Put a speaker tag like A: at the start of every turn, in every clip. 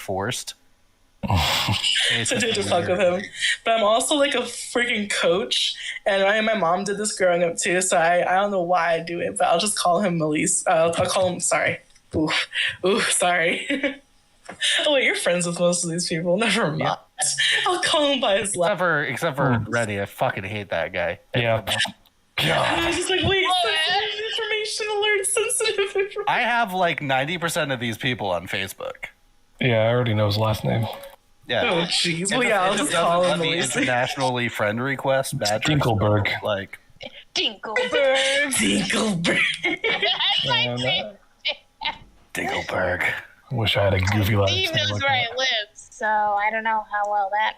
A: forced.
B: To do to fuck with him. But I'm also like a freaking coach, and my mom did this growing up too, so I don't know why I do it, but I'll just call him Melise. I'll call him, sorry. Ooh, sorry. Oh wait, you're friends with most of these people. Never mind. Yeah. I'll call him by his last.
A: Except for Reddy, I fucking hate that guy.
C: Yeah.
B: And I was just like, wait, sensitive information alert, sensitive information.
A: I have like 90% of these people on Facebook.
C: Yeah, I already know his last name.
A: Yeah.
B: Oh jeez. Well, yeah, I'll just call him Melise.
A: Internationally friend request badge.
C: Dinkelberg.
A: Like.
D: Dinkelberg.
B: Dinkelberg.
D: That's my favorite.
A: Dinkelberg.
C: I wish I had a goofy last name.
D: Steve knows
C: like
D: where
C: that.
D: I live, so I don't know how well that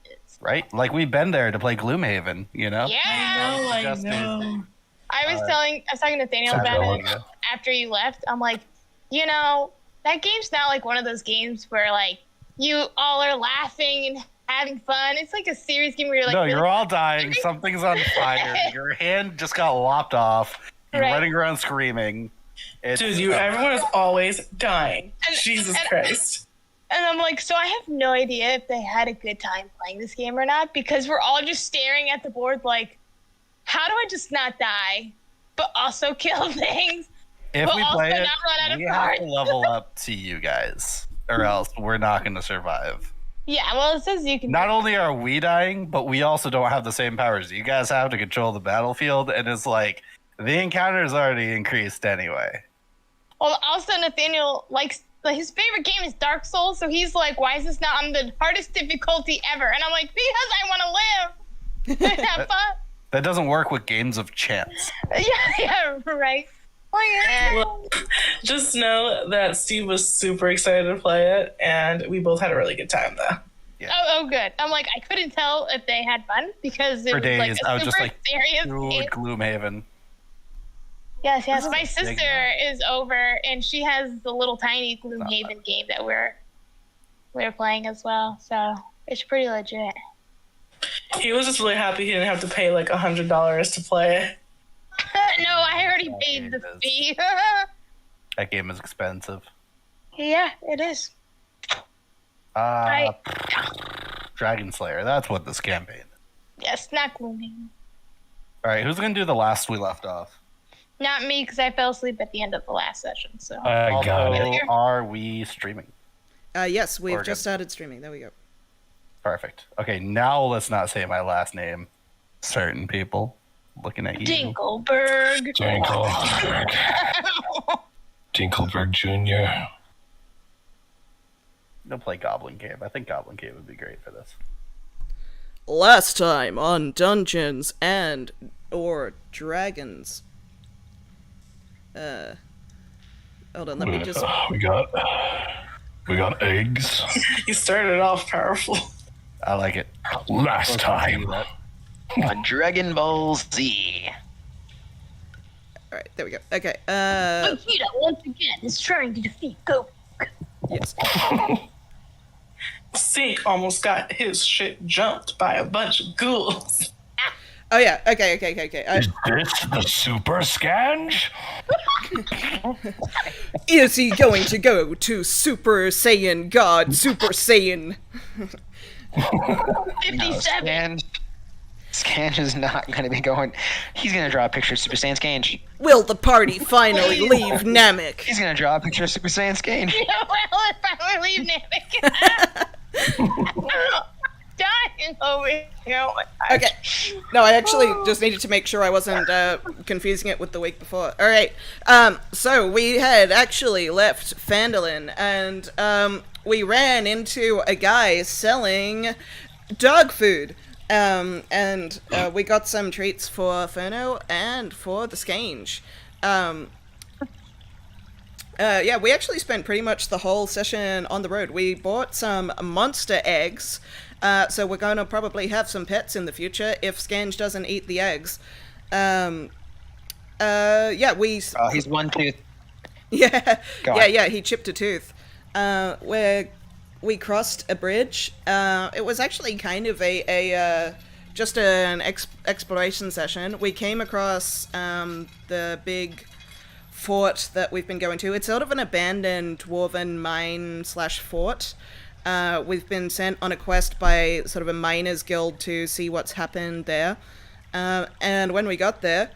D: is.
A: Right? Like, we've been there to play Gloomhaven, you know?
D: Yeah.
B: I know.
D: I was talking to Nathaniel about it after you left. I'm like, you know, that game's not like one of those games where like you all are laughing and having fun. It's like a serious game where you're like,
A: No,
D: really
A: you're all dying. Something's on fire. Your hand just got lopped off. You're running around screaming.
B: Dude, everyone is always dying. Jesus Christ.
D: And I'm like, so I have no idea if they had a good time playing this game or not, because we're all just staring at the board like, how do I just not die, but also kill things?
A: If we play it,
D: we
A: have to level up to you guys, or else we're not going to survive.
D: Yeah, well, it says you can.
A: Not only are we dying, but we also don't have the same powers you guys have to control the battlefield, and it's like, the encounter is already increased anyway.
D: Well, also Nathaniel likes his favorite game is Dark Souls, so he's like, "Why is this not on the hardest difficulty ever?" And I'm like, "Because I want to live, have fun."
A: That doesn't work with games of chance.
D: Yeah, right.
B: Well, just know that Steve was super excited to play it, and we both had a really good time though.
A: Yeah.
D: Oh, good. I'm like, I couldn't tell if they had fun because it
A: For
D: was
A: days,
D: like a
A: I was
D: super
A: just like,
D: serious game.
A: Gloomhaven.
D: Yes. My sister is over, and she has the little tiny Gloomhaven game that we're playing as well. So it's pretty legit.
B: He was just really happy he didn't have to pay like $100 to play it.
D: No, I already paid the fee.
A: That game is expensive.
D: Yeah, it is.
A: Dragon Slayer. That's what this campaign is.
D: Yes, not Gloomhaven.
A: All right, who's gonna do the last we left off?
D: Not me, because I fell asleep at the end of the last session. So.
C: I got it.
A: Are we streaming?
E: Yes, we've just started streaming. There we go.
A: Perfect. Okay, now let's not say my last name. Certain people looking at you.
D: Dinkelberg.
C: Dinkelberg Jr.
A: Don't play Goblin Cave. I think Goblin Cave would be great for this.
E: Last time on Dungeons and or Dragons. Hold on, let me just.
C: We got eggs.
B: You started off powerful.
A: I like it.
C: Last time
F: on Dragon Ball Z.
E: All right, there we go. Okay.
D: Vegeta once again is trying to defeat Goku.
E: Yes.
B: Sink almost got his shit jumped by a bunch of ghouls.
E: Oh yeah. Okay.
C: Is this the Super Scange?
E: Is he going to go to Super Saiyan God Super Saiyan?
D: 57.
F: Scange is not going to be going. He's going to draw a picture of Super Saiyan Scange.
E: Will the party finally leave Namek?
F: He's going to draw a picture of Super Saiyan Scange.
D: Yeah, well, if I would leave Namek. Dying over here.
E: Okay. No, I actually just needed to make sure I wasn't confusing it with the week before. All right. So we had actually left Phandalin, and we ran into a guy selling dog food. And we got some treats for Ferno and for the Scange. Yeah, we actually spent pretty much the whole session on the road. We bought some monster eggs, so we're going to probably have some pets in the future if Scange doesn't eat the eggs. Yeah, we...
F: he's one tooth.
E: Yeah, yeah, he chipped a tooth. We crossed a bridge. It was actually kind of just an exploration session. We came across the big fort that we've been going to. It's sort of an abandoned dwarven mine / fort. We've been sent on a quest by sort of a miners guild to see what's happened there. And when we got there,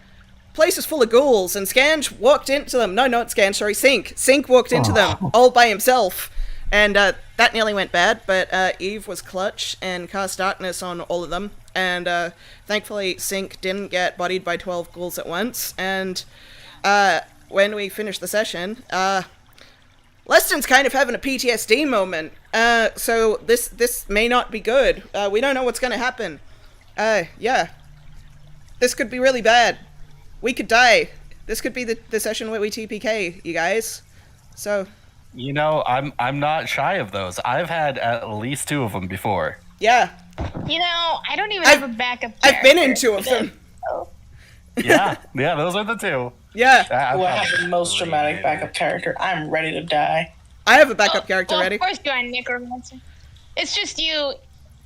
E: place is full of ghouls, and Scange walked into them. No, not Scange, sorry, Sink. Sink walked into them all by himself. And that nearly went bad, but Eve was clutch and cast darkness on all of them. And thankfully, Sink didn't get bodied by 12 ghouls at once. And when we finished the session, Leston's kind of having a PTSD moment. So this may not be good. We don't know what's going to happen. Yeah. This could be really bad. We could die. This could be the session where we TPK, you guys. So...
A: You know, I'm not shy of those. I've had at least 2 of them before.
E: Yeah.
D: You know, I don't even have a backup character.
E: I've been in 2 of them.
A: Yeah, those are the 2.
E: Yeah.
B: Who I have the most dramatic backup character. I'm ready to die.
E: I have a backup character ready.
D: Of course you are, Necromancer. It's just you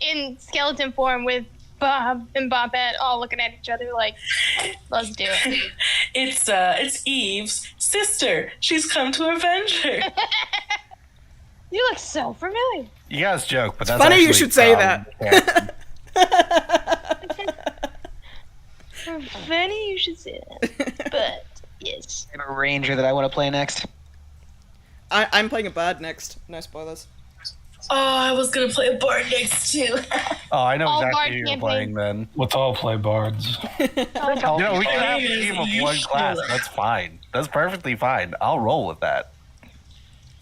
D: in skeleton form with Bob and Bobette all looking at each other like, let's do it.
B: It's Eve's sister. She's come to avenge her.
D: You look so familiar.
A: You guys joke, but that's
E: funny you
A: actually
E: should say that.
D: Funny you should say that. But yes.
F: I have a ranger that I want to play next.
E: I'm playing a bard next. No spoilers.
B: Oh, I was gonna play a bard next too.
A: Oh, I know
D: All
A: exactly
D: bard
A: who you're
D: campaign.
A: playing then.
C: Let's all play bards.
A: No, we can have a team of one class. That's fine. That's perfectly fine. I'll roll with that.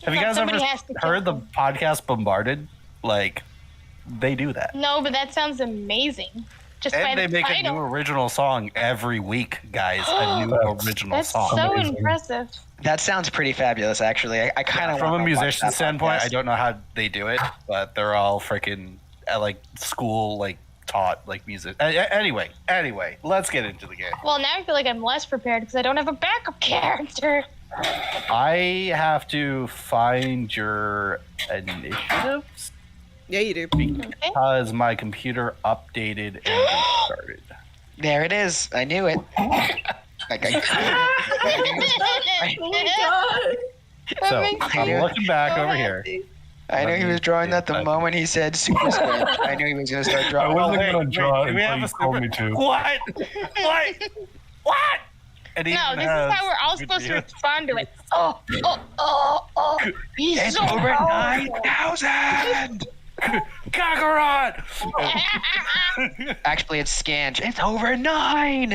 A: Have you guys ever
D: Somebody has to
A: heard the
D: kill them.
A: podcast Bombarded? Like, they do that.
D: No, but that sounds amazing. Just by
A: And they
D: the
A: make a
D: title.
A: new original song every week, guys. A new
C: That's-
A: original
D: That's
A: song.
D: so
C: Amazing.
D: impressive.
F: That sounds pretty fabulous, actually. I kind of
A: From a musician standpoint, I don't know how they do it, but they're all freaking like school like taught like music. Anyway, let's get into the game.
D: Well, now I feel like I'm less prepared because I don't have a backup character.
A: I have to find your initiatives
E: Yeah, you do.
A: because my computer updated and restarted.
F: There it is. I knew it.
B: Oh my god.
D: That
A: So
D: makes
A: I'm
D: me
A: looking back
D: so
A: over here.
D: happy.
F: I knew he was drawing that the moment he said super square. I knew he was going to start
C: I
F: drawing.
C: wasn't
A: wait,
C: going to draw
A: do
C: it
A: we
C: until
A: have
C: you
A: a
C: told
A: super-
C: me to.
A: What? What? It
D: No,
A: even
D: this is
A: has
D: how we're all supposed to
A: video.
D: respond to it. Oh. He's
F: It's
D: so
F: over
D: powerful.
F: 9,000!
A: Kakarot!
F: Actually, it's Scange. It's over 9!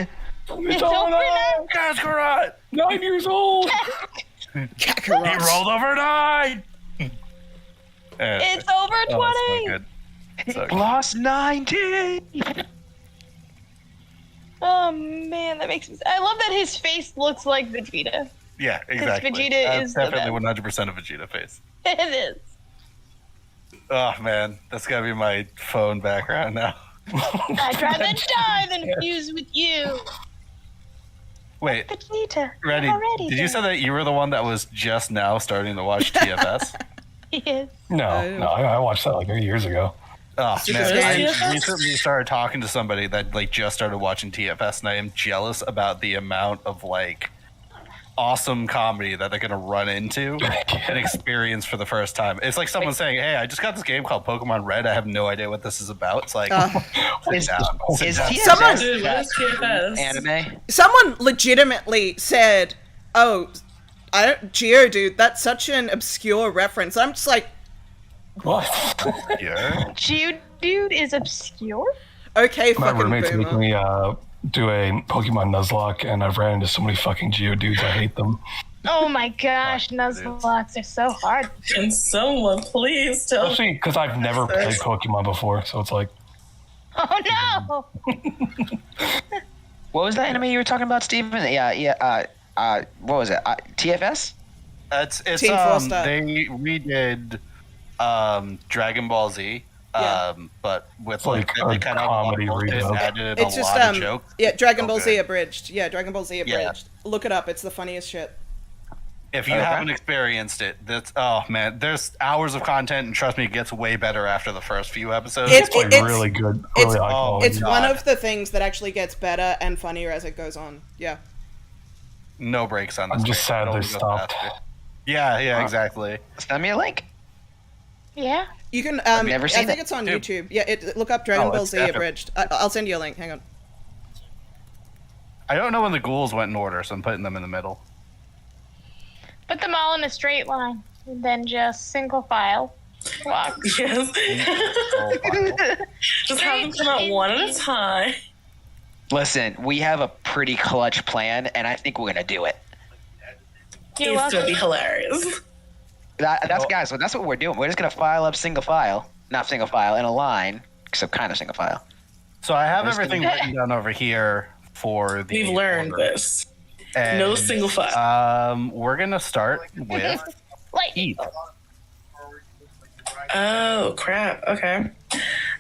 D: It's over now.
A: Kakarot!
C: 9 years old!
A: He
E: Kakarot.
A: rolled over 9!
D: It's over 20.
A: Oh, that's so good.
F: Plus 90!
D: Oh man, that makes me. I love that his face looks like Vegeta.
A: Yeah, exactly.
D: Vegeta
A: That's
D: is the
A: definitely 100% a Vegeta face.
D: It is.
A: Oh man, that's gotta be my phone background now.
D: I'd rather die than fuse with you.
A: Wait,
D: Vegeta.
A: Reddy,
D: already
A: did you say that you were the one that was just now starting to watch TFS?
D: Yes.
C: No, I watched that like 8 years ago.
A: Oh
E: Super
A: man,
B: Saiyan.
A: I recently started talking to somebody that like just started watching TFS, and I am jealous about the amount of like awesome comedy that they're gonna run into and experience for the first time. It's like someone saying, "Hey, I just got this game called Pokemon Red. I have no idea what this is about." It's like,
F: Is
A: sit down.
F: TFS
E: Someone-
B: Dude, what is TFS?
F: anime?
E: Someone legitimately said, "Oh, Geodude, that's such an obscure reference." I'm just like,
C: What?
A: Yeah.
D: Geodude is obscure?
E: okay,
C: My
E: fucking
C: roommates make
E: boomer.
C: me do a Pokemon Nuzlocke, and I've ran into so many fucking Geodudes. I hate them.
D: Oh my gosh, Nuzlocks are so hard.
B: Can someone please tell me?
C: Especially because I've never played Pokemon before, so it's like,
D: Oh no!
F: What was that anime you were talking about, Steven? What was it? TFS?
A: It's
E: Team Four Star.
A: they redid Dragon Ball Z.
E: Yeah.
A: But with
C: Like
A: like
C: a
A: they kind of
C: comedy remake.
A: added
E: It's
A: a
E: just
A: lot of jokes.
E: yeah, Dragon Ball Z
A: Okay.
E: abridged. Yeah, Dragon Ball Z abridged.
A: Yeah.
E: Look it up. It's the funniest shit.
A: If you
F: Okay.
A: haven't experienced it, that's oh man, there's hours of content, and trust me, it gets way better after the first few episodes.
E: It's-
C: like really good,
E: it's-
C: really high
A: oh,
C: quality.
E: It's
A: God.
E: one of the things that actually gets better and funnier as it goes on. Yeah.
A: No brakes on this.
C: I'm just
A: train.
C: sad
A: It
C: they
A: only goes
C: stopped.
A: faster. Yeah, exactly.
F: Send me a link.
D: Yeah.
E: You can.
F: never
E: I
F: seen
E: think
F: it.
E: it's on
A: Dude.
E: YouTube. Yeah. Look up Dragon
A: Oh,
E: Ball
A: it's
E: Z
A: definitely-
E: abridged. I'll send you a link. Hang on.
A: I don't know when the ghouls went in order, so I'm putting them in the middle.
D: Put them all in a straight line, and then just single file walk.
B: Yes.
A: Oh, file.
B: Just have them come out one at a time.
F: Listen, we have a pretty clutch plan, and I think we're gonna do it.
D: You're
B: It's gonna
D: welcome.
B: be hilarious.
F: That's guys. So that's what we're doing. We're just gonna file up single file, not single file, in a line, except kind of single file.
A: So I have
F: There's
A: everything
F: gonna
A: written down over here for the.
B: We've learned
A: order.
B: this.
A: And,
B: No single file.
A: We're gonna start with
D: Like,
A: Eve.
B: Oh crap. Okay.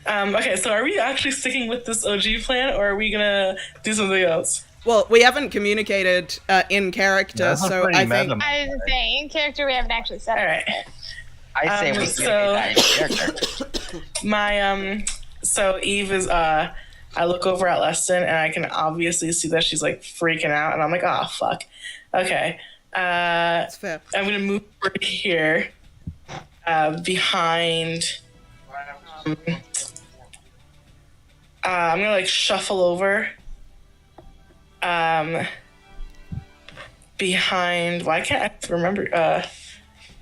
B: Okay. So are we actually sticking with this OG plan, or are we gonna do something else?
E: Well, we haven't communicated in character,
A: That's a
E: so
A: pretty
E: I think.
A: meta.
D: I was saying, in character, we haven't actually said
B: All
D: it.
B: right.
F: I say we
B: so-
F: communicate that in character.
B: My So Eve is I look over at Leston and I can obviously see that she's like freaking out, and I'm like, oh fuck. Okay.
E: It's fair.
B: I'm gonna move over here, behind. I'm gonna like shuffle over. Behind. Why can't I remember?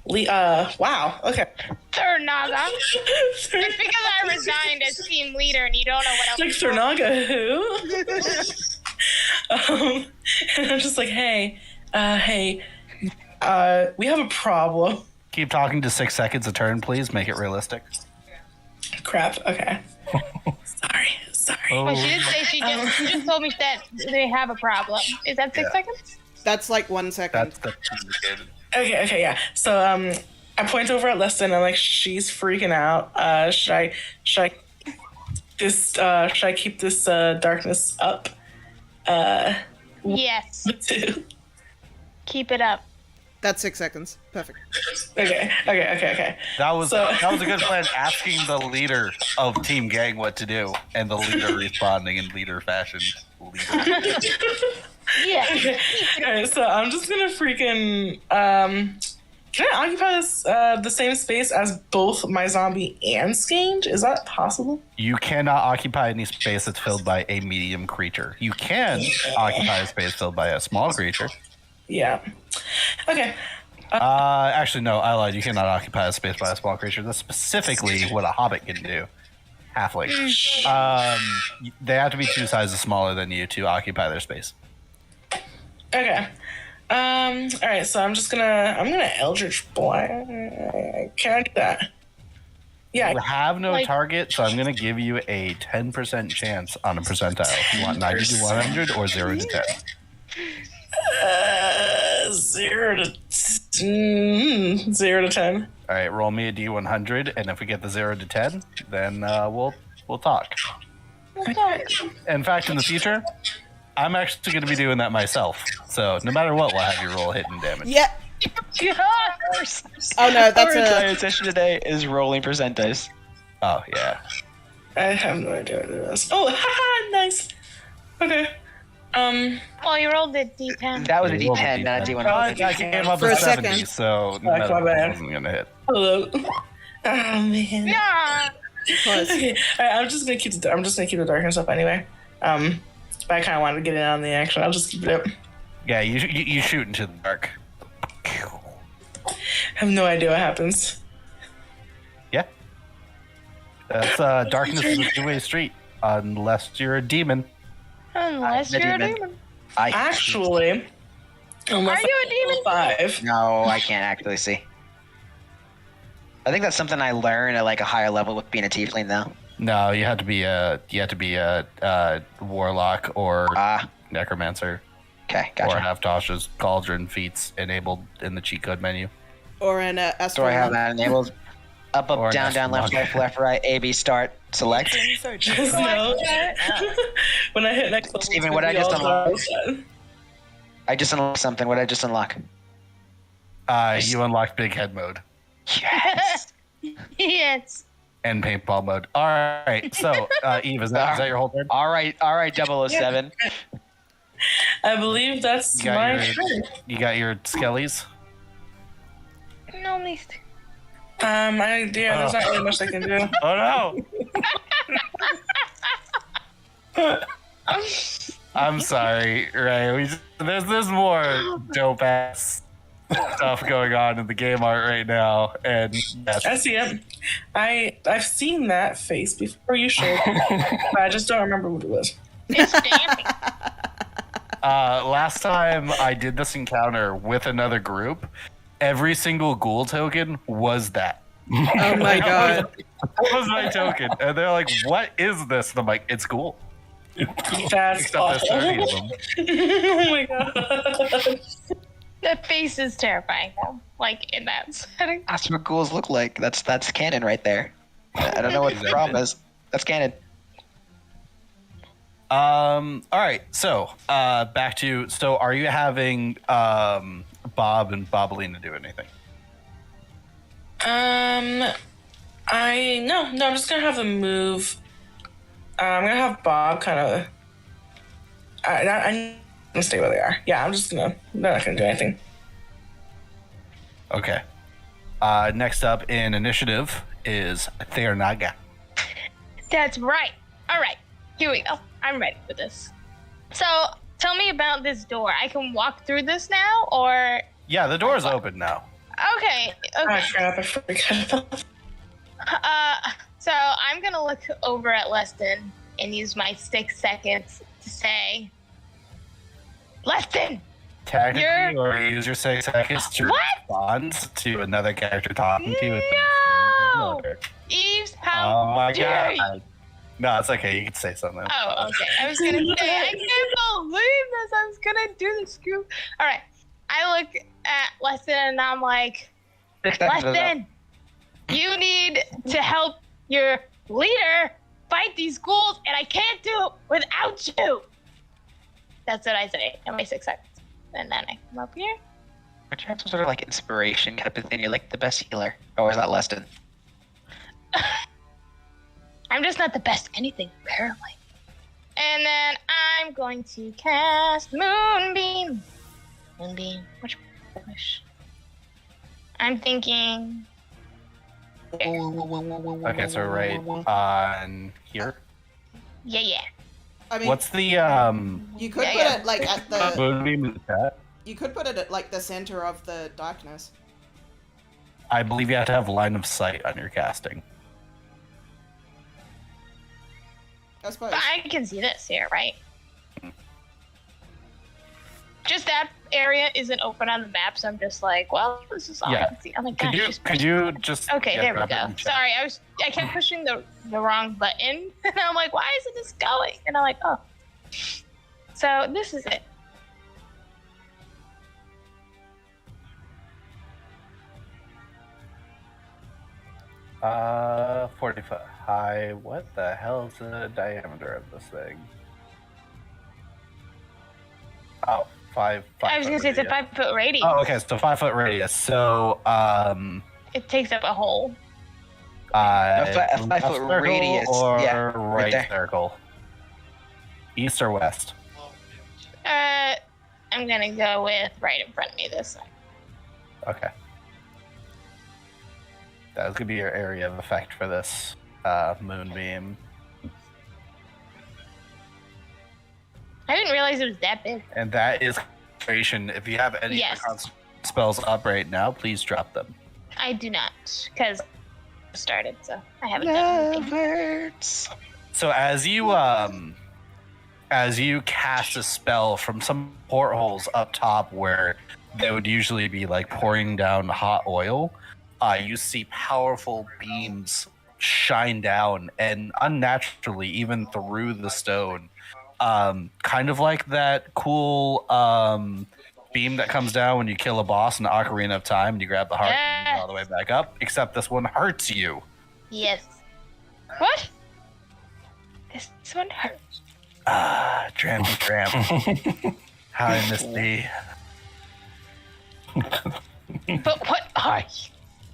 B: Wow. Okay.
D: Thurnaga. It's because I resigned as team leader and you don't know what else.
B: Like Thurnaga, who? And I'm just like, hey, we have a problem.
A: Keep talking to 6 seconds a turn, please. Make it realistic.
B: Crap. Okay. Sorry.
D: Well, she did say she just told me that they have a problem. Is that 6 seconds?
E: That's like 1 second.
A: That's communicated.
B: Okay, yeah. So I point over at Leston. I'm like, she's freaking out. Should I keep this darkness up?
D: Yes.
B: Too.
D: Keep it up.
E: That's 6 seconds. Perfect.
B: Okay.
A: That was
B: So-
A: a good plan. Asking the leader of Team Gang what to do, and the leader responding in leader fashion. Leader.
D: Yeah.
B: Alright, so I'm just gonna freaking can I occupy this the same space as both my zombie and Skange? Is that possible?
A: You cannot occupy any space that's filled by a medium creature. You can occupy a space filled by a small creature.
B: Yeah. Okay.
A: Actually, no, I lied. You cannot occupy a space by a small creature. That's specifically what a hobbit can do. Halfling. They have to be 2 sizes smaller than you to occupy their space.
B: Okay. Alright, so I'm gonna Eldritch Blast. Can I do that? Yeah.
A: You have no
D: Like-
A: target, so I'm going to give you a 10% chance on a percentile. You want 90 to 100 or 0 to 10?
B: 0 to 10.
A: All right, roll me a D100, and if we get the 0 to 10, then we'll talk. In fact, in the future, I'm actually going to be doing that myself. So no matter what, we'll have you roll hit and damage.
E: Yeah. Oh no,
F: Our
E: that's
F: entire
E: a.
F: session today is rolling percent dice.
A: Oh yeah.
B: I have no idea what it is. Oh, haha, nice. Okay.
D: Well, you rolled a d10.
F: That was a
A: You rolled a
F: D10, not a
A: D10.
F: D100.
A: I came up
E: For
A: with
E: a
A: 70,
E: second.
A: so no
B: Fuck,
A: matter
B: my
A: what, I
B: bad.
A: wasn't going to hit.
B: Hello. Oh man.
D: Nah.
E: Close.
B: Okay. All right, I'm just gonna keep the darkness up anyway. But I kind of wanted to get in on the action. I'll just keep it up.
A: Yeah, you shoot into the dark.
B: I have no idea what happens.
A: Yeah. That's darkness is a 2-way street, unless you're a demon.
D: Unless
F: I'm a
D: you're a
F: demon.
D: demon.
B: Actually, unless
D: Are you a demon?
B: 5.
F: No, I can't actually see. I think that's something I learned at like a higher level with being a tiefling, though.
A: No, you have to be a warlock or
F: Ah,
A: necromancer,
F: okay,
A: or
F: gotcha.
A: have Tasha's cauldron feats enabled in the cheat code menu.
E: Or an
F: Do I
E: astronaut.
F: have that enabled? Up,
A: Or
F: up, down, down, left,
A: an
F: left, right, A, B, start, select.
B: Just know when I hit next level,
F: Steven,
B: it's
F: what
B: gonna
F: I
B: be
F: just
B: all dark.
F: I just unlocked something. What did I just unlock?
A: You unlocked big head mode
F: Yes.
D: Yes.
A: and paintball mode. All right, so Eve, is that your whole turn?
F: All right, 007.
B: I believe that's my turn.
A: You got your skellies?
D: No, please.
B: There's not really much I can do.
A: Oh no! I'm sorry, Ray. There's more dope ass stuff going on in the game art right now, and yes.
B: I see it. I've seen that face before. You shared, but I just don't remember what it was.
D: It's dancing.
A: Last time I did this encounter with another group, every single ghoul token was that.
E: Oh my god.
A: That was my token, and they're like, "What is this?" And I'm like, "It's ghoul."
B: That's
A: Except
B: awful.
A: there's 30 of them.
B: Oh my god.
D: The face is terrifying, though. Like, in that setting.
F: That's what ghouls look like. That's canon right there. I don't know what the problem is. That's canon.
A: All right. So, back to. So, are you having Bob and Bobalina do anything?
B: No, I'm just gonna have them move. I'm gonna have Bob kind of. I'm gonna stay where they are. Yeah, they're not gonna do anything.
A: Okay. Next up in initiative is Theernaga.
D: That's right. All right. Here we go. I'm ready for this. So, tell me about this door. I can walk through this now, or...
A: Yeah, the door is open now.
D: Okay.
B: Oh crap! I forgot about.
D: So I'm gonna look over at Leston and use my 6 seconds to say, Leston!
A: Technically, or use your 6 seconds to respond to another character talking to you.
D: No! Eves, how
A: Oh my
D: dare you?
A: god. No, it's okay. You can say something.
D: Oh, okay. I was gonna say, I can't believe this. I was gonna do the scoop. All right. I look at Leston and I'm like, Leston, you need to help your leader fight these ghouls, and I can't do it without you. That's what I say in my 6 seconds. And then I come up here.
F: But you have some sort of like inspiration type of thing. You're like the best healer. Or is that Leston?
D: I'm just not the best at anything, apparently. And then I'm going to cast Moonbeam. Moonbeam. Which push? I'm thinking.
A: Okay, so right on here.
D: Yeah.
E: I mean,
A: What's the
E: you could put it like at the.
A: moonbeam in the chat?
E: You could put it at like the center of the darkness.
A: I believe you have to have line of sight on your casting.
E: I suppose.
D: But I can see this here, right? Just that area isn't open on the map, so I'm just like, well, this is all I can see. Oh my gosh.
A: Could you just
D: Okay, there we
A: grab it
D: go.
A: and check?
D: Sorry, I kept pushing the wrong button, and I'm like, why isn't this going? And I'm like, oh. So this is it.
A: Uh, 40 foot high. What the hell is the diameter of this thing? Oh, five
D: I was gonna say it's a
A: radius.
D: 5 foot radius.
A: Oh, okay, so 5 foot radius. So,
D: It takes up a hole.
F: A 5
A: left
F: foot
A: circle
F: radius.
A: or
F: Yeah,
A: right
F: right there.
A: circle? East or west?
D: I'm gonna go with right in front of me this time.
A: Okay. That's gonna be your area of effect for this moonbeam.
D: I didn't realize it was that big.
A: And that is concentration. If you have any
D: Yes.
A: spells up right now, please drop them.
D: I do not, because I started, so I haven't done anything.
F: Hurts.
A: So as you cast a spell from some portholes up top where they would usually be like pouring down hot oil, you see powerful beams shine down and unnaturally even through the stone. Kind of like that cool beam that comes down when you kill a boss in the Ocarina of Time and you grab the heart and you go all the way back up, except this one hurts you.
D: Yes. What? This one hurts.
A: Ah, trampy tramp. How I miss thee.
D: But what are you?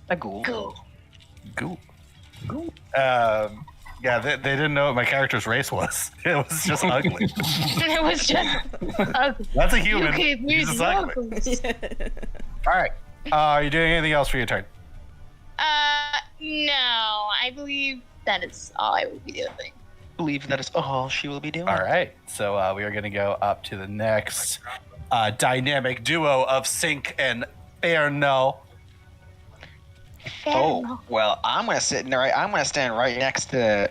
F: A ghoul.
D: Go.
A: Goo. Yeah, they didn't know what my character's race was. It was just ugly.
D: It was just ugly.
A: That's a
D: You
A: human.
D: keep
A: He's
D: using
A: just ugly.
D: uglies.
A: All right. Are you doing anything else for your turn?
D: No. I believe that is all I will be doing.
F: I believe that is all she will be doing.
A: All right. So we are going to go up to the next dynamic duo of Sink and Fairno.
F: Oh, well, I'm gonna stand right next to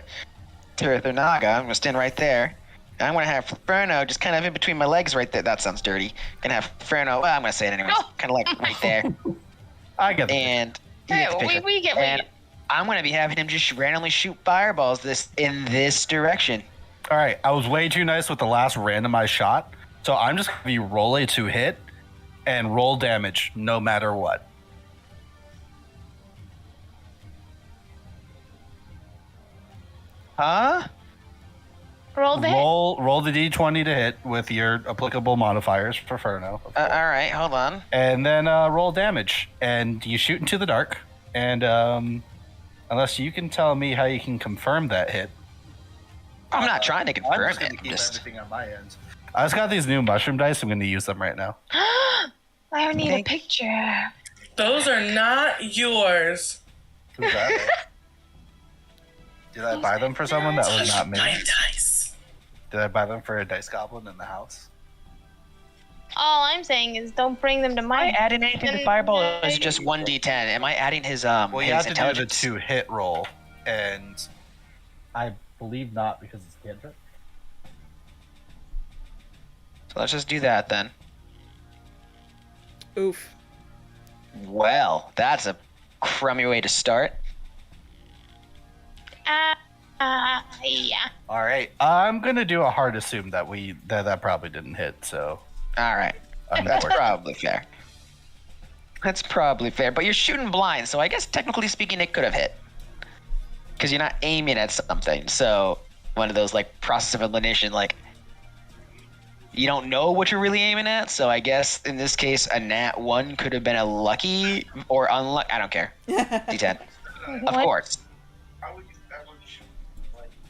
F: Naga. I'm gonna stand right there. And I'm gonna have Ferno just kind of in between my legs right there. That sounds dirty. Gonna have Ferno. Well, I'm gonna say it anyways. Kind of like right there.
A: I get it.
F: And you
D: Hey,
F: get the picture.
D: we get
F: And I'm gonna be having him just randomly shoot fireballs in this direction.
A: All right. I was way too nice with the last randomized shot. So I'm just going to be roll a to hit and roll damage no matter what.
F: Huh?
D: roll the hit.
A: Roll the d20 to hit with your applicable modifiers for Ferno.
F: All right, hold on.
A: And then roll damage. And you shoot into the dark. And unless you can tell me how you can confirm that hit.
F: I'm not trying to
A: I'm
F: confirm
A: just going
F: it.
A: to keep
F: Just
A: everything on my end. I just got these new mushroom dice. I'm going to use them right now.
D: I need a
F: Thank-
D: picture.
B: Those are not yours.
A: Who's that? Did I buy them for someone? That was not me.
B: My dice.
A: Did I buy them for a dice goblin in the house?
D: All I'm saying is don't bring them to
F: Am I
D: my.
F: adding anything to fireball? Or is it just 1d10? Am I adding his
A: Well, you
F: his
A: have to do the
F: intelligence?
A: 2 hit roll, and I believe not because it's cantrip.
F: So let's just do that then.
E: Oof.
F: Well, that's a crummy way to start.
D: Yeah.
A: All right, I'm gonna do a hard assume that that probably didn't hit. So
F: All right, that's
A: unfortunately.
F: probably fair. That's probably fair, but you're shooting blind, so I guess technically speaking, it could have hit. Because you're not aiming at something, so one of those like process of elimination, like you don't know what you're really aiming at. So I guess in this case, a nat 1 could have been a lucky or unlucky. I don't care. D10, of
D: What?
F: course.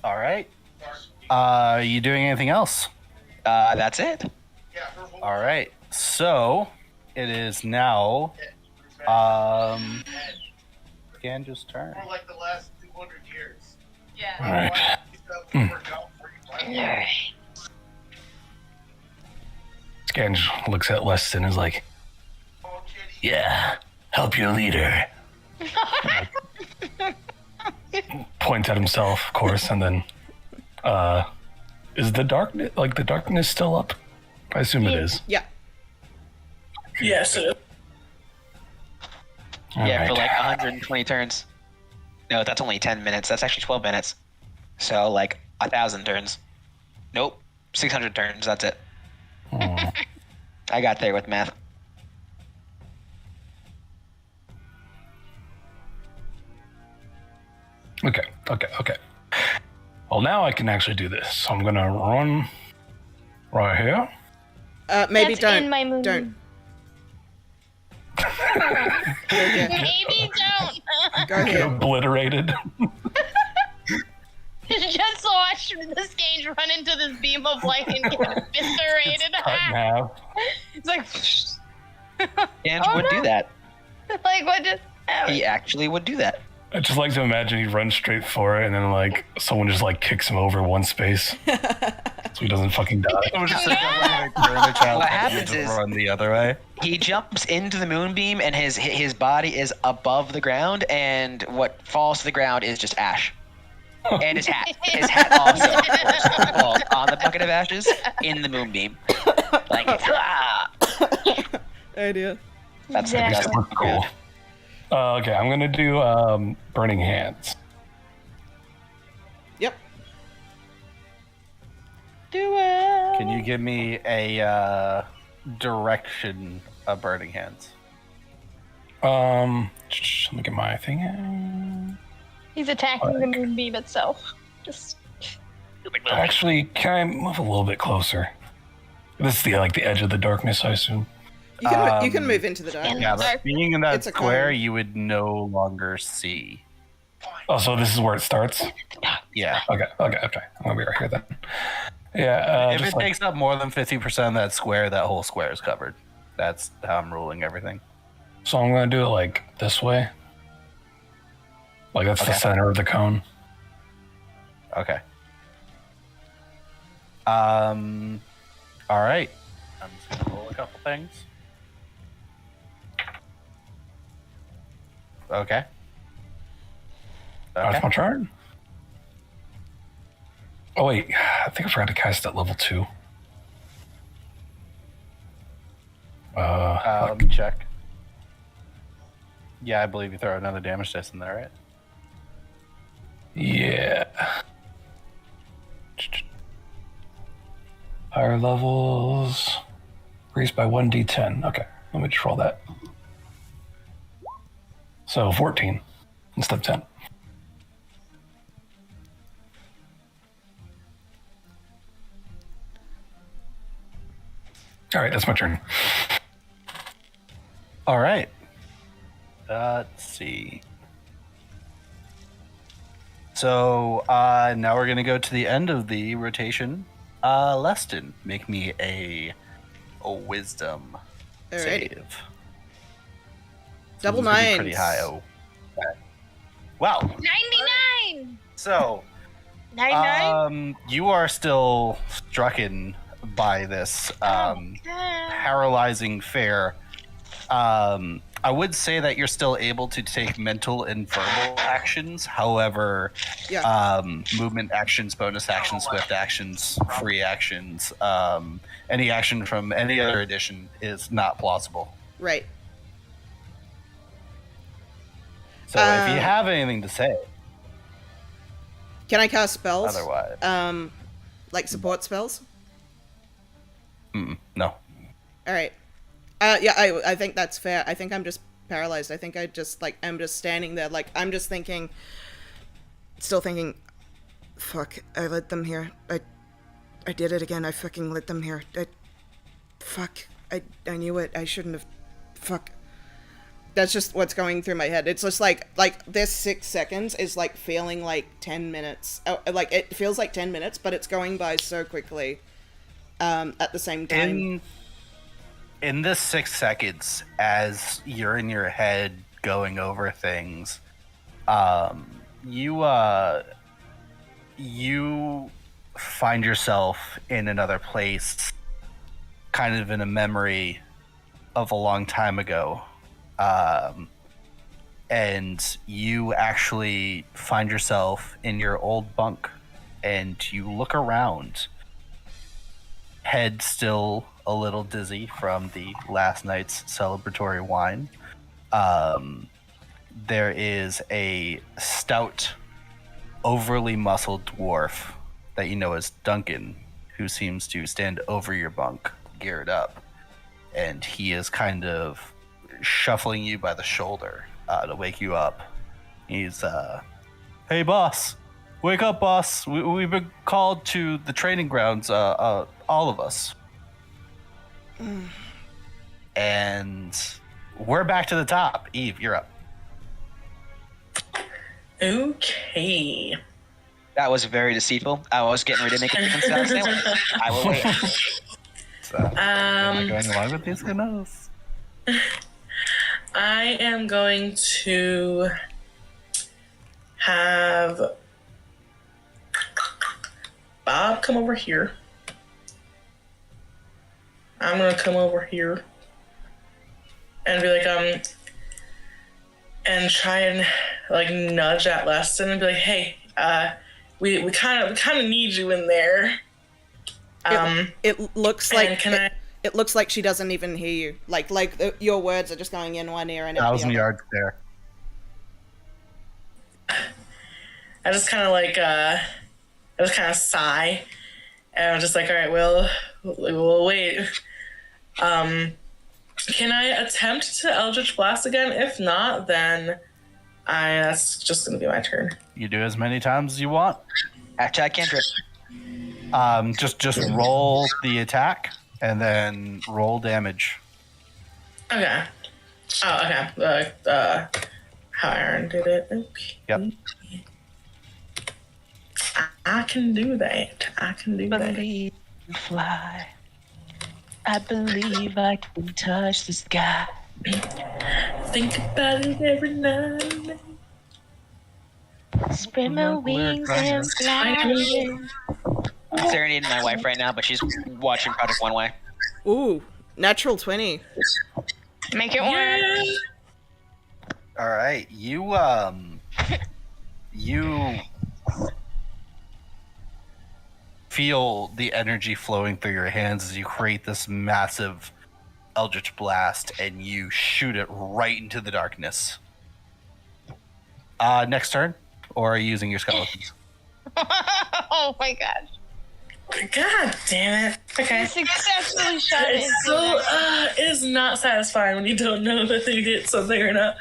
A: All right. You doing anything else?
F: That's it.
A: All right. So it is now Ganja's turn.
G: For like the last 200 years.
C: All right.
D: Alright.
C: Scange looks at Leston and is like, yeah, help your leader. Points at himself, of course, and then, is the darkness still up? I assume it is.
E: Yeah.
B: Yes, it is.
F: Yeah, for
C: Alright.
F: like 120 turns. No, that's only 10 minutes. That's actually 12 minutes. So like 1,000 turns. Nope, 600 turns. That's it.
C: Hmm.
F: I got there with math.
C: Okay. Well, now I can actually do this. So I'm gonna run right here.
E: Maybe
D: That's
E: don't.
D: in my movie.
E: Don't. Go here.
D: Maybe don't.
E: Go
C: Get
E: here.
C: obliterated.
D: Just watch this Gage run into this beam of light and get eviscerated.
C: Cut in half.
D: It's like,
F: And
D: Oh,
F: would
D: no.
F: do that.
D: like what just
F: He actually would do that.
C: I just like to imagine he runs straight for it, and then like someone just like kicks him over one space, so he doesn't fucking die.
A: What
F: happens is-
A: run the other way.
F: He jumps into the moonbeam, and his body is above the ground, and what falls to the ground is just ash. And his hat. His hat also of course, falls on the bucket of ashes in the moonbeam. Like,
E: Idea.
F: that's
D: Yeah.
F: the
C: That
F: best.
C: looks cool. Okay, I'm gonna do Burning Hands.
E: Yep.
D: do it?
A: Can you give me a direction of Burning Hands?
C: Let me get my thing.
D: He's attacking the moonbeam itself. Just
C: Actually, can I move a little bit closer? This is the edge of the darkness, I assume.
E: You can move into the dark.
A: Yeah, but
D: Dark.
A: being in that
E: It's a
A: square,
E: cone.
A: you would no longer see.
C: Oh, so this is where it starts?
A: Yeah.
C: Okay. I'm gonna be right here then. Yeah.
A: If it takes up more than 50% of that square, that whole square is covered. That's how I'm ruling everything.
C: So I'm gonna do it like this way. Like that's the center of the cone.
A: Okay. All right. I'm just gonna roll a couple things. Okay.
C: That's my turn. Oh wait, I think I forgot to cast at level 2.
A: Let me check. Yeah, I believe you throw another damage dice in there, right?
C: Yeah. Higher levels. Increased by 1d10. Okay, let me just roll that. So 14 instead of 10. All right, that's my turn.
A: All right. Let's see. So now we're going to go to the end of the rotation. Leston, make me a wisdom
E: Alrighty.
A: save.
E: Double
A: It's gonna be
E: nines.
A: pretty high. Oh. Okay. Wow.
D: 99.
A: So
D: 99.
A: you are still strucken by this paralyzing fare. I would say that you're still able to take mental and verbal actions. However, movement actions, bonus actions, swift actions, free actions, any action from any other edition is not plausible.
E: Right.
A: So if you have anything to say,
E: Can I cast spells?
A: otherwise,
E: Like support spells?
A: no.
E: All right. Yeah, I think that's fair. I think I'm just paralyzed. I think I just I'm just standing there, like I'm just thinking, still thinking, fuck, I led them here. I did it again. I fucking led them here. I knew it. I shouldn't have. Fuck. That's just what's going through my head. It's just like this 6 seconds is like feeling like 10 minutes. Like it feels like 10 minutes, but it's going by so quickly. At the same time.
A: In this 6 seconds, as you're in your head going over things, you find yourself in another place, kind of in a memory of a long time ago. And you actually find yourself in your old bunk, and you look around, head still a little dizzy from the last night's celebratory wine. There is a stout, overly muscled dwarf that you know as Duncan, who seems to stand over your bunk, geared up, and he is kind of shuffling you by the shoulder to wake you up. He's, hey boss, wake up boss, we've been called to the training grounds, all of us. And we're back to the top. Eve, you're up.
B: Okay.
F: That was very deceitful. I was getting ready to make a chicken salad sandwich. I will wait.
A: So, am I going along with these? Who knows?
B: I am going to have Bob come over here. I'm gonna come over here and be like, and try and like nudge at Leston and be like, hey, we kind of need you in there.
E: It looks like
B: it
E: looks like she doesn't even hear you. Like your words are just going in one ear and out the
A: 1,000
E: other.
A: yards there.
B: I just kind of sigh, and I'm just like, all right, we'll wait. Can I attempt to Eldritch Blast again? If not, then that's just gonna be my turn.
A: You do as many times as you want.
F: Hashtag cantrip.
A: Just roll the attack and then roll damage.
B: Okay. Oh, okay. How Aaron did it. Okay.
A: Yep.
B: I can do that. I can do that.
F: Believe and fly. I believe I can touch the sky.
B: Think about it every night.
D: Spread my wings and fly.
F: I'm serenading my wife right now, but she's watching Project One Way.
E: Ooh, natural 20.
D: Make it work.
A: All right, you feel the energy flowing through your hands as you create this massive eldritch blast, and you shoot it right into the darkness. Next turn, or are you using your skeletons?
D: Oh my gosh.
B: God damn it. Okay.
D: Successfully shot
B: It's
D: into
B: so,
D: that.
B: it is not satisfying when you don't know if you hit something or not.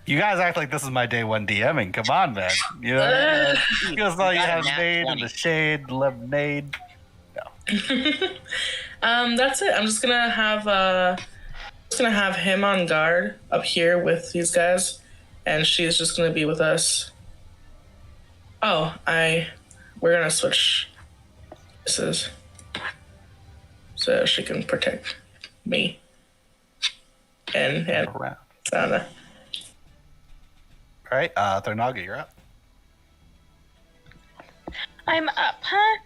A: You guys act like this is my day one DMing. Come on, man. You know, you guys thought you had Nade and the Shade, Lemonade.
B: That's it. I'm just gonna have him on guard up here with these guys, and she's just gonna be with us. Oh, we're gonna switch places so she can protect me and
A: Around.
B: Sana.
A: All right, Thornaga, you're up.
D: I'm up, huh?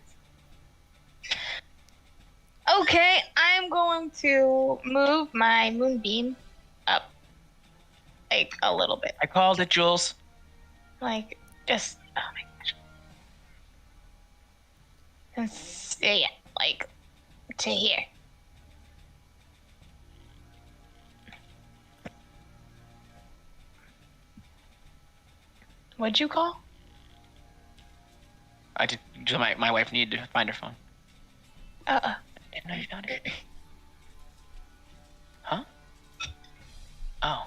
D: Okay, I'm going to move my moonbeam up, like, a little bit.
F: I called it, Jules.
D: Like, just, oh my gosh. And yeah, like, to here. What'd you call?
F: I did. My wife needed to find her phone.
D: Uh-uh.
F: Didn't know you found it. Huh? Oh.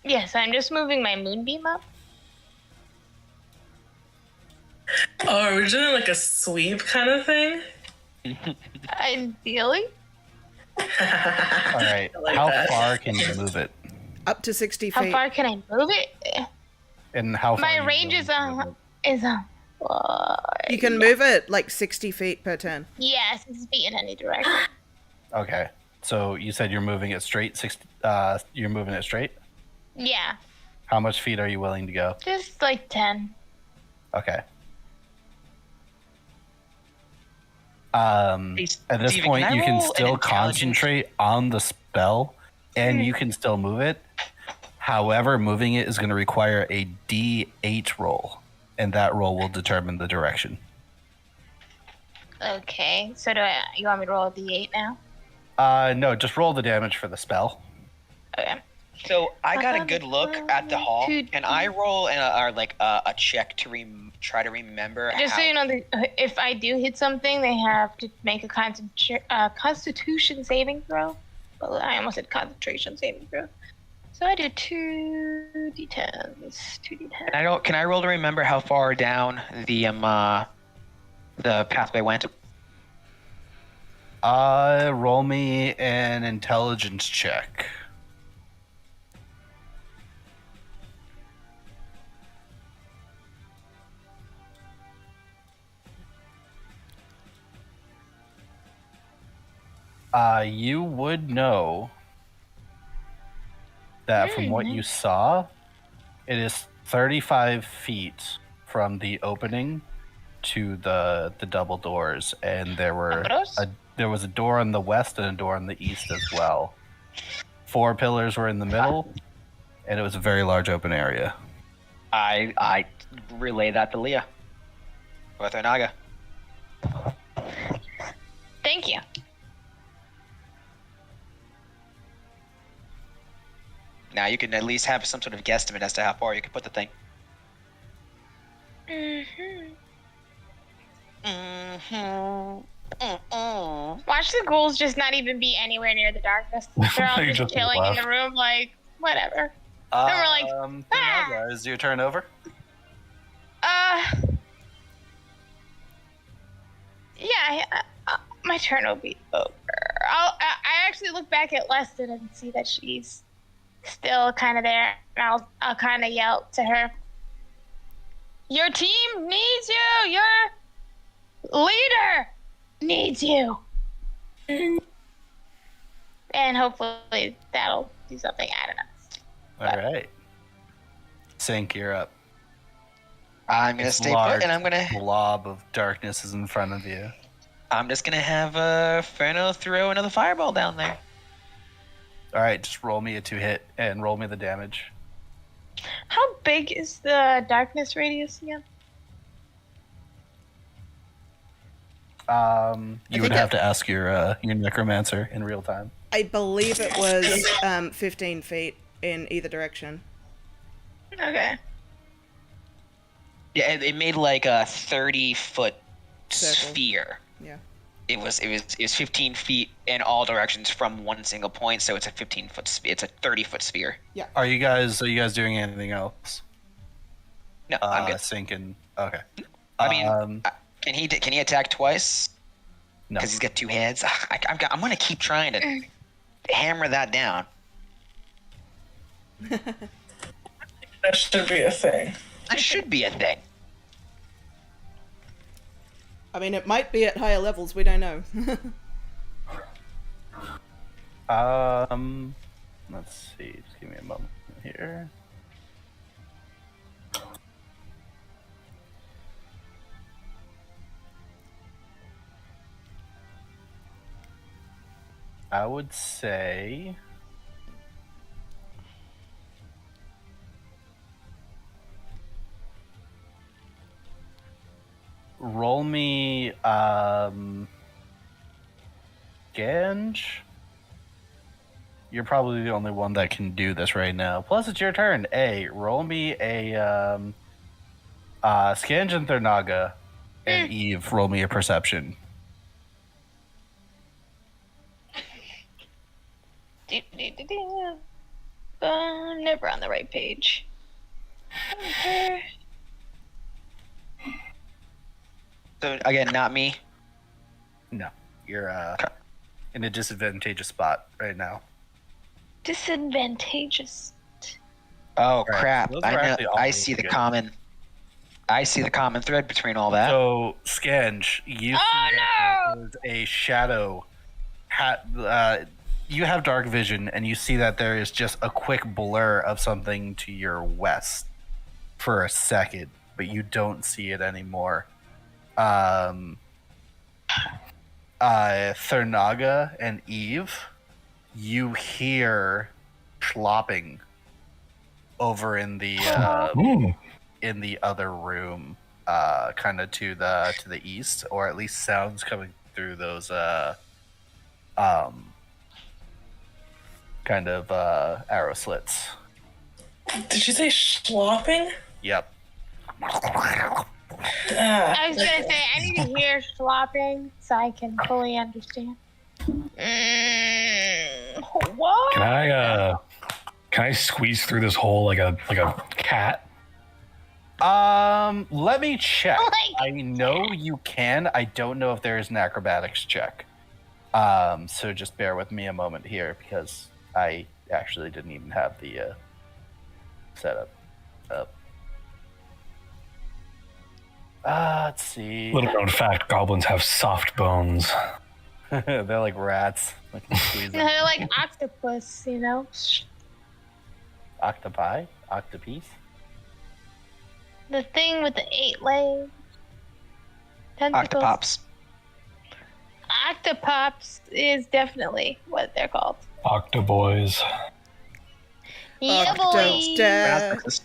D: Yes, I'm just moving my moonbeam up.
B: Oh, are we doing like a sweep kind of thing?
D: Ideally.
A: All right,
B: like
A: how
B: that.
A: far can you move it?
E: Up to 60
D: How
E: feet.
D: far can I move it?
A: And how far?
D: My
A: are you
D: range
A: willing
D: is
A: to move it?
E: You can move it like 60 feet per turn.
D: yeah, 6 feet in any direction.
A: Okay, so you said you're moving it straight. You're moving it straight.
D: Yeah,
A: How much feet are you willing to go?
D: just like 10.
A: Okay. At this
F: Steven,
A: point,
F: can I
A: you can
F: roll an
A: still
F: intelligence?
A: concentrate on the spell, and you can still move it. However, moving it is going to require a D8 roll, and that roll will determine the direction.
D: Okay, so you want me to roll a d8 now?
A: No, just roll the damage for the spell.
D: Okay.
F: So I got a good look at the hall. Can I roll a check to try to remember?
D: Just so you know, if I do hit something, they have to make a Constitution saving throw. Well, I almost said concentration saving throw. So I do 2d10s. 2d10.
F: Can I roll to remember how far down the pathway went?
A: Roll me an intelligence check. You would know that from what you saw, it is 35 feet from the opening to the double doors, and there was a door on the west and a door on the east as well. 4 pillars were in the middle, and it was a very large open area.
F: I relay that to Leah. Or Thornaga.
D: Thank you.
F: Now you can at least have some sort of guesstimate as to how far you can put the thing.
D: Watch the ghouls just not even be anywhere near the darkness. They're all
C: They
D: just
C: just
D: chilling in
C: left.
D: the room, like, whatever. And we're like,
A: Thornaga, is your turn over?
D: Yeah, my turn will be over. I actually look back at Leston and see that she's still kind of there. And I'll kind of yell to her, "Your team needs you. leader needs you. And hopefully that'll do something. I don't know.
A: All right. Sync, you're up.
F: I'm gonna
A: This
F: stay
A: large
F: put, and I'm gonna.
A: blob of darkness is in front of you.
F: I'm just gonna have Ferno throw another fireball down there.
A: All right, just roll me a 2-hit and roll me the damage.
D: How big is the darkness radius again?
A: You would have to ask your necromancer in real time.
E: I believe it was 15 feet in either direction.
D: Okay.
F: Yeah, it made like a 30-foot
E: Circle.
F: sphere.
E: Yeah.
F: It was 15 feet in all directions from one single point, so it's a 15-foot. It's a 30-foot sphere.
A: Are you guys doing anything else?
F: No, I'm good.
A: Sinking. Okay.
F: I mean, can he attack twice?
A: No.
F: Because he's got 2 heads. I'm gonna keep trying to hammer that down.
B: That should be a thing.
F: That should be a thing.
E: I mean, it might be at higher levels, we don't know.
A: Let's see. Just give me a moment here. I would say roll me Ganj. You're probably the only one that can do this right now. Plus, it's your turn. Roll me a Scanj and Thurnaga, and Eve. Roll me a perception.
D: Never on the right page. Okay.
F: So again, not me.
A: No, you're in a disadvantageous spot right now.
D: Disadvantageous.
F: Oh
A: Right.
F: crap!
A: Those are actually all
F: I
A: really
F: see the
A: good.
F: common. I see the common thread between all that.
A: So, Scanj, you see that there's a shadow. You have dark vision, and you see that there is just a quick blur of something to your west for a second, but you don't see it anymore. Thurnaga and Eve, you hear slopping over in the other room, kind of to the east, or at least sounds coming through those kind of arrow slits.
B: Did you say slopping?
A: Yep.
D: I was gonna say I need to hear slopping so I can fully understand. What?
C: Can I squeeze through this hole like a cat?
A: Let me check.
D: Like-
A: I know you can. I don't know if there is an acrobatics check. So just bear with me a moment here because I actually didn't even have the setup up. Let's see.
C: Little known fact: goblins have soft bones.
A: They're like rats. Like squeeze them.
D: They're like octopus, you know?
A: Octopi? Octopiece?
D: The thing with the 8 legs. Tentacles.
F: Octopops.
D: Octopops is definitely what they're called.
C: Octoboys.
D: Yeah, boy.
E: Octodad.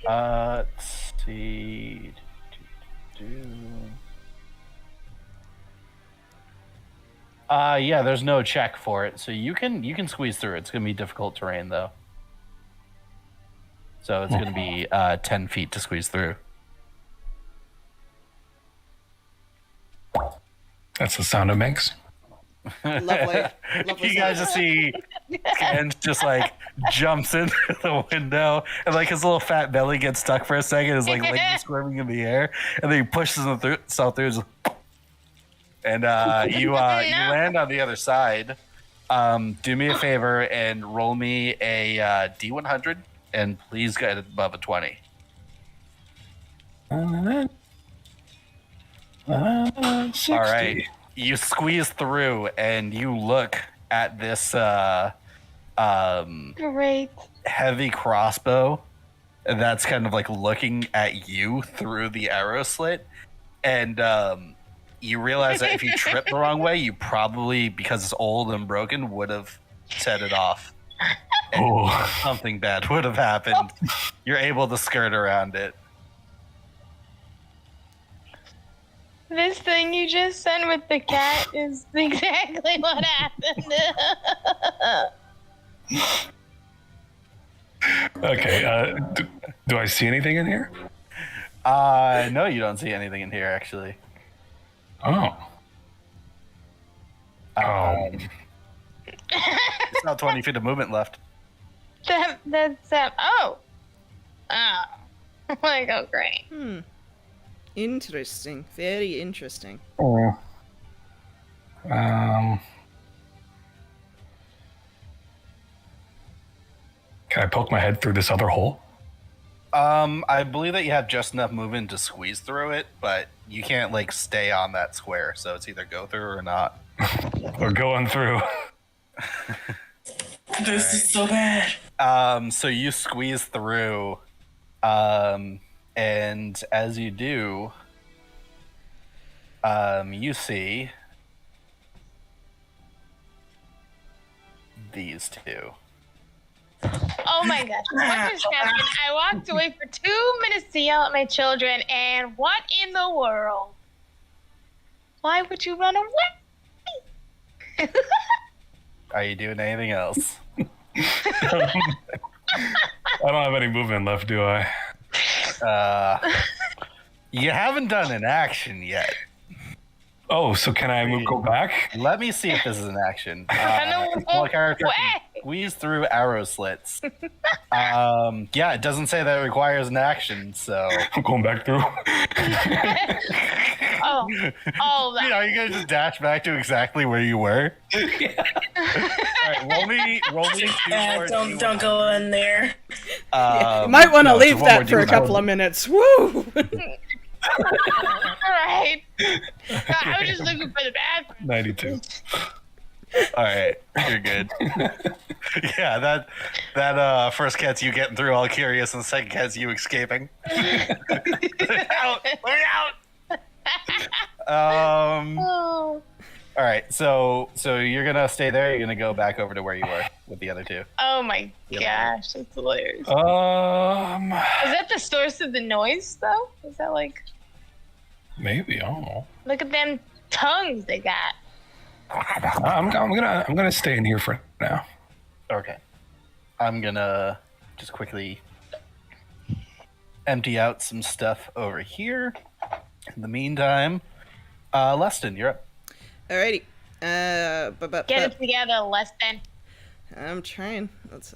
A: Let's see. Yeah, there's no check for it, so you can squeeze through. It's gonna be difficult terrain though. So it's gonna be 10 feet to squeeze through.
C: That's the sound it makes.
E: Lovely. Lovely
A: You guys
E: sound.
A: just see and just like jumps into the window and like his little fat belly gets stuck for a second, his like legs are squirming in the air, and then he pushes himself through and you land on the other side. Do me a favor and roll me a D100 and please get above a 20.
C: 60.
A: All right. You squeeze through and you look at this
D: Great.
A: heavy crossbow that's kind of like looking at you through the arrow slit. And you realize that if you tripped the wrong way, you probably, because it's old and broken, would have set it off. And
C: Oh.
A: something bad would have happened. You're able to skirt around it.
D: This thing you just sent with the cat is exactly what happened.
C: Okay. Do I see anything in here?
A: No, you don't see anything in here, actually.
C: Oh.
A: It's not 20 feet of movement left.
D: That's oh. Like, oh, great.
E: Interesting. Very interesting.
C: Oh. Can I poke my head through this other hole?
A: I believe that you have just enough movement to squeeze through it, but you can't like stay on that square, so it's either go through or not.
C: Or going through?
B: This is so bad.
A: So you squeeze through, and as you do, you see these two.
D: Oh my gosh, what just happened? I walked away for 2 minutes to yell at my children, and what in the world? Why would you run away?
A: Are you doing anything else?
C: I don't have any movement left, do I?
A: You haven't done an action yet.
C: Oh, so can I go back?
A: Let me see if this is an action.
D: No
A: Well, character
D: way.
A: can squeeze through arrow slits. Yeah, it doesn't say that it requires an action, so.
C: I'm going back through.
D: Oh,
A: You know, you're gonna just dash back to exactly where you were. Alright, roll me 2 more.
B: Don't go in there.
E: You might want to
A: no,
E: leave
A: so one more
E: that for a
A: D100.
E: couple of minutes. Woo!
D: alright. I was just looking for the bathroom.
C: 92.
A: Alright, you're good. Yeah, that first cat's you getting through all curious, and the second cat's you escaping. Out! Let me out!
D: Oh.
A: All right, so you're gonna stay there. You're gonna go back over to where you were with the other two.
D: Oh my gosh, that's hilarious. Is
C: Um,
D: that the source of the noise, though? Is that like,
C: maybe, I don't know.
D: look at them tongues they got.
C: I'm gonna stay in here for now.
A: Okay, I'm gonna just quickly empty out some stuff over here. In the meantime, Leston, you're up.
E: Alrighty.
D: Get it together, less than.
E: I'm trying. Let's.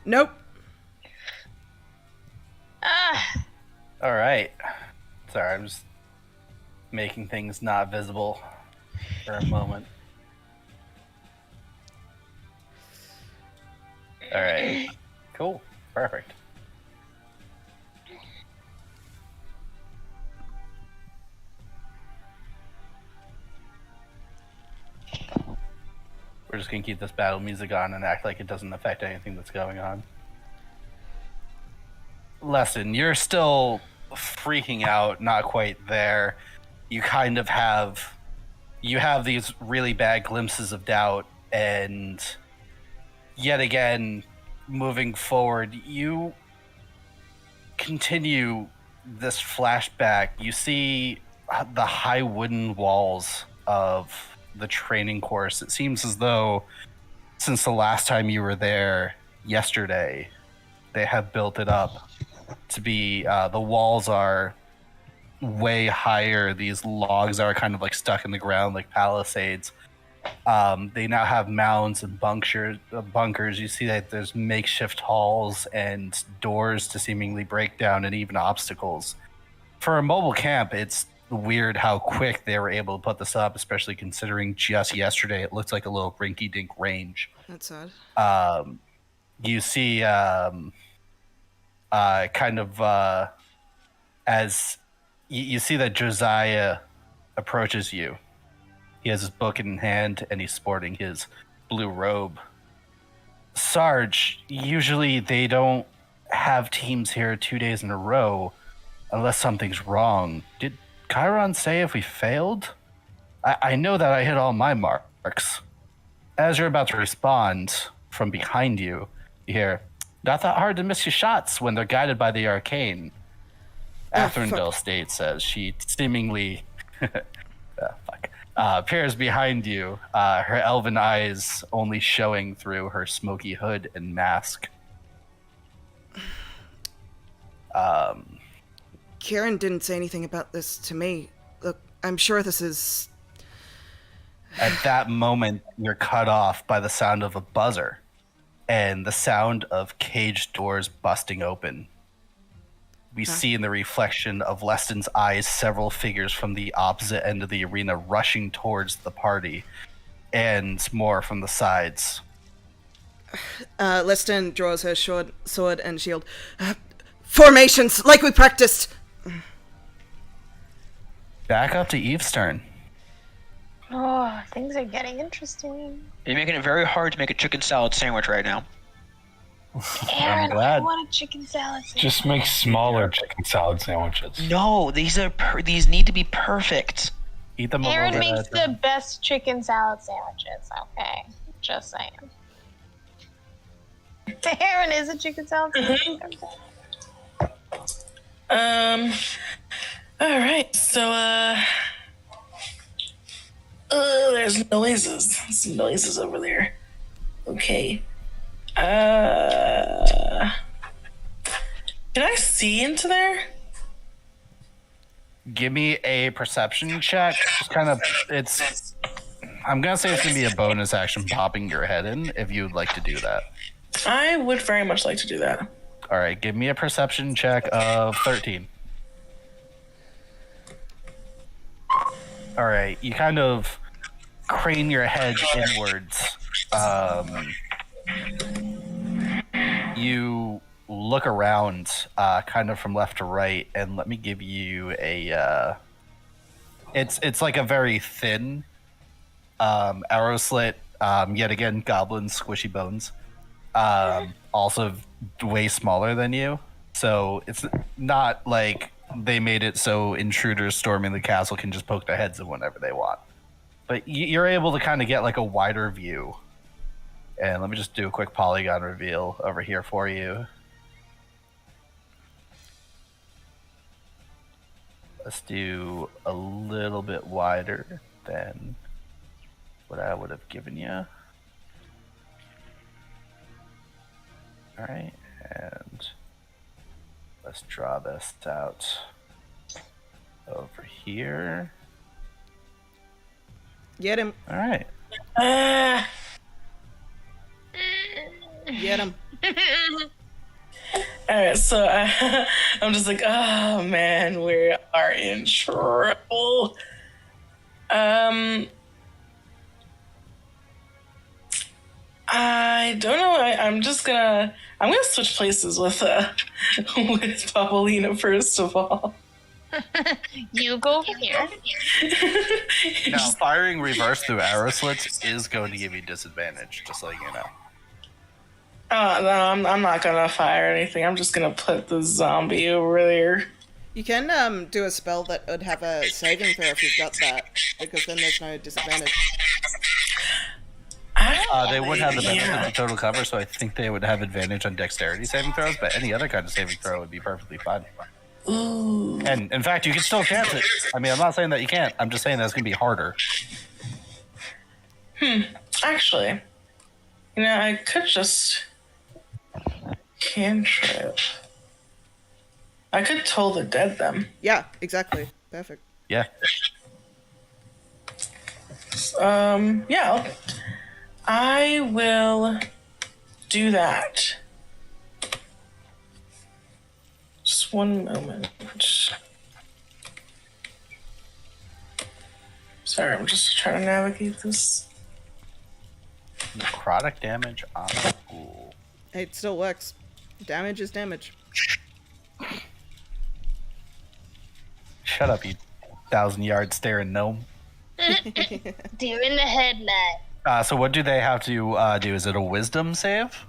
E: Nope.
A: All right. Sorry, I'm just making things not visible for a moment. All right. Cool. Perfect. We're just gonna keep this battle music on and act like it doesn't affect anything that's going on. Lesson, you're still freaking out, not quite there. You kind of have these really bad glimpses of doubt, and yet again, moving forward, you continue this flashback. You see the high wooden walls of the training course. It seems as though since the last time you were there yesterday, they have built it up to be the walls are way higher. These logs are kind of like stuck in the ground like palisades. They now have mounds and bunkers. You see that there's makeshift halls and doors to seemingly break down and even obstacles. For a mobile camp, it's weird how quick they were able to put this up, especially considering just yesterday it looks like a little rinky-dink range.
E: That's odd.
A: You see as you see that Josiah approaches you. He has his book in hand and he's sporting his blue robe. Sarge, usually they don't have teams here 2 days in a row unless something's wrong. Did Chiron say if we failed? I know that I hit all my marks. As you're about to respond, from behind you, you hear, not that hard to miss your shots when they're guided by the arcane. Atherndale State says, she seemingly appears behind you, her elven eyes only showing through her smoky hood and mask.
E: Kieran didn't say anything about this to me. Look, I'm sure this is...
A: At that moment, you're cut off by the sound of a buzzer and the sound of cage doors busting open. We see in the reflection of Leston's eyes several figures from the opposite end of the arena rushing towards the party, and more from the sides.
E: Leston draws her sword and shield. Formations, like we practiced!
A: Back up to Eve's turn.
D: Oh, things are getting interesting.
F: You're making it very hard to make a chicken salad sandwich right now.
D: Aaron,
A: glad.
D: I want a chicken salad sandwich.
C: Just make smaller chicken salad sandwiches.
F: No, these need to be perfect.
A: Eat them
D: Aaron
A: a little
D: makes
A: bit.
D: the best chicken salad sandwiches. Okay, just saying. Aaron is a chicken salad sandwich.
B: All right. So, there's noises. Some noises over there. Okay. Can I see into there?
A: Give me a perception check. Just kind of, I'm gonna say it's gonna be a bonus action popping your head in if you would like to do that.
B: I would very much like to do that.
A: All right, give me a perception check of 13. All right, you kind of crane your head inwards. You look around, kind of from left to right, and let me give you a. It's like a very thin arrow slit. Yet again, goblins, squishy bones. Also way smaller than you, so it's not like they made it so intruders storming the castle can just poke their heads in whenever they want. But you're able to kind of get like a wider view. And let me just do a quick polygon reveal over here for you. Let's do a little bit wider than what I would have given you. All right, and let's draw this out over here.
E: Get him.
A: All right.
E: Get him.
B: All right, so I'm just like, oh man, we are in trouble. I don't know. I'm gonna switch places with with Paulina first of all.
D: You go over here.
A: Now, firing reverse through arrow slits is going to give you disadvantage, just so you know.
B: No, I'm not gonna fire anything. I'm just gonna put the zombie over there.
E: You can do a spell that would have a saving throw if you've got that, because then there's no disadvantage.
A: They would have the benefit of total cover, so I think they would have advantage on dexterity saving throws, but any other kind of saving throw would be perfectly fine.
B: Ooh.
A: And in fact, you can still chance it. I mean, I'm not saying that you can't. I'm just saying that it's going to be harder.
B: Actually, I could just cantrip. I could toll the dead them.
E: Yeah, exactly. Perfect.
A: Yeah.
B: Yeah. I will do that. Just one moment. Sorry, I'm just trying to navigate this.
A: Necrotic damage on the pool.
E: It still works. Damage is damage.
A: Shut up, you 1,000-yard staring gnome.
D: Deer in the headlight.
A: So what do they have to do? Is it a wisdom save?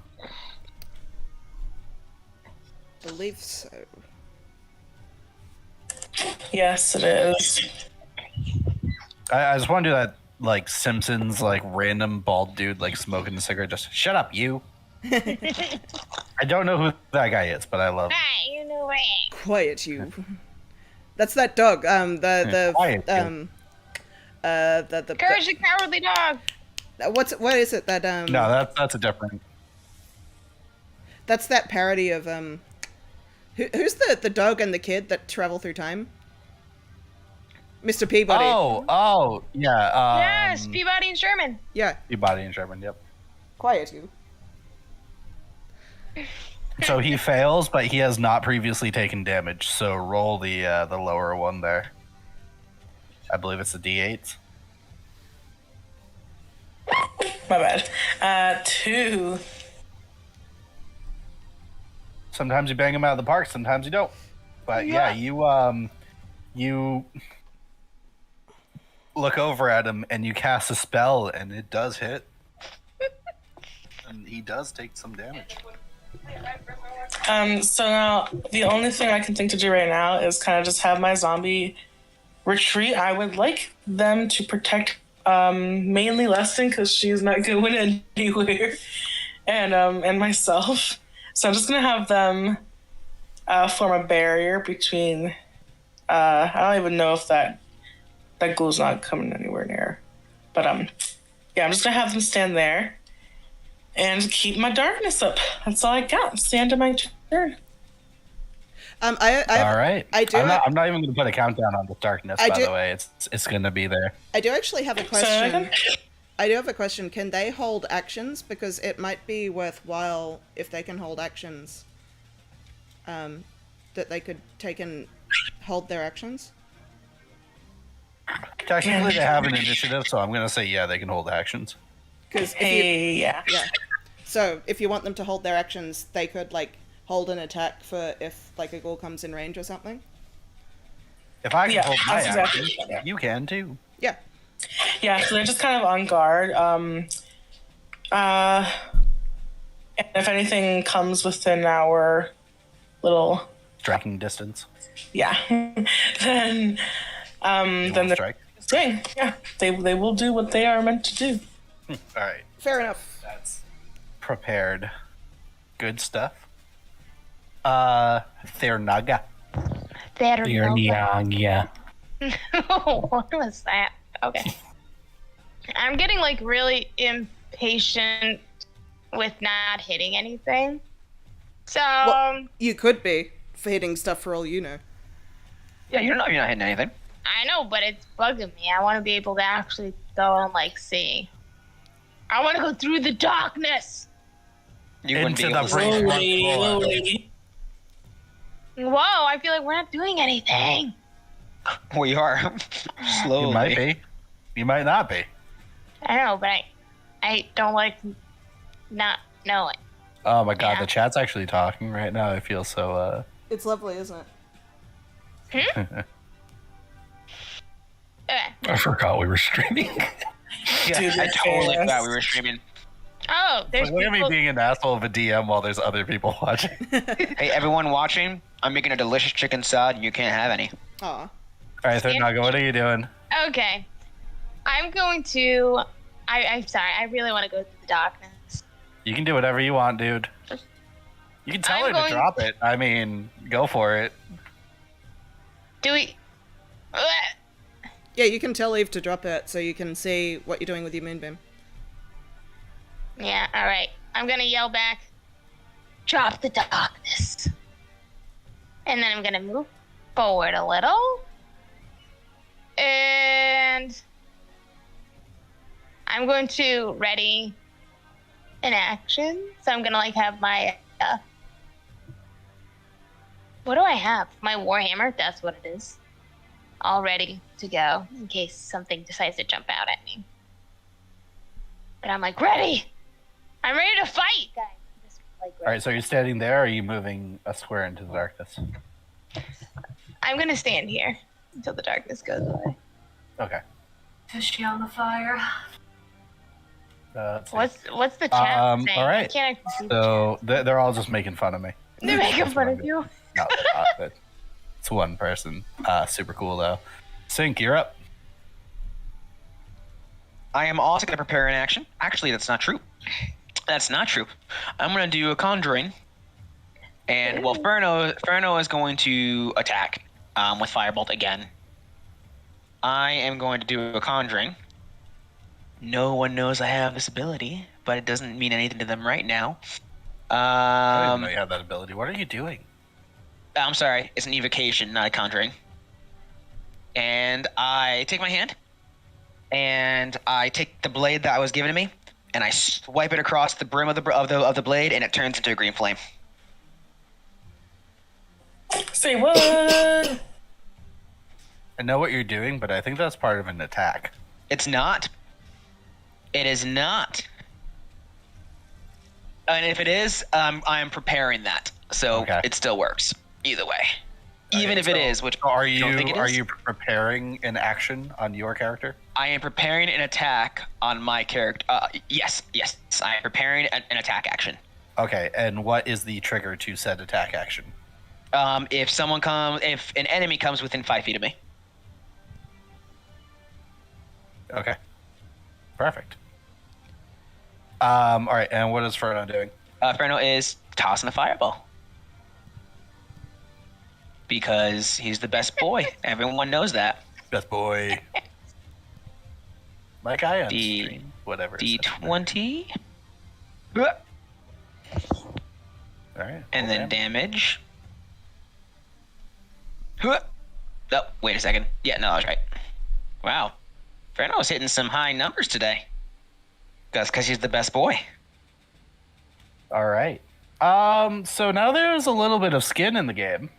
E: Believe so.
B: Yes, it is.
A: I just want to do that, like, Simpsons, like, random bald dude, like, smoking a cigarette. Just, shut up, you. I don't know who that guy is, but I love him.
D: Right, you know it.
E: Quiet, you. That's that dog. The
D: Courage the Cowardly Dog.
E: what is it that
A: No, that's a different.
E: That's that parody of who's the dog and the kid that travel through time? Mr. Peabody.
A: Oh, yeah.
D: Yes, Peabody and Sherman.
E: Yeah.
A: Peabody and Sherman, yep.
E: Quiet, you.
A: So he fails, but he has not previously taken damage. So roll the lower one there. I believe it's the D8.
B: My bad. 2.
A: Sometimes you bang him out of the park, sometimes you don't. But yeah, you look over at him and you cast a spell, and it does hit. And he does take some damage.
B: So now the only thing I can think to do right now is kind of just have my zombie retreat. I would like them to protect mainly Leston because she's not going anywhere, and myself. So I'm just gonna have them form a barrier between. I don't even know if that ghoul's not coming anywhere near, but yeah, I'm just gonna have them stand there and keep my darkness up. That's all I got. It's the end of my turn.
A: All right.
E: I do.
A: I'm not even going to put a countdown on the darkness. By the way, it's going to be there.
E: I do actually have a question. I do have a question. Can they hold actions? Because it might be worthwhile if they can hold actions. That they could take and hold their actions.
A: Technically, they have an initiative, so I'm going to say yeah, they can hold actions.
E: Because
B: yeah.
E: So if you want them to hold their actions, they could like hold an attack for if like a ghoul comes in range or something.
A: If I can hold my
B: exactly
A: action, you can too.
E: Yeah.
B: Yeah, so they're just kind of on guard. And if anything comes within our little
A: striking distance,
B: yeah, then they're
A: strike.
B: swing. Yeah, they will do what they are meant to do.
A: All right.
E: Fair enough.
A: That's prepared. Good stuff. Thernaga.
C: Yeah.
D: What was that? Okay. I'm getting like really impatient with not hitting anything. So
E: Well, you could be for hitting stuff for all you know.
F: Yeah, you don't know if you're not hitting anything.
D: I know, but it's bugging me. I want to be able to actually go and like see. I want to go through the darkness.
F: You wouldn't be
A: Into
F: able
A: the
F: to see.
B: Slowly.
D: Whoa, I feel like we're not doing anything.
F: We are. Slowly.
A: You might be. You might not be.
D: I know, but I don't like not knowing.
A: Oh my god,
D: Yeah.
A: the chat's actually talking right now. I feel so.
E: It's lovely, isn't it?
D: Okay.
C: I forgot we were streaming.
B: Dude,
F: I totally
B: fast.
F: forgot we were streaming.
D: Oh, there's
A: Look at me
D: people.
A: being an asshole of a DM while there's other people watching.
F: Hey, everyone watching, I'm making a delicious chicken salad and you can't have any.
E: Aw.
A: All right, Thernaga, what are you doing?
D: Okay. I'm going to. I'm sorry. I really want to go through the darkness.
A: You can do whatever you want, dude. You can tell
D: I'm
A: her
D: going-
A: to drop it. I mean, go for it.
D: Do we?
E: Yeah, you can tell Eve to drop it so you can see what you're doing with your moonbeam.
D: Yeah. All right. I'm gonna yell back. Drop the darkness. And then I'm gonna move forward a little. And I'm going to ready an action. So I'm gonna like have my what do I have? My Warhammer, that's what it is. All ready to go in case something decides to jump out at me. But I'm like, ready! I'm ready to fight, guys. Just Like,
A: All right, so you're standing there, or are you moving a square into the darkness?
D: I'm gonna stand here until the darkness goes away.
A: Okay.
H: Is she on the fire?
A: Let's see.
D: What's the chat saying?
A: All right.
D: I can't actually see
A: So they're all just making fun of me.
D: the chat. They're making fun of you.
A: No, they're not, but it's one person. Super cool though. Sync, you're up.
F: I am also going to prepare an action. Actually, that's not true. That's not true. I'm going to do a conjuring. And, well, Ferno is going to attack with Firebolt again. I am going to do a conjuring. No one knows I have this ability, but it doesn't mean anything to them right now.
A: I didn't know you had that ability. What are you doing?
F: I'm sorry. It's an evocation, not a conjuring. And I take my hand, and I take the blade that was given to me, and I swipe it across the brim of the blade, and it turns into a green flame.
B: Say what?
A: I know what you're doing, but I think that's part of an attack.
F: It's not. It is not. And if it is, I'm preparing that, so
A: Okay.
F: it still works either way. Even
A: Okay,
F: if it is, which
A: Are
F: I don't think it is.
A: you preparing an action on your character?
F: I am preparing an attack on my character. Yes, I am preparing an attack action.
A: Okay, and what is the trigger to said attack action?
F: If an enemy comes within 5 feet of me.
A: Okay. Perfect. All right, and what is Ferno doing?
F: Ferno is tossing a fireball. Because he's the best boy. Everyone knows that.
A: Best boy. My guy on
F: D-
A: stream. Whatever. it says.
F: D20.
A: All right.
F: And then
A: damn.
F: damage. Oh, wait a second. Yeah, no, I was right. Wow. Ferno's hitting some high numbers today. That's because he's the best boy.
A: All right. So now there's a little bit of skin in the game.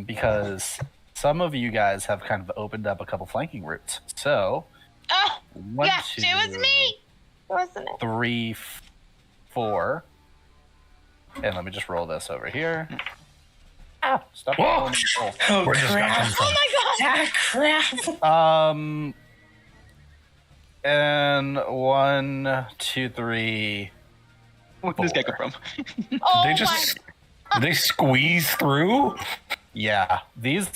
A: Because some of you guys have kind of opened up a couple flanking routes. So,
D: Oh,
A: one,
D: yeah,
A: two,
D: it was me. Wasn't it?
A: 3, 4. And let me just roll this over here. Ah, stop.
C: Whoa.
A: rolling the roll.
B: Oh
C: Where does that come
B: crap!
C: from?
D: Oh my god.
B: Ah, crap!
A: And 1, 2, 3.
F: Where did this guy come from?
D: Oh
C: They
D: my.
C: just did they squeeze through?
A: Yeah, these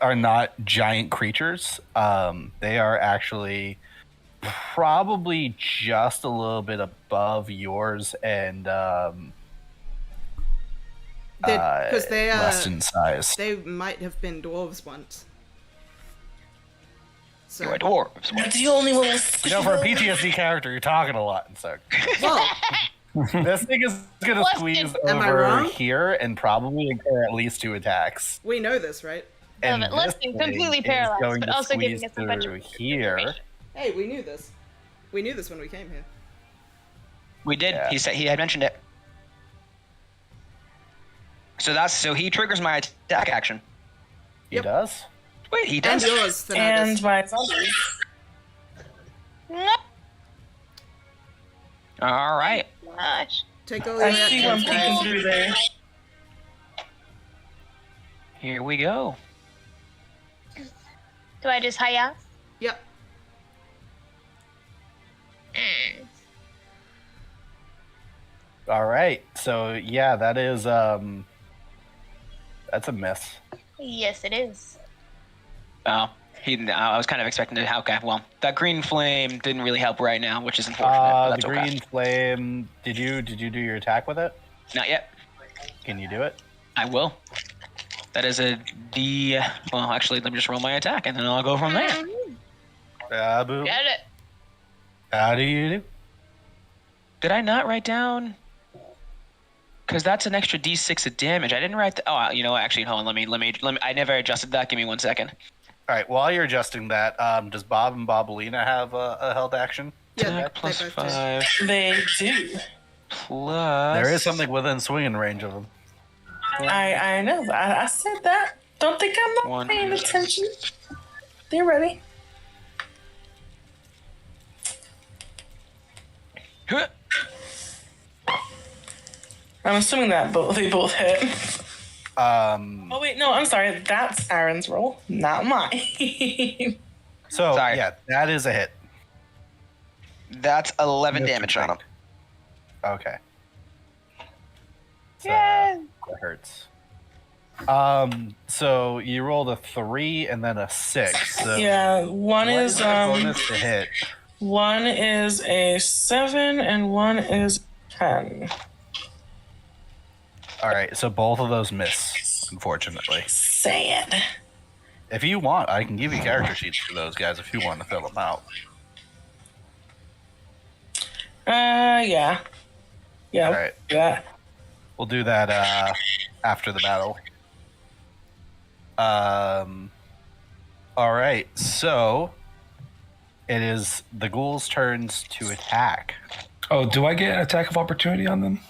A: are not giant creatures. They are actually probably just a little bit above yours and
E: Because they
A: less in size.
E: they might have been dwarves once. So,
F: You're a dwarf.
B: You're the only one with
A: You know, for a PTSD character, you're talking a lot, and so
E: well,
A: this thing is gonna
D: Listen.
A: squeeze
E: Am I
A: over
E: wrong?
A: here and probably incur at least 2 attacks.
E: we know this, right?
A: And
D: Love it.
A: this
D: Listen,
A: thing
D: completely
A: is
D: paralyzed,
A: going
D: but
A: to
D: also giving
A: squeeze
D: us a bunch of
A: through here.
D: information.
E: Hey, we knew this. We knew this when we came here.
F: We did.
A: Yeah.
F: He said he had mentioned it. So he triggers my attack action.
A: He
E: Yep.
A: does.
F: Wait, he
E: And
F: does.
E: yours, Thanatos.
B: and my zombies.
D: No.
F: All right.
D: Gosh.
E: Take all
B: I
E: the
B: see one
E: actions,
B: peeking
E: guys.
B: through there.
F: Here we go.
D: Do I just hiya?
E: Yep.
D: Mm.
A: All right. So yeah, that is that's a miss.
D: Yes, it is.
F: Oh, I was kind of expecting to. Okay, well, that green flame didn't really help right now, which is unfortunate. But
A: The
F: that's
A: green
F: okay.
A: flame. Did you do your attack with it?
F: Not yet.
A: Can you do it?
F: I will. That is a D. Well, actually, let me just roll my attack, and then I'll go from there.
A: Boo.
D: Get it.
A: How do you do?
F: Did I not write down? Because that's an extra D6 of damage. I didn't write. Oh, you know what? Actually, hold on. Let me. I never adjusted that. Give me 1 second.
A: All right. While you're adjusting that, does Bob and Bobolina have a held action?
E: Yeah,
F: Attack
E: they
F: plus
E: both do.
F: 5
B: They do.
F: plus.
A: There is something within swinging range of them.
B: I know. I said that. Don't think I'm not
F: One.
B: paying attention. They're ready. I'm assuming that they both hit.
A: Um,
B: Oh wait, no, I'm sorry. That's Aaron's roll, not mine.
A: so
F: Sorry.
A: yeah, that is a hit.
F: That's 11
A: Mr.
F: damage on him.
A: Drake. Okay. So,
D: Yeah.
A: that hurts. So you rolled a 3 and then a 6. So
B: Yeah, one
A: what
B: is
A: the bonus to hit?
B: one is a 7 and one is 10.
A: All right, so both of those miss, unfortunately.
B: Sad.
A: If you want, I can give you character sheets for those guys if you want to fill them out.
B: Yeah. Yeah.
A: All right.
B: Yeah.
A: We'll do that after the battle. All right, so it is the ghouls' turns to attack.
C: Oh, do I get an attack of opportunity on them?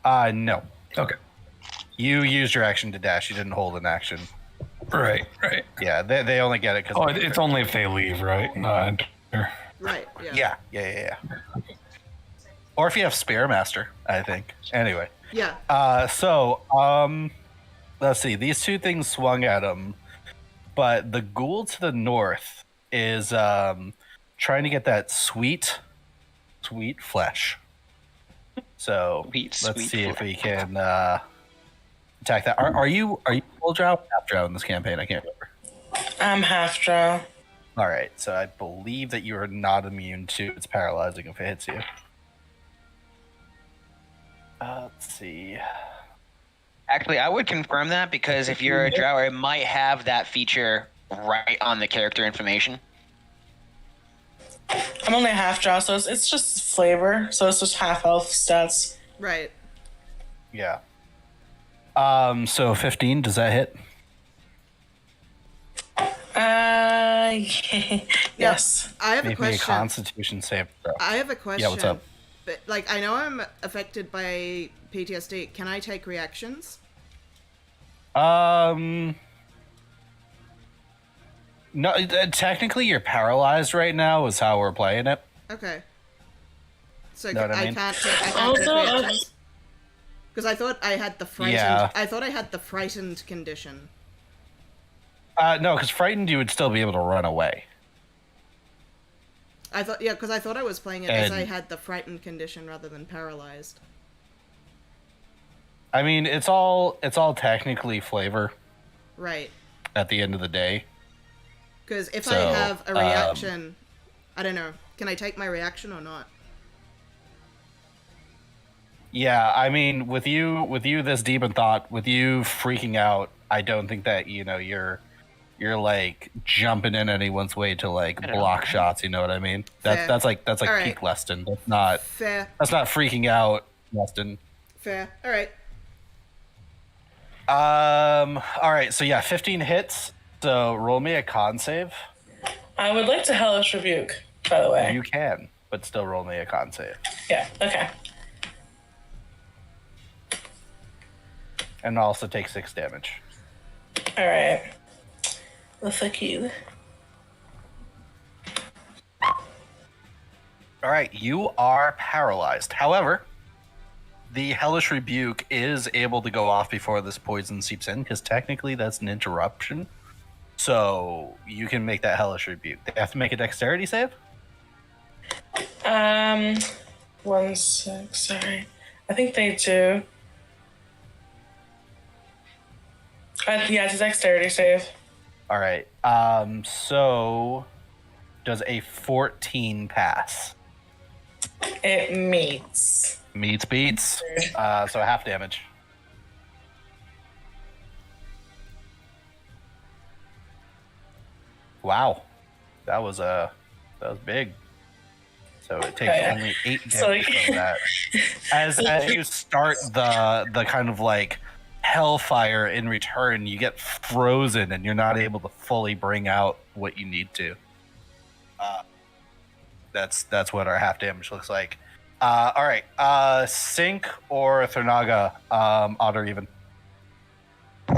A: No.
C: Okay.
A: You used your action to dash. You didn't hold an action.
C: Right.
A: Yeah, they only get it because.
C: Oh, it's only if they leave, right? Not.
E: Right. Yeah.
A: Yeah. Or if you have Spear Master, I think. Anyway.
E: Yeah.
A: Let's see. These two things swung at him, but the ghoul to the north is trying to get that sweet flesh. So let's see if we can attack that. Are you full drow or half drow in this campaign? I can't remember.
B: I'm half drow.
A: All right, so I believe that you are not immune to its paralyzing if it hits you. Let's see.
F: Actually, I would confirm that because if you're a drow, it might have that feature right on the character information.
B: I'm only half drow, so it's just flavor. So it's just half elf stats.
E: Right.
A: Yeah. So 15, does that hit?
B: Yes.
E: I have a
A: Make me a
E: question.
A: Constitution save throw.
E: I have a question.
A: Yeah, what's up?
E: But like, I know I'm affected by PTSD. Can I take reactions?
A: No, technically you're paralyzed right now is how we're playing it.
E: Okay. So
A: Know what I mean?
E: can't take
B: Also,
E: reactions. Because I thought I had the frightened.
A: Yeah.
E: I thought I had the frightened condition.
A: No, because frightened you would still be able to run away.
E: I thought, yeah, because I thought I was playing it as
A: And-
E: I had the frightened condition rather than paralyzed.
A: I mean, it's all technically flavor
E: Right.
A: at the end of the day.
E: Because if I
A: So,
E: have a reaction, I don't know. Can I take my reaction or not?
A: Yeah, I mean, with you this deep in thought, with you freaking out, I don't think that you're like jumping in anyone's way to like block shots. You know what I mean?
E: Fair.
A: That's like
E: All right.
A: peak Leston. That's not
E: Fair.
A: freaking out, Leston.
E: Fair. All right.
A: All right. So yeah, 15 hits. So roll me a con save.
B: I would like to hellish rebuke, by the way.
A: You can, but still roll me a con save.
B: Yeah. Okay.
A: And also take 6 damage.
B: All right. Well, fuck you.
A: All right, you are paralyzed. However, the Hellish Rebuke is able to go off before this poison seeps in, because technically that's an interruption. So you can make that Hellish Rebuke. They have to make a dexterity save?
B: 1 sec. Sorry. I think they do. Yeah, it's a dexterity save.
A: All right. So does a 14 pass?
B: It meets.
A: Meets beats. So half damage. Wow. That was big. So it takes only 8 damage
B: So, like-
A: from that. As you start the kind of like hellfire in return, you get frozen and you're not able to fully bring out what you need to. That's what our half damage looks like. All right, Sync or Thurnaga, odd or even?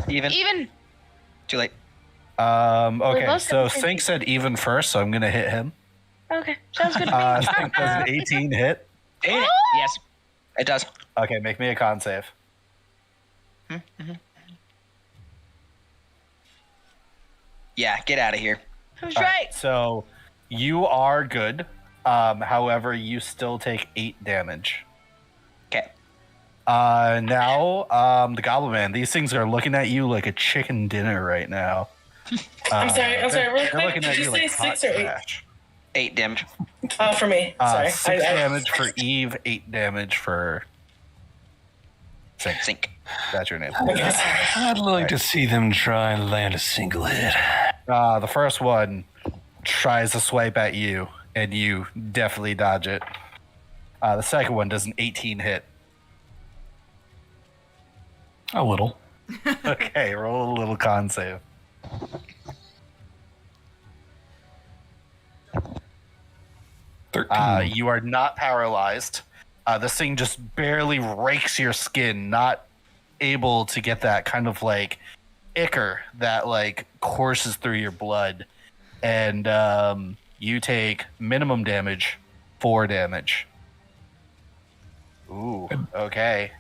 F: Even. Too late.
A: Okay,
D: both
A: so
D: have the same
A: Sync said even first, so I'm gonna hit him.
D: Okay, sounds good to me.
A: Sync does an 18 hit.
F: Yes. It does.
A: Okay, make me a con save.
F: Yeah, get out of here.
D: Who's
A: All
D: right?
A: So you are good. However, you still take 8 damage.
F: Okay.
A: Now, the Goblin Man. These things are looking at you like a chicken dinner right now.
B: I'm sorry, real
A: They're
B: quick.
A: looking
B: Did
A: at
B: you
A: you
B: say
A: like
B: 6
A: hot
B: or 8?
A: trash.
F: 8 damage.
B: For me. Sorry.
A: 6 damage for Eve, 8 damage for Sink.
F: Sink.
A: That's your name.
B: Okay, sorry.
C: I'd like to see them try and land a single hit.
A: The first one tries to swipe at you, and you definitely dodge it. The second one does an 18 hit.
C: A little.
A: Okay, roll a little con save.
C: 13.
A: You are not paralyzed. This thing just barely rakes your skin, not able to get that kind of like ichor that like courses through your blood. And you take minimum damage, 4 damage. Ooh, okay.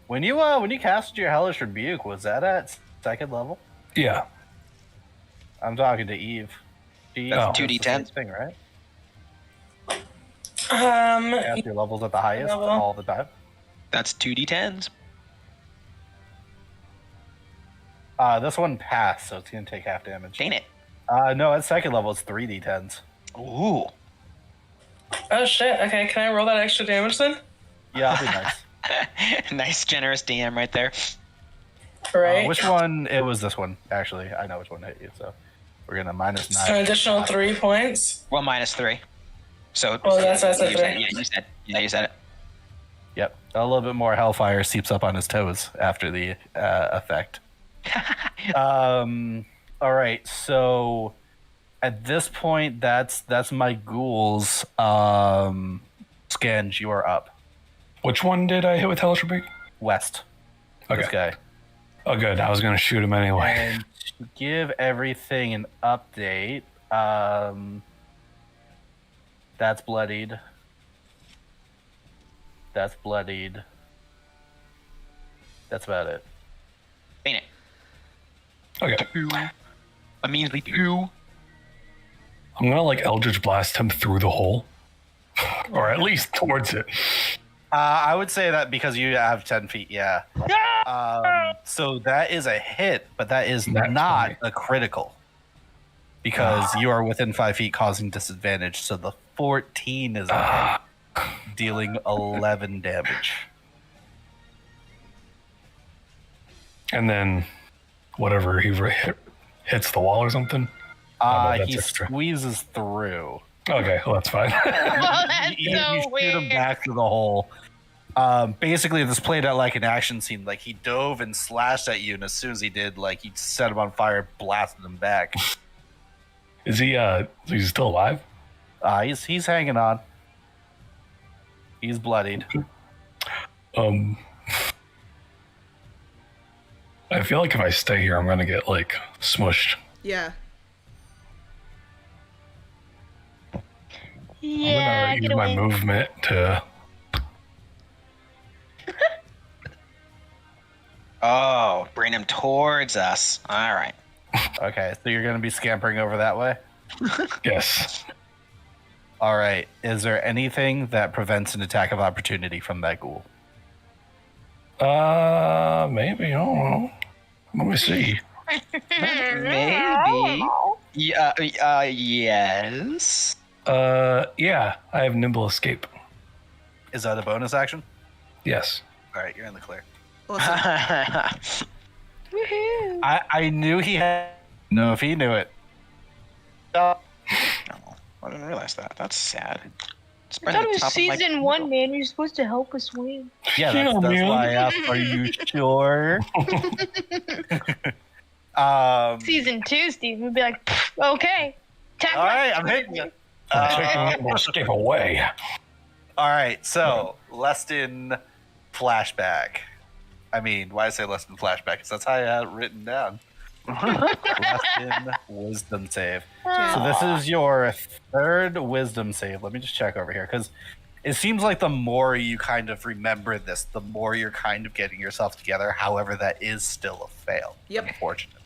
A: When you casted your Hellish Rebuke, was that at 2nd level?
C: Yeah.
A: I'm talking to Eve. She
F: That's
A: does the
F: 2d10.
A: same thing, right?
B: Um,
A: Cast your levels at the highest
B: Level.
A: all the time.
F: That's 2d10s.
A: This one passed, so it's gonna take half damage.
F: Ain't it?
A: No, at 2nd level it's 3d10s.
F: Ooh.
B: oh shit. Okay, can I roll that extra damage then?
A: Yeah, that'd be nice.
F: Nice, generous DM right there.
B: Right.
A: Which one? It was this one, actually. I know which one hit you, so we're gonna minus
B: So an
A: 9.
B: additional 3 points.
F: Well, -3. So.
B: Oh, that's what I said,
F: you said,
B: 3.
F: yeah, you said it.
A: Yep, a little bit more hellfire seeps up on his toes after the effect. All right, so at this point, that's my ghouls. Scange, you are up.
C: Which one did I hit with Hellish Rebuke?
A: West.
C: Okay.
A: This guy.
C: Oh, good. I was going to shoot him anyway.
A: And to give everything an update, that's bloodied. That's bloodied. That's about it.
F: Ain't it?
C: Okay.
F: A measly 2.
C: I'm going to like Eldritch Blast him through the hole. Or at least towards it.
A: I would say that because you have 10 feet, yeah. So that is a hit, but that is
C: That's
A: not
C: funny.
A: a critical. Because you are within 5 feet causing disadvantage, so the 14 is a hit, dealing 11 damage.
C: And then whatever he hits the wall or something. no, that's
A: He
C: extra.
A: squeezes through.
C: Okay, well, that's fine.
D: Well, that's
A: You
D: so
A: shoot him
D: weird.
A: back to the hole. Basically, this played out like an action scene. Like, he dove and slashed at you, and as soon as he did, like, he set him on fire, blasted him back.
C: Is he still alive?
A: He's hanging on. He's bloodied.
C: I feel like if I stay here, I'm gonna get like smushed.
E: Yeah.
D: Yeah,
C: I'm
D: get
C: gonna use my
D: away.
C: movement to.
F: Oh, bring him towards us. All right.
A: Okay, so you're going to be scampering over that way?
C: Yes.
A: All right. Is there anything that prevents an attack of opportunity from that ghoul?
C: Maybe. I don't know. Let me see.
F: Maybe. Yeah. Yes.
C: Yeah. I have nimble escape.
A: Is that a bonus action?
C: Yes.
A: All right, you're in the clear.
E: Awesome.
D: Woohoo.
A: I knew he had. No, if he knew it.
F: Oh, I didn't realize that. That's sad. It's
D: I thought it was season 1, man. You're supposed to help us win.
A: Yeah, that's
C: man.
A: why I asked. Are you sure?
D: Season 2, Steve would be like, "Pfft, okay. Tap
A: All right, I'm hitting you.
C: Taking nimble escape away.
A: All right, so Leston flashback. I mean, why I say Leston flashback? Because that's how I had it written down. Leston wisdom save. So this is your 3rd wisdom save. Let me just check over here because it seems like the more you kind of remember this, the more you're kind of getting yourself together. However, that is still a fail.
E: Yep.
A: Unfortunately.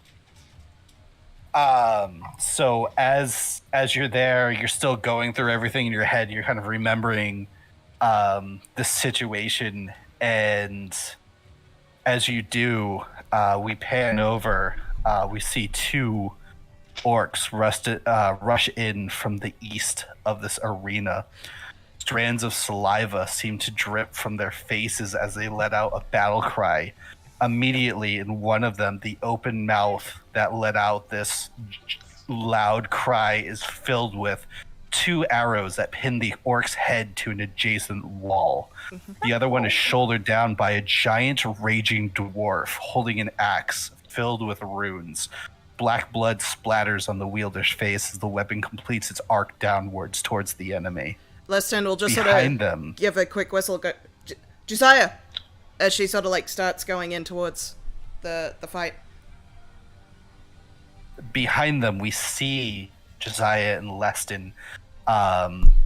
A: So as you're there, you're still going through everything in your head. You're kind of remembering the situation, and as you do, we pan over. We see two orcs rush in from the east of this arena. Strands of saliva seem to drip from their faces as they let out a battle cry. Immediately, in one of them, the open mouth that let out this loud cry is filled with 2 arrows that pin the orc's head to an adjacent wall. The other one is shouldered down by a giant raging dwarf holding an axe filled with runes. Black blood splatters on the wielder's face as the weapon completes its arc downwards towards the enemy.
E: Leston will just
A: Behind
E: sort of
A: them,
E: give a quick whistle, go, Josiah! As she sort of like starts going in towards the fight.
A: behind them, we see Josiah and Leston.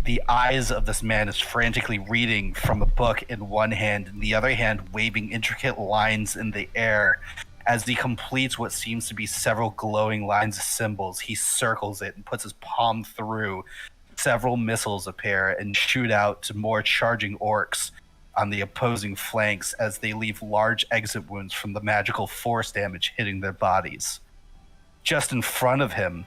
A: The eyes of this man is frantically reading from a book in one hand, and the other hand waving intricate lines in the air. As he completes what seems to be several glowing lines of symbols, he circles it and puts his palm through. Several missiles appear and shoot out to more charging orcs on the opposing flanks as they leave large exit wounds from the magical force damage hitting their bodies. Just in front of him,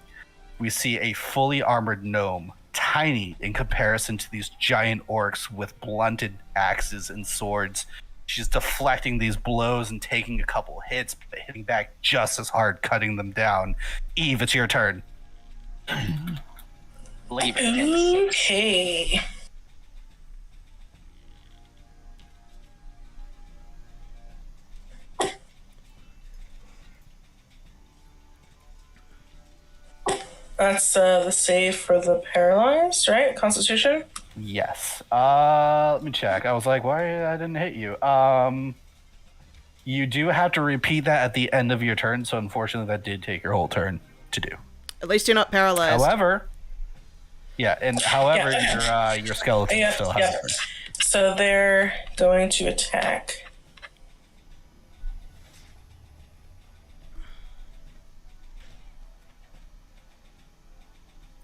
A: we see a fully armored gnome, tiny in comparison to these giant orcs with blunted axes and swords. She's deflecting these blows and taking a couple hits, but hitting back just as hard, cutting them down. Eve, it's your turn.
F: Leave it.
B: Okay. That's the save for the paralyzed, right? Constitution?
A: Yes. Let me check. I was like, why I didn't hit you? You do have to repeat that at the end of your turn, so unfortunately that did take your whole turn to do.
E: At least you're not paralyzed.
A: However, your skeleton still has a turn.
B: So they're going to attack.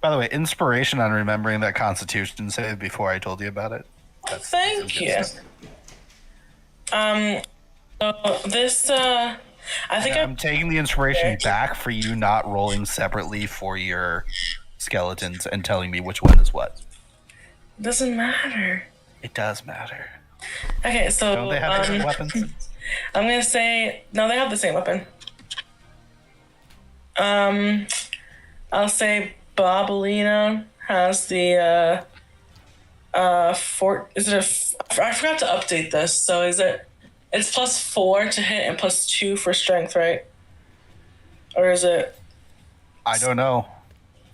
A: By the way, inspiration on remembering that Constitution save before I told you about it.
B: Thank you. So this, I think
A: I'm taking the inspiration back for you not rolling separately for your skeletons and telling me which one is what.
B: Doesn't matter.
A: It does matter.
B: Okay, so
A: Don't they have different weapons?
B: I'm gonna say no. They have the same weapon. I'll say Bobolina has the fort. Is it I forgot to update this. So is it? It's +4 to hit and +2 for strength, right? Or is it?
A: I don't know.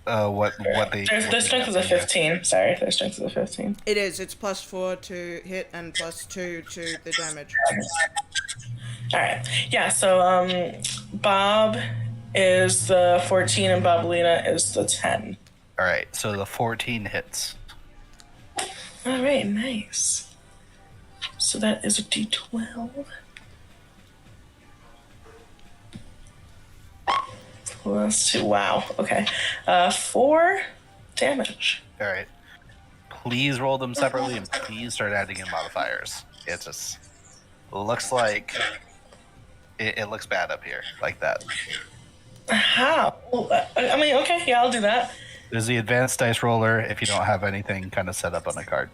A: What they?
B: Their strength is a 15. Sorry, their strength is a 15.
E: It is. It's +4 to hit and +2 to the damage.
B: All right. Yeah. So Bob is the 14 and Bobolina is the 10.
A: All right. So the 14 hits.
B: All right. Nice. So that is a D12. +2. Wow. Okay. 4 damage.
A: All right. Please roll them separately and please start adding in modifiers. It just looks like it looks bad up here like that.
B: How? I mean, okay. Yeah, I'll do that.
A: There's the advanced dice roller if you don't have anything kind of set up on a card.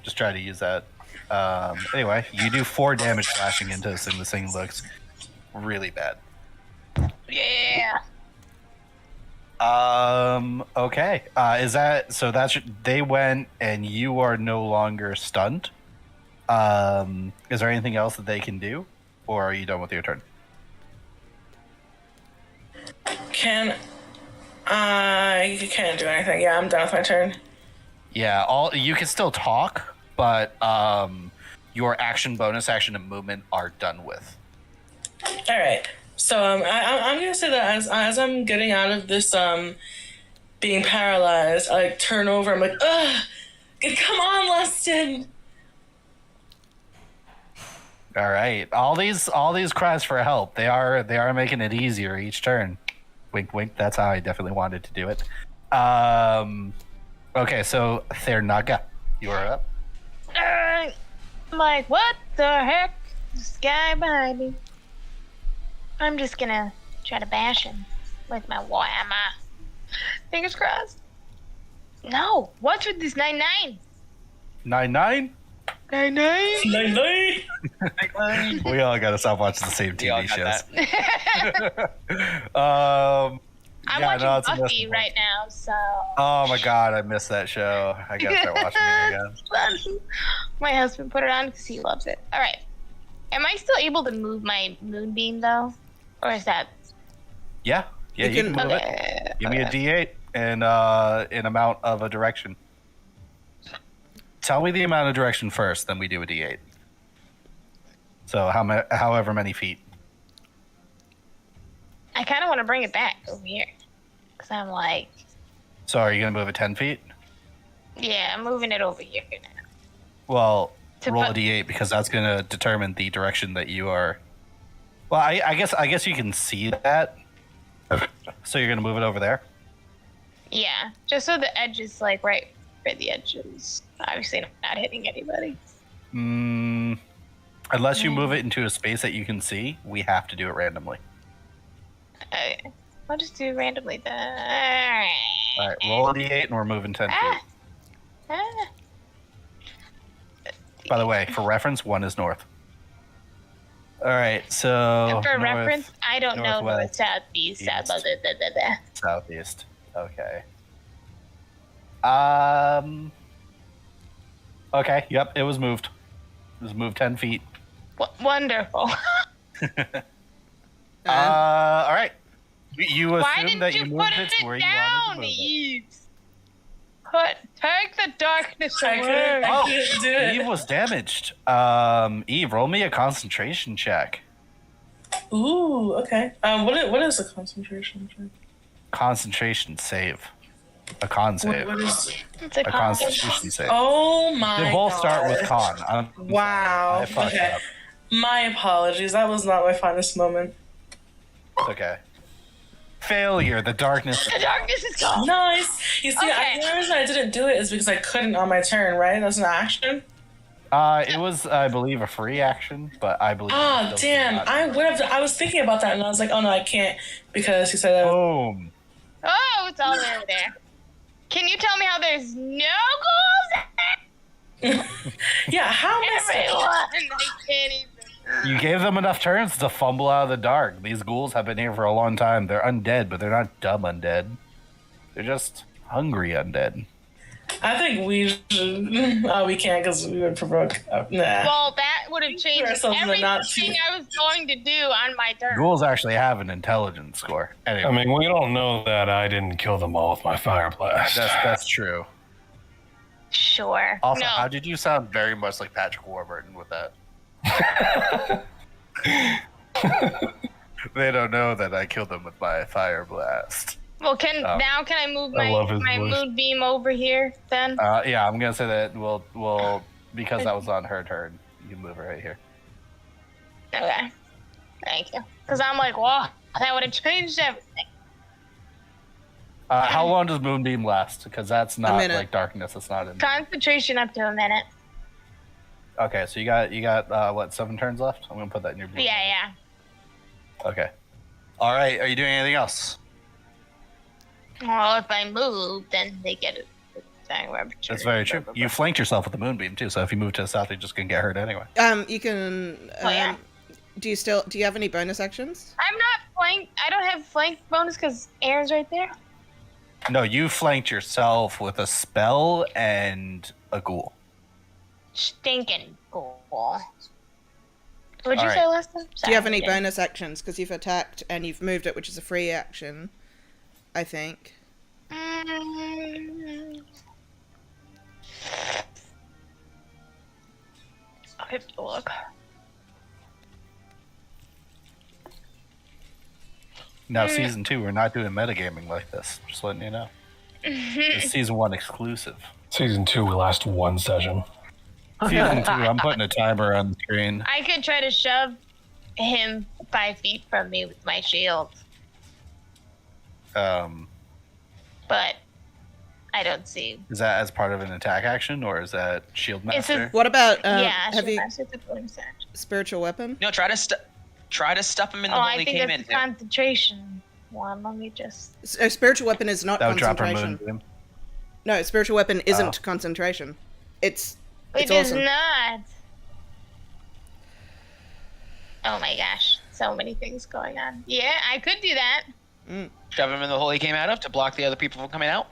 A: Just try to use that. Anyway, you do 4 damage slashing into this thing. This thing looks really bad.
D: Yeah.
A: Okay. Is that so? They went, and you are no longer stunned. Is there anything else that they can do, or are you done with your turn?
B: I can't do anything. Yeah, I'm done with my turn.
A: Yeah. You can still talk, but your action, bonus action, and movement are done with.
B: All right. So I'm gonna say that as I'm getting out of this being paralyzed, I like turn over. I'm like, ugh, Come on, Lustin.
A: All right. All these cries for help. They are making it easier each turn. Wink, wink. That's how I definitely wanted to do it. Okay, so Thernaga, you are up.
D: I'm like, what the heck? This guy behind me. I'm just gonna try to bash him with my Warhammer. Fingers crossed. No, what's with this 9-9?
A: 9-9.
D: 9-9?
B: 9-9.
A: We all gotta stop watching the same
F: We all
A: TV
F: got
A: shows.
D: I'm
A: Yeah, no, it's a
D: watching Buffy
A: missing
D: right now, so.
A: Oh my god, I missed that show. I gotta start watching it again.
D: My husband put it on because he loves it. All right. Am I still able to move my moonbeam though, or is that?
A: Yeah, you can move it.
D: Okay.
A: Give me a D8 and an amount of a direction. Tell me the amount of direction first, then we do a D8. So however many feet.
D: I kind of want to bring it back over here, because I'm like,
A: So are you gonna move it 10 feet?
D: yeah, I'm moving it over here now.
A: Well,
D: To
A: roll a
D: put-
A: D8 because that's gonna determine the direction that you are. Well, I guess you can see that. So you're gonna move it over there.
D: Yeah, just so the edge is like right where the edge is. Obviously not hitting anybody.
A: Unless you move it into a space that you can see, we have to do it randomly.
D: Okay. I'll just do it randomly then. Alright.
A: All right, roll a D8 and we're moving 10 feet.
D: Ah. Ah.
A: By the way, for reference, 1 is north. All right, so
D: For
A: north,
D: reference, I don't know north,
A: northwest,
D: south, east, south, blah, blah, blah, blah.
A: southeast. Okay. Okay. Yep, it was moved. It was moved 10 feet.
D: Wonderful.
A: All right. You
D: Why
A: assume
D: didn't
A: that
D: you
A: you
D: put
A: moved it to where
D: it
A: you wanted
D: down,
A: to move it.
D: Eve? Take the darkness
B: I
D: away.
B: couldn't do it.
A: Eve was damaged. Eve, roll me a concentration check.
B: Ooh, okay. What is a concentration check?
A: Concentration save. A con save.
B: What is?
D: It's a
A: A constitution save.
B: Oh my.
A: They both start with
B: God.
A: con.
B: Wow.
A: I fucked
B: Okay.
A: up.
B: My apologies. That was not my finest moment.
A: It's okay. Failure. The darkness.
D: The darkness is gone.
B: Nice. You see,
D: Okay.
B: the reason I didn't do it is because I couldn't on my turn, right? That's an action.
A: It was, I believe, a free action, but I believe.
B: Ah,
A: it still
B: damn.
A: did not.
B: I would have. I was thinking about that, and I was like, oh no, I can't because he said that.
A: Boom.
D: Oh, it's all over there. Can you tell me how there's no goals?
B: Yeah. How messed up.
D: Everyone, I can't even.
A: You gave them enough turns to fumble out of the dark. These ghouls have been here for a long time. They're undead, but they're not dumb undead. They're just hungry undead.
B: I think we should. Oh, we can't because we would provoke. Nah.
D: Well, that would have changed
B: ourselves in the not
D: everything
B: too-
D: I was going to do on my turn.
A: Ghouls actually have an intelligence score. Anyway,
C: I mean, we don't know that I didn't kill them all with my fire blast.
A: that's true.
D: Sure.
A: Also,
D: no.
A: how did you sound very much like Patrick Warburton with that? They don't know that I killed them with my fire blast.
D: Well, now can I move
C: I love his
D: my
C: voice.
D: moonbeam over here then?
A: Yeah, I'm gonna say that we'll because that was on her turn. You can move her right here.
D: Okay. Thank you. Because I'm like, whoa, that would have changed everything.
A: How long does Moonbeam last? Because that's not
E: minute.
A: like darkness. It's not in.
D: Concentration up to a minute.
A: Okay, so you got what 7 turns left? I'm gonna put that in your. blue.
D: Yeah.
A: Okay. All right. Are you doing anything else?
D: Well, if I move, then they get it.
A: That's very true. You flanked yourself with the Moonbeam too, so if you move to the south, you're just gonna get hurt anyway.
E: You can.
D: Oh, yeah.
E: Do you have any bonus actions?
D: I'm not flank. I don't have flank bonus because Aaron's right there.
A: No, you flanked yourself with a spell and a ghoul.
D: Stinking cool. What'd you
A: All
D: say
A: right.
D: last time?
E: Do you have
D: Sorry,
E: any
D: I didn't.
E: bonus actions? Because you've attacked and you've moved it, which is a free action, I think.
D: I have to look.
A: Now, season 2, we're not doing metagaming like this. Just letting you know. It's season 1 exclusive.
C: Season 2 will last one session.
A: Season 2, I'm putting a timer on the screen.
D: I could try to shove him 5 feet from me with my shield, but I don't see.
A: Is that as part of an attack action, or is that Shield
D: It's a-
A: Master?
E: What about
D: Yeah,
E: have you
D: it's a bonus action.
E: spiritual weapon?
F: No, try to stuff him in the
D: Oh,
F: hole
D: I
F: he
D: think
F: came
D: that's
F: into.
D: the concentration one. Let me just.
E: A spiritual weapon is not
A: That would drop our
E: concentration.
A: moonbeam.
E: No, spiritual weapon isn't
A: Oh.
E: concentration. It's
D: It is
E: awesome.
D: not. Oh my gosh, so many things going on. Yeah, I could do that.
F: Shove him in the hole he came out of to block the other people from coming out.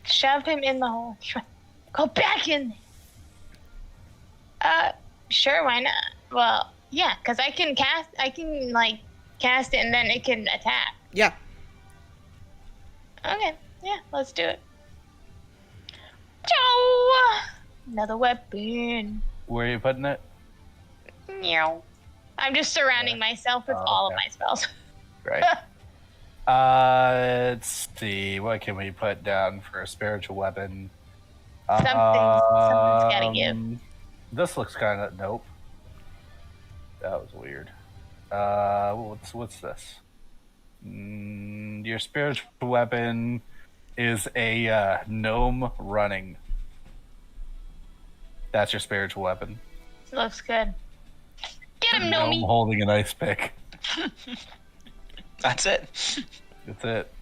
D: Shove him in the hole. Go back in. Sure, why not? Well, yeah, because I can cast it and then it can attack.
E: Yeah.
D: Okay, yeah, let's do it. Joe! Another weapon.
A: Where are you putting it?
D: Meow. I'm just surrounding myself with
A: Oh,
D: all of
A: okay.
D: my spells.
A: Right. Let's see. What can we put down for a spiritual weapon?
D: Something's gotta give.
A: This looks kind of nope. That was weird. What's this? Your spiritual weapon is a gnome running. That's your spiritual weapon.
D: Looks good. Get him,
A: Gnome
D: Gnomey.
A: holding an ice pick.
F: That's it.
A: That's it.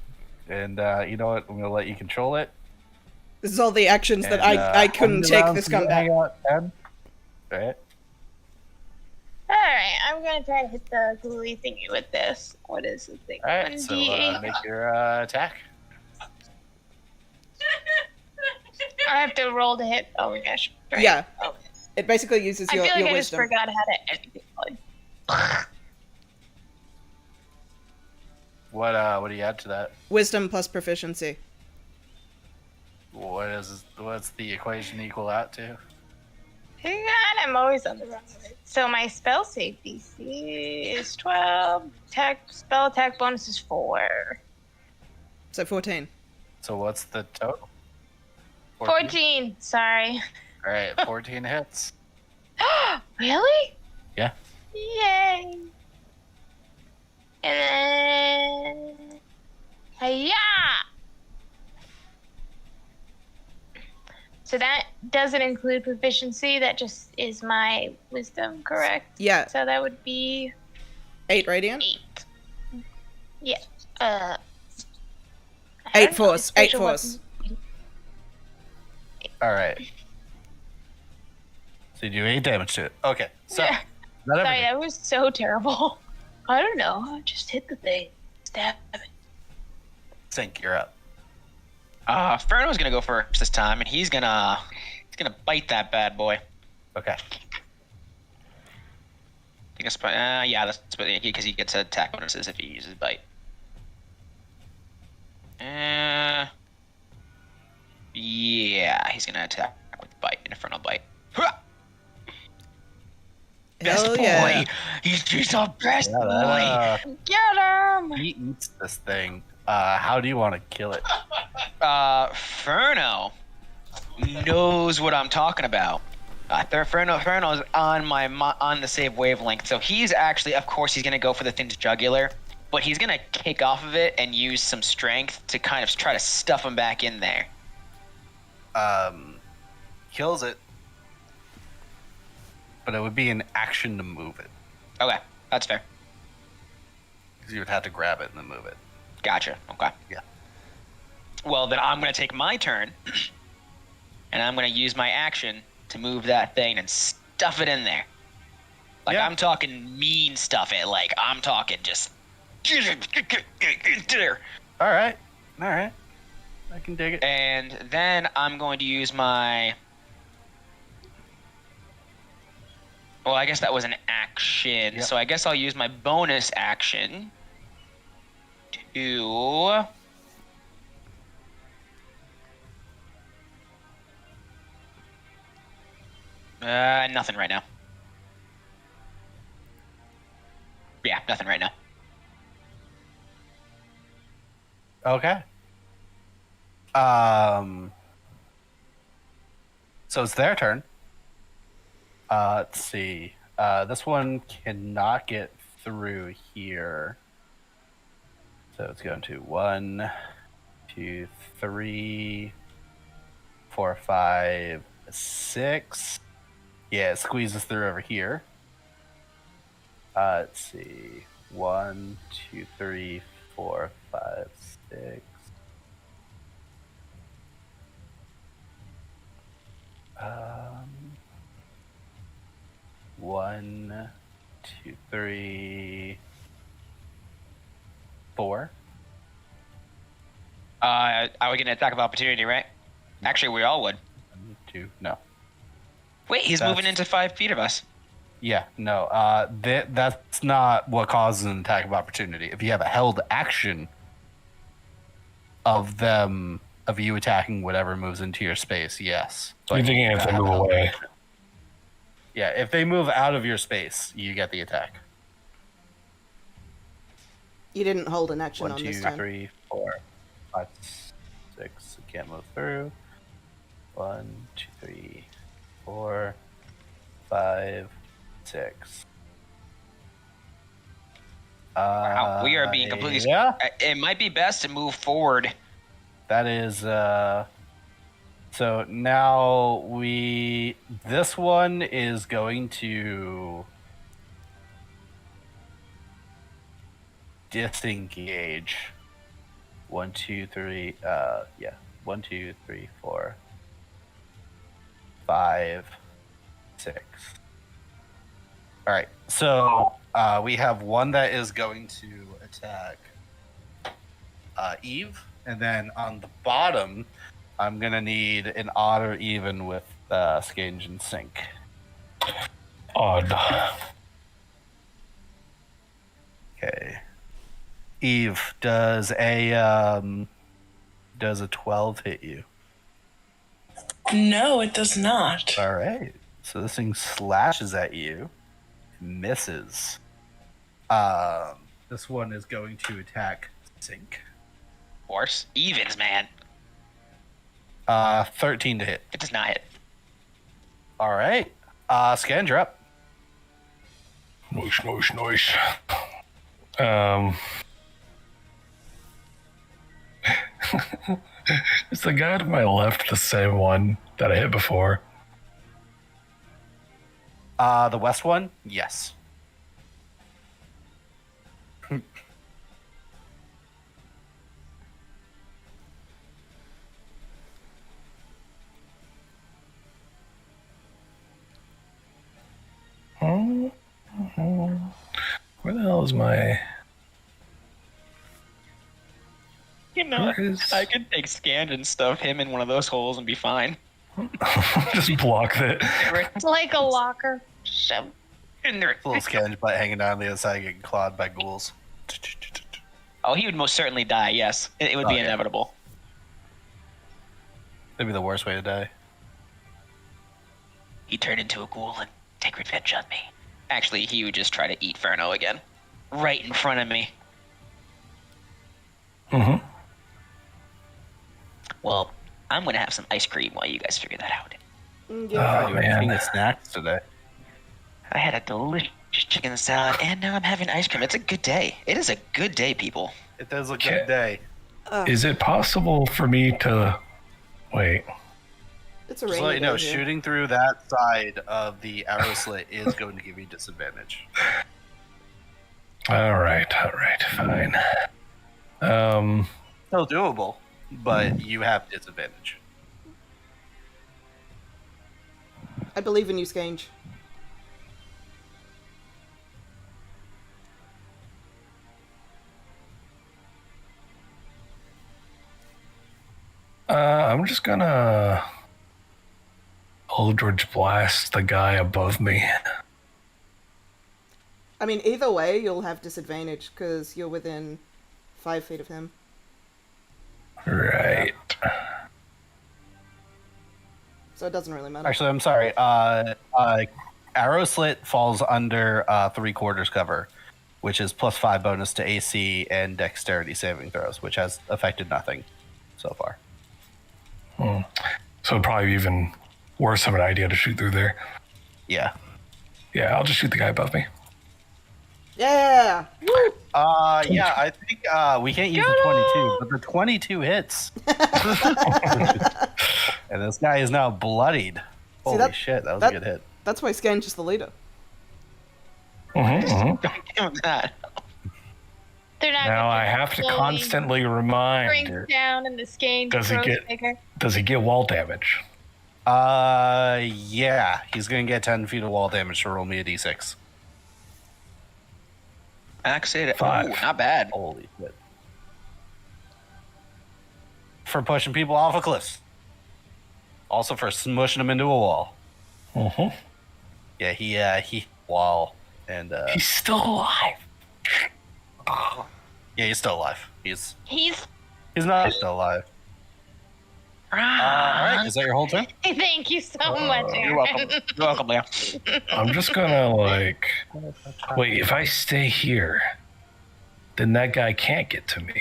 A: And you know what? I'm gonna let you control it.
E: This is all the actions that
A: And,
E: I couldn't
A: how
E: take
A: many
E: this
A: rounds do you
E: combat.
A: hang out, 10? Right.
D: Alright, I'm gonna try to hit the gluey thingy with this. What is the thing?
A: All right. So
D: 1d8.
A: make your attack.
D: I have to roll to hit. Oh my gosh. Right.
E: Yeah.
D: Oh.
E: It basically uses
D: I
E: your,
D: feel like
E: your
D: I just
E: wisdom.
D: forgot how to edit it.
A: What do you add to that?
E: Wisdom plus proficiency.
A: What's the equation equal out to?
D: Hang on, I'm always on the wrong way. So my spell save DC is 12. Spell attack bonus is 4.
E: So 14.
A: So what's the total?
D: 14. Sorry.
A: All right, 14 hits.
D: Really?
A: Yeah.
D: Yay. And then. Hiya! So that doesn't include proficiency. That just is my wisdom, correct?
E: Yeah.
D: So that would be
E: 8 radiant.
D: 8. Yeah. I
E: 8
D: don't know,
E: force. 8
D: special
E: force.
D: weapon-
A: All right. So you do 8 damage to it. Okay. So
D: Yeah.
A: not
D: Sorry,
A: everything.
D: that was so terrible. I don't know. I just hit the thing. Stab it.
A: Sync, you're up.
F: Ferno's gonna go first this time, and he's gonna bite that bad boy.
A: Okay.
F: I think it's yeah, that's because he gets attack bonuses if he uses bite. Yeah, he's gonna attack with bite, an infernal bite. Hurrah! Best
E: Hell
F: boy.
E: yeah.
F: He's our best boy.
D: Get him!
A: He eats this thing. How do you want to kill it?
F: Ferno knows what I'm talking about. Ferno's on the same wavelength, so he's actually, of course, he's gonna go for the thing's jugular, but he's gonna kick off of it and use some strength to kind of try to stuff him back in there.
A: Kills it. But it would be an action to move it.
F: Okay, that's fair.
A: Because you would have to grab it and then move it.
F: Gotcha. Okay.
A: Yeah.
F: Well, then I'm gonna take my turn, and I'm gonna use my action to move that thing and stuff it in there. Like,
A: Yeah.
F: I'm talking mean stuff it. Like, I'm talking just.
A: All right. I can dig it.
F: And then I'm going to use my. Well, I guess that was an action.
A: Yep.
F: So I guess I'll use my bonus action to. Nothing right now. Yeah, nothing right now.
A: Okay. So it's their turn. Let's see. This one cannot get through here. So it's going to 1, 2, 3, 4, 5, 6. Yeah, it squeezes through over here. Let's see. 1, 2, 3, 4, 5, 6. 1, 2, 3, 4.
F: Are we gonna attack of opportunity, right? Actually, we all would.
A: 1, 2, no.
F: Wait, he's moving into 5 feet of us.
A: Yeah, no. That's not what causes an attack of opportunity. If you have a held action of you attacking whatever moves into your space, yes.
C: You're thinking if they move away.
A: Yeah, if they move out of your space, you get the attack.
E: You didn't hold an action
A: 1,
E: on
A: 2,
E: this time.
A: 3, 4, 5, 6. Can't move through. 1, 2, 3, 4, 5, 6.
F: Wow, we are being completely.
A: Yeah,
F: It might be best to move forward.
A: that is. So now this one is going to disengage. 1, 2, 3. Yeah. 1, 2, 3, 4, 5, 6. All right. So we have one that is going to attack Eve, and then on the bottom, I'm gonna need an odd or even with Scange and Sync.
C: Odd.
A: Okay. Eve, does a 12 hit you?
B: No, it does not.
A: All right. So this thing slashes at you, misses. This one is going to attack Sync.
F: Horse. Evens, man.
A: 13 to hit.
F: It does not hit.
A: All right. Scange, you're up.
C: Noish. Is the guy to my left the same one that I hit before?
A: The west one? Yes.
C: Where the hell is my...
F: You know,
C: Where is-
F: I could take Scand and stuff him in one of those holes and be fine.
C: Just block it.
D: It's like a locker. Shove in there.
A: Little Scange butt hanging down the other side, getting clawed by ghouls.
F: Oh, he would most certainly die, yes. It would be
A: Oh, yeah.
F: inevitable.
A: That'd be the worst way to die.
F: He turned into a ghoul and take revenge on me. Actually, he would just try to eat Ferno again. Right in front of me.
C: Mm-hmm.
F: Well, I'm gonna have some ice cream while you guys figure that out.
C: Oh,
A: You were eating
C: man.
A: a snacks today.
F: I had a delicious chicken salad, and now I'm having ice cream. It's a good day. It is a good day, people.
A: It does a
C: Okay.
A: good day.
C: Is it possible for me to... Wait.
E: It's a
A: Just
E: rainy
A: to let you know,
E: day here.
A: shooting through that side of the arrow slit is going to give you disadvantage.
C: All right, fine.
A: Still doable, but you have disadvantage.
E: I believe in you, Scange.
C: I'm just gonna Eldritch Blast the guy above me.
E: I mean, either way, you'll have disadvantage because you're within 5 feet of him.
C: Right.
E: So it doesn't really matter.
A: Actually, I'm sorry. Arrow slit falls under 3/4 cover, which is +5 bonus to AC and dexterity saving throws, which has affected nothing so far.
C: So it'd probably be even worse of an idea to shoot through there.
A: Yeah.
C: Yeah, I'll just shoot the guy above me.
E: Yeah. Woo.
A: Yeah, I think we can't use the 22, but the 22 hits. And this guy is now bloodied. Holy shit, that was a good hit.
E: That's why Scange is the leader.
F: Don't give him that.
D: They're not
C: Now
D: gonna
C: I have to
D: slowly
C: constantly remind
D: shrink
C: her.
D: down and the skein
C: Does he
D: grows
C: get-
D: bigger.
C: Does he get wall damage?
A: Yeah, he's gonna get 10 feet of wall damage, so roll me a d6.
F: Actually,
C: Five.
F: ooh, not bad.
A: Holy shit. For pushing people off of cliffs. Also for smushing them into a wall. Yeah, he wall and
C: He's still alive.
A: yeah, he's still alive. He's
D: He's.
A: not still alive. All right, is that your whole turn?
D: Thank you so much, Aaron.
F: You're welcome. You're welcome, Leo.
C: I'm just gonna wait, if I stay here, then that guy can't get to me.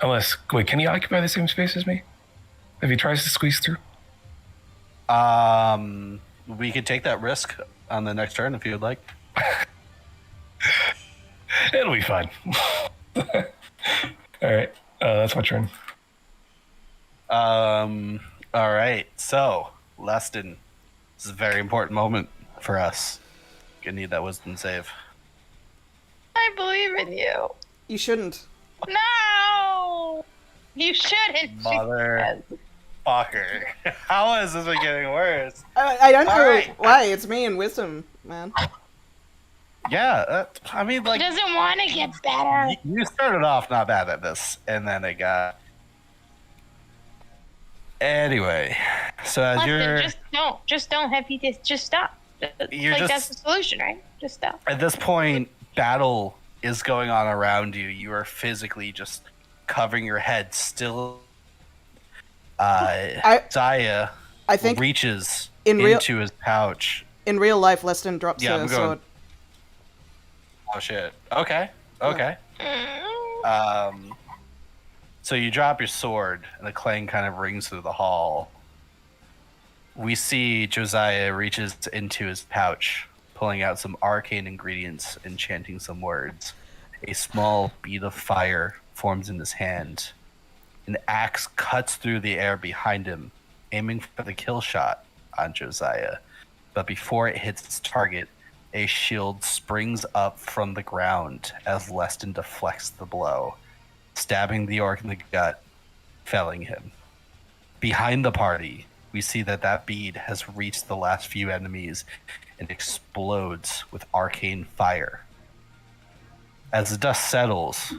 C: Unless, wait, can he occupy the same space as me? If he tries to squeeze through?
A: We could take that risk on the next turn if you would like.
C: It'll be fine. Alright, that's my turn.
A: All right. So, Leston, this is a very important moment for us. Gonna need that wisdom save.
D: I believe in you.
E: You shouldn't.
D: No! You shouldn't. she
A: Mother
D: says.
A: fucker. How is this one getting worse?
E: I don't know
A: All right.
E: why. It's me and wisdom, man.
A: Yeah, I mean,
D: He
A: like,
D: doesn't want to get better.
A: you started off not bad at this, and then it got. Anyway, so as you're
D: Listen, just don't have you just stop.
A: You're
D: like
A: just-
D: that's the solution, right? Just stop.
A: at this point, battle is going on around you. You are physically just covering your head. Still, Zaya
E: I think
A: reaches
E: in real-
A: into his pouch.
E: in real life, Leston drops
A: Yeah,
E: her
A: I'm going-
E: sword.
A: Oh shit. Okay. Okay.
D: Mm.
A: So you drop your sword, and the clang kind of rings through the hall. We see Josiah reaches into his pouch, pulling out some arcane ingredients and chanting some words. A small bead of fire forms in his hand. An axe cuts through the air behind him, aiming for the kill shot on Josiah. But before it hits its target, a shield springs up from the ground as Leston deflects the blow, stabbing the orc in the gut, felling him. Behind the party, we see that bead has reached the last few enemies and explodes with arcane fire. As the dust settles,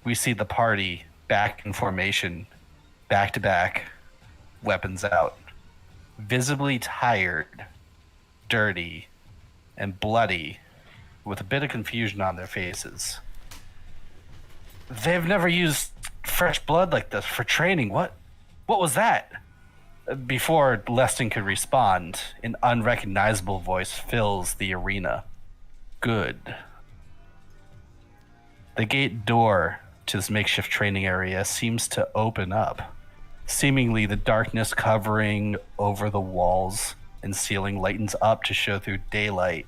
A: we see the party back in formation, back to back, weapons out, visibly tired, dirty, and bloody, with a bit of confusion on their faces. They've never used fresh blood like this for training. What was that? Before Leston could respond, an unrecognizable voice fills the arena. Good. The gate door to this makeshift training area seems to open up. Seemingly, the darkness covering over the walls and ceiling lightens up to show through daylight,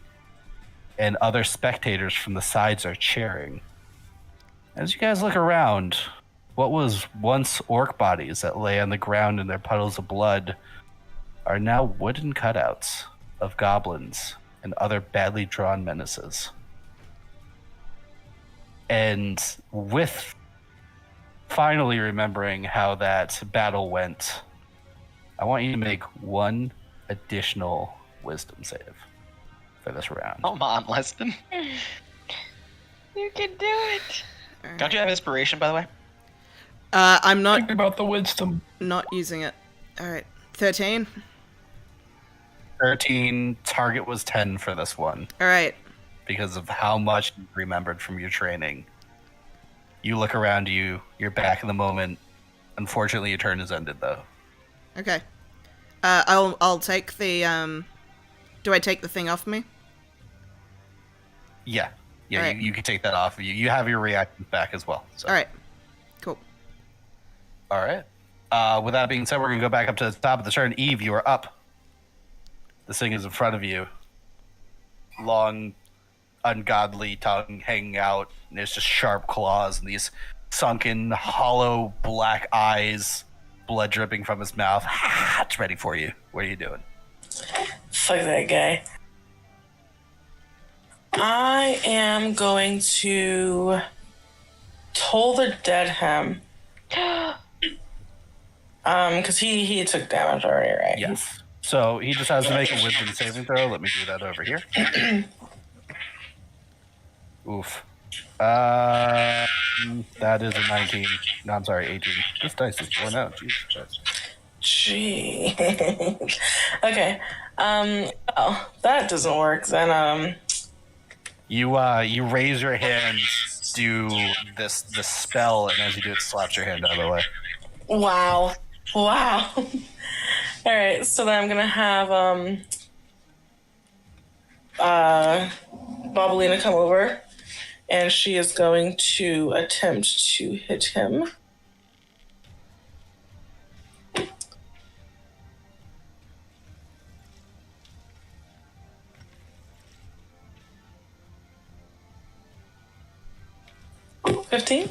A: and other spectators from the sides are cheering. As you guys look around, what was once orc bodies that lay on the ground in their puddles of blood are now wooden cutouts of goblins and other badly drawn menaces. And with finally remembering how that battle went, I want you to make one additional wisdom save for this round.
F: Come on, Leston.
D: You can do it.
F: Don't you have inspiration, by the way?
E: I'm not
C: Think about the wisdom.
E: using it. All right, 13.
A: 13, target was 10 for this one
E: All right.
A: because of how much you remembered from your training. You look around you, you're back in the moment. Unfortunately, your turn is ended though.
E: Okay. I'll take the Do I take the thing off me?
A: Yeah. Yeah,
E: All right.
A: you can take that off of you. You have your reactions back as well. So.
E: All right. Cool.
A: All right. With that being said, we're gonna go back up to the top of the turn. Eve, you are up. This thing is in front of you. Long, ungodly tongue hanging out. And there's just sharp claws and these sunken, hollow black eyes, blood dripping from his mouth. It's ready for you. What are you doing?
B: Fuck that guy. I am going to toll the dead him. Because he took damage already, right?
A: Yes. So he just has to make a wisdom saving throw. Let me do that over here. Oof. That is a 19. No, I'm sorry, 18. This dice is blown out. Jesus Christ.
B: Gee. Okay. Oh, that doesn't work. Then
A: You raise your hand, do this spell, and as you do it, slaps your hand out of the way.
B: wow. All right. So then I'm gonna have Bobolina come over, and she is going to attempt to hit him. Ooh, 15?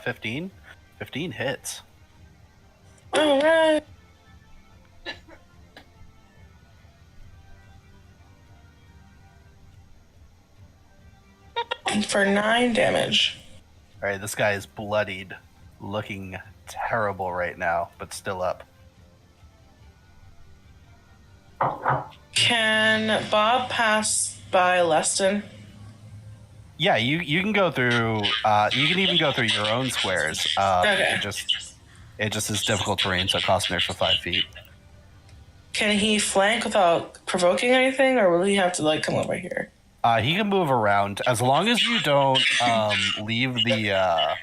A: 15? 15 hits.
B: All right. For 9 damage.
A: All right, this guy is bloodied, looking terrible right now, but still up.
B: Can Bob pass by Leston?
A: Yeah, you can go through. You can even go through your own squares.
B: Okay.
A: It just is difficult terrain, so it costs an extra 5 feet.
B: Can he flank without provoking anything, or will he have to come over here?
A: He can move around as long as you don't leave the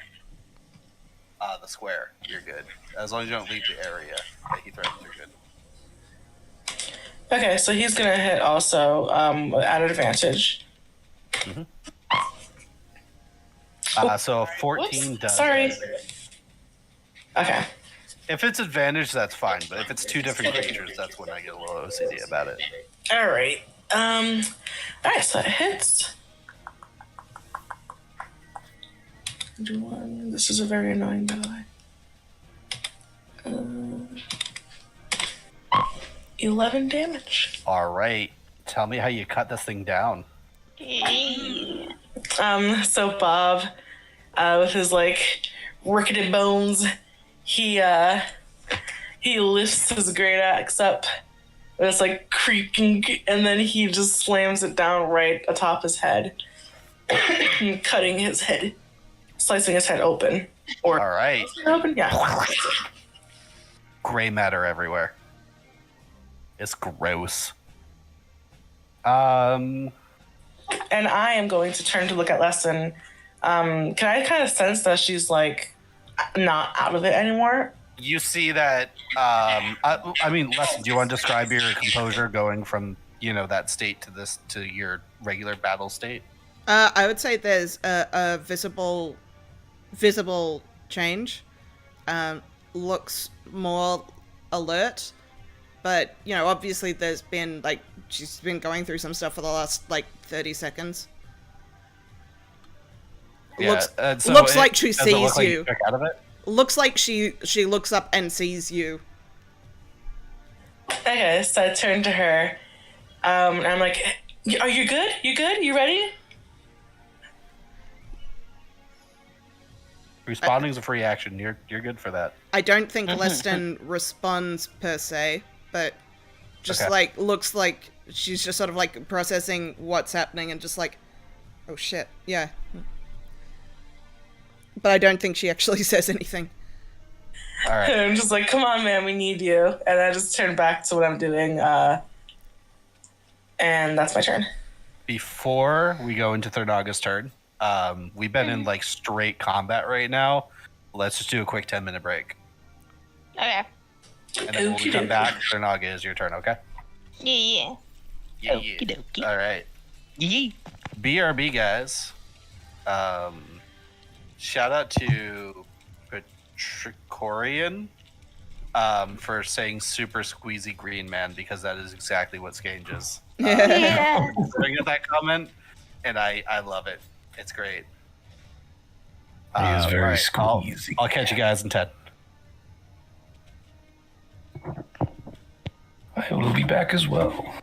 A: square. You're good. As long as you don't leave the area that he threatens, you're good.
B: Okay, so he's gonna hit also at advantage.
A: Mm-hmm. So 14
B: Whoops,
A: does.
B: sorry. Okay.
A: If it's advantage, that's fine. But if it's two different creatures, that's when I get a little OCD about it.
B: All right. All right. So it hits. This is a very annoying die. 11 damage.
A: All right. Tell me how you cut this thing down.
B: So Bob, with his rickety bones, he lifts his great axe up. It's creaking, and then he just slams it down right atop his head, cutting his head, slicing his head open. Or
A: all right.
B: Open, yeah.
A: Gray matter everywhere. It's gross. And
B: I am going to turn to look at Lesson. Can I kind of sense that she's not out of it anymore?
A: You see that, I mean, Lesson, do you want to describe your composure going from, that state to your regular battle state?
E: I would say there's a visible change. Looks more alert, but, obviously there's been, she's been going through some stuff for the last, 30 seconds.
A: Yeah,
E: looks like she
A: does it look
E: sees
A: like
E: you.
A: took out of it?
E: Looks like she looks up and sees you.
B: Okay, so I turn to her, and I'm like, "Are you good? You good? You ready?"
A: Responding is a free action. You're good for that.
E: I don't think Leston responds per se, but just
A: Okay.
E: looks like she's just sort of processing what's happening and just oh shit, yeah. But I don't think she actually says anything.
A: All right.
B: And I'm just like, "Come on, man, we need you." And I just turn back to what I'm doing, and that's my turn.
A: Before we go into Thurnaga's turn, we've been in straight combat right now. Let's just do a quick 10-minute break.
D: Okay.
A: And then when we come back, Thurnaga is your turn, okay?
D: Yeah.
A: Yeah. All right.
F: Yee.
A: BRB, guys. Shout out to Patricorian for saying super squeezy green man, because that is exactly what Skange is.
D: Yeah.
A: Bring up that comment, and I love it. It's great.
C: He is very
A: alright,
C: squeezy.
A: I'll catch you guys in 10.
C: I will be back as well.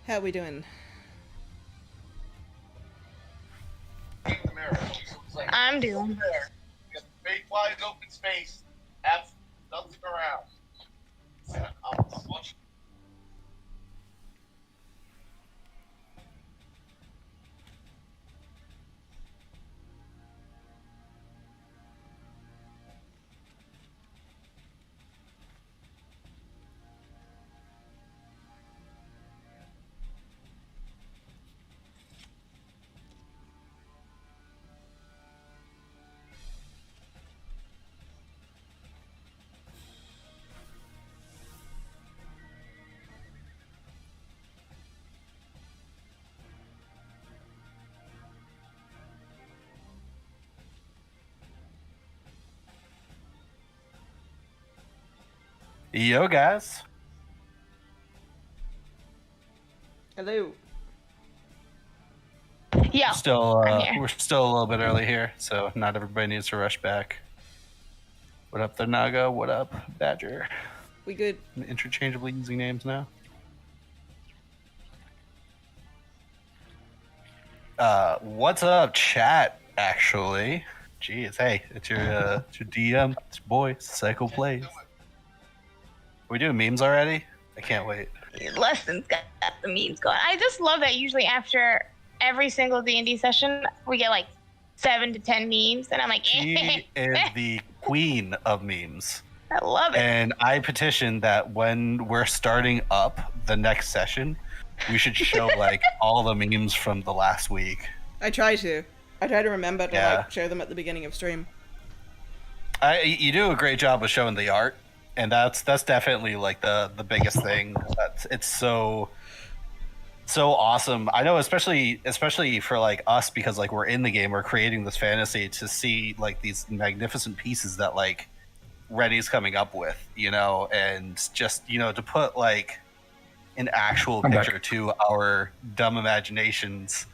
E: How we doing?
G: In the mirror. So it's like,
D: I'm doing.
G: there. You got big wide open space. Have nothing around. I'm watching.
A: Yo, guys.
E: Hello.
D: Yeah. I'm here.
A: We're still a little bit early here, so not everybody needs to rush back. What up, there, Naga? What up, Badger?
E: We good?
A: Interchangeably using names now. What's up, chat? Actually, jeez, hey, it's your DM, it's your boy, Psycho Plays. We doing memes already? I can't wait.
D: Lesson's got the memes going. I just love that usually after every single D&D session, we get like 7 to 10 memes, and I'm like,
A: She is the queen of memes.
D: I love it.
A: And I petition that when we're starting up the next session, we should show like all the memes from the last week.
E: I try to remember to
A: Yeah.
E: like show them at the beginning of stream.
A: You do a great job of showing the art, and that's definitely like the biggest thing. It's so awesome. I know, especially for like us, because like we're in the game, we're creating this fantasy, to see like these magnificent pieces that like Rennie's coming up with, you know, and just, you know, to put like an actual
C: I'm back.
A: picture to our dumb imaginations.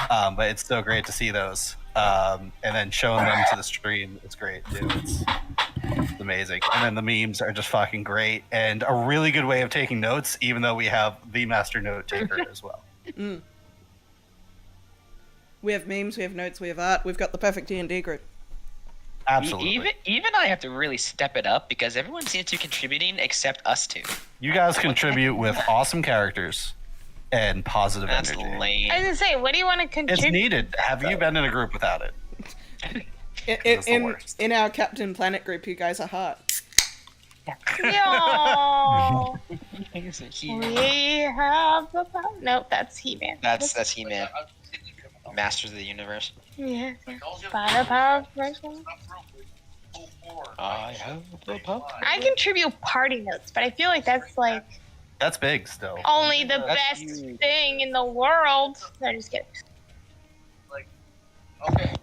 A: But it's so great to see those, and then showing them to the stream. It's great, dude. It's amazing. And then the memes are just fucking great, and a really good way of taking notes, even though we have the master note taker as well.
E: Mm. We have memes, we have notes, we have art. We've got the perfect D&D group.
A: Absolutely.
F: Even I have to really step it up because everyone seems to be contributing except us two.
A: You guys contribute with awesome characters and positive
F: That's
A: energy.
F: lame.
D: I was gonna say, what do you want to
A: It's
D: contribute?
A: needed. Have you been in a group without it? It's the worst.
E: In our Captain Planet group, you guys are hot.
D: Yo,
F: He-
D: we have the power. Nope, that's He-Man.
F: that's He-Man, Masters of the Universe.
D: Yeah. By the power of Christ.
F: I have the power.
D: I contribute party notes, but I feel like that's like
A: That's big still.
D: only the
F: That's
D: best
F: huge.
D: thing in the world. No, just kidding.
G: Okay.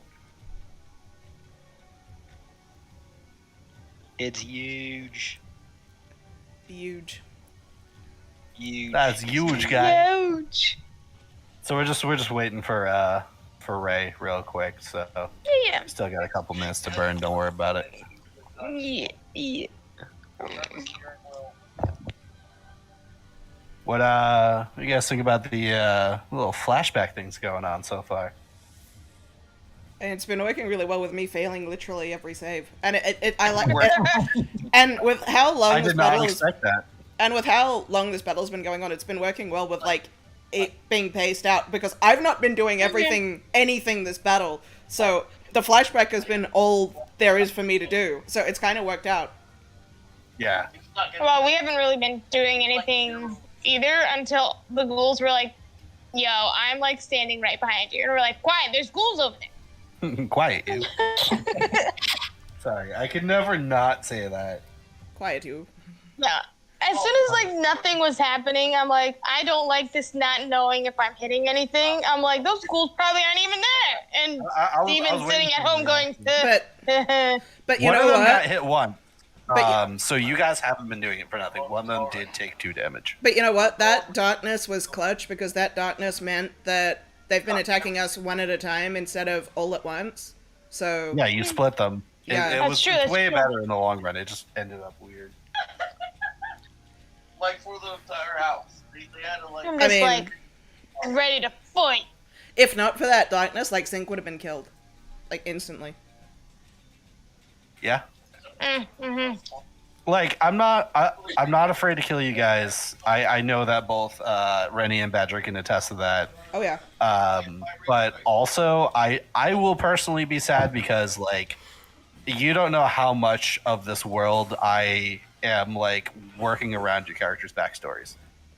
F: It's huge.
E: Huge.
F: Huge.
A: That's huge, guy.
D: Huge.
A: So we're just waiting for Ray real quick. So
D: Yeah.
A: still got a couple minutes to burn. Don't worry about it.
D: Yeah. Yeah.
A: What you guys think about the little flashback things going on so far?
E: And it's been working really well with me failing literally every save. And I like and with how long
A: I
E: this
A: did not
E: battle is,
A: expect that.
E: and with how long this battle's been going on, it's been working well with like it being paced out, because I've not been doing anything this battle. So the flashback has been all there is for me to do. So it's kind of worked out.
A: Yeah.
D: Well, we haven't really been doing anything either until the ghouls were like, yo, I'm like standing right behind you. And we're like, quiet, there's ghouls over there.
A: Quiet, you. Sorry, I could never not say that.
E: Quiet, you.
D: Yeah. As soon as like nothing was happening, I'm like, I don't like this not knowing if I'm hitting anything. I'm like, those ghouls probably aren't even there. And
A: I was
D: Steven's
A: waiting
D: sitting at
A: for
D: home
A: you.
D: going,
E: But you
A: One
E: know
A: of them
E: what?
A: got hit one.
E: But
A: So you guys haven't been doing it for nothing. One of them did take 2 damage.
E: But you know what? That darkness was clutch, because that darkness meant that they've been attacking us one at a time instead of all at once. So
A: Yeah, you split them.
E: Yeah.
A: It
D: That's
A: was
D: true,
A: it's
D: that's
A: way
D: true.
A: better in the long run. It just ended up weird.
G: Like for the entire house. They had to, like,
D: I'm
E: I
D: just
E: mean-
D: like ready to fight.
E: If not for that darkness, like, Zink would have been killed. Like, instantly.
A: Yeah.
D: Mm-hmm.
A: Like I'm not afraid to kill you guys. I know that both Rennie and Badger can attest to that.
E: Oh, yeah.
A: But also I will personally be sad because like you don't know how much of this world I am like working around your characters' backstories.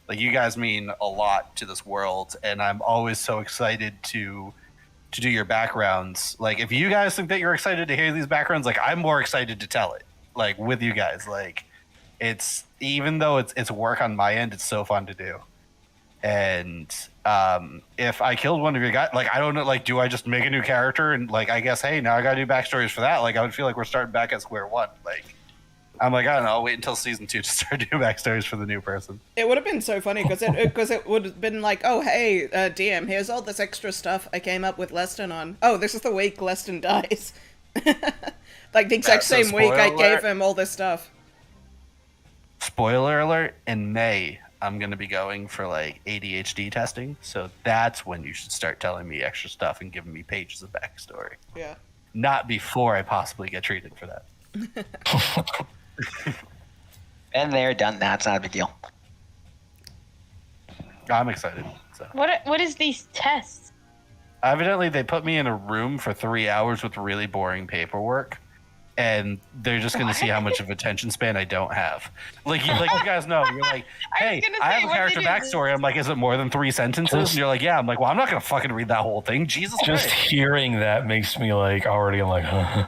A: Like you guys mean a lot to this world, and I'm always so excited to do your backgrounds. Like if you guys think that you're excited to hear these backgrounds, like I'm more excited to tell it. Like with you guys, like it's even though it's work on my end, it's so fun to do. And if I killed one of your guys, like I don't know, like do I just make a new character and like I guess hey now I gotta do backstories for that? Like I would feel like we're starting back at square one. Like I'm like I don't know, I'll wait until season 2 to start doing backstories for the new person.
E: It would have been so funny because it would have been like, oh hey, DM, here's all this extra stuff I came up with Leston on. Oh, this is the week Leston dies. Like the exact
A: So
E: same week I
A: spoiler
E: gave
A: alert.
E: him all this stuff.
A: Spoiler alert: in May, I'm gonna be going for like ADHD testing, so that's when you should start telling me extra stuff and giving me pages of backstory.
E: Yeah.
A: Not before I possibly get treated for that.
F: And they're done. That's not a big deal.
A: I'm excited. So
D: What is these tests?
A: evidently, they put me in a room for 3 hours with really boring paperwork, and they're just gonna see how much of attention span I don't have. Like you guys know, you're like, hey,
D: gonna
A: I
D: say,
A: have a
D: what
A: character
D: did you-
A: backstory. I'm like, is it more than 3 sentences?
C: Just-
A: And you're like, yeah. I'm like, well, I'm not gonna fucking read that whole thing. Jesus
C: Just
A: Christ.
C: hearing that makes me like already. I'm like, huh.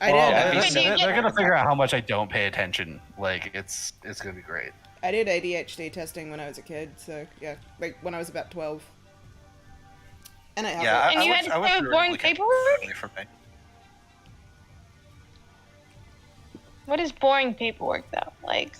E: I
A: Well,
E: did.
D: But do you
A: they're
D: get-
A: gonna figure out how much I don't pay attention. Like it's gonna be great.
E: I did ADHD testing when I was a kid, so yeah, like when I was about 12. And I have
A: Yeah,
E: it.
D: And you had to
A: wish
D: say
A: we were
D: boring
A: able to get
D: paperwork?
A: away from me.
D: What is boring paperwork though? Like,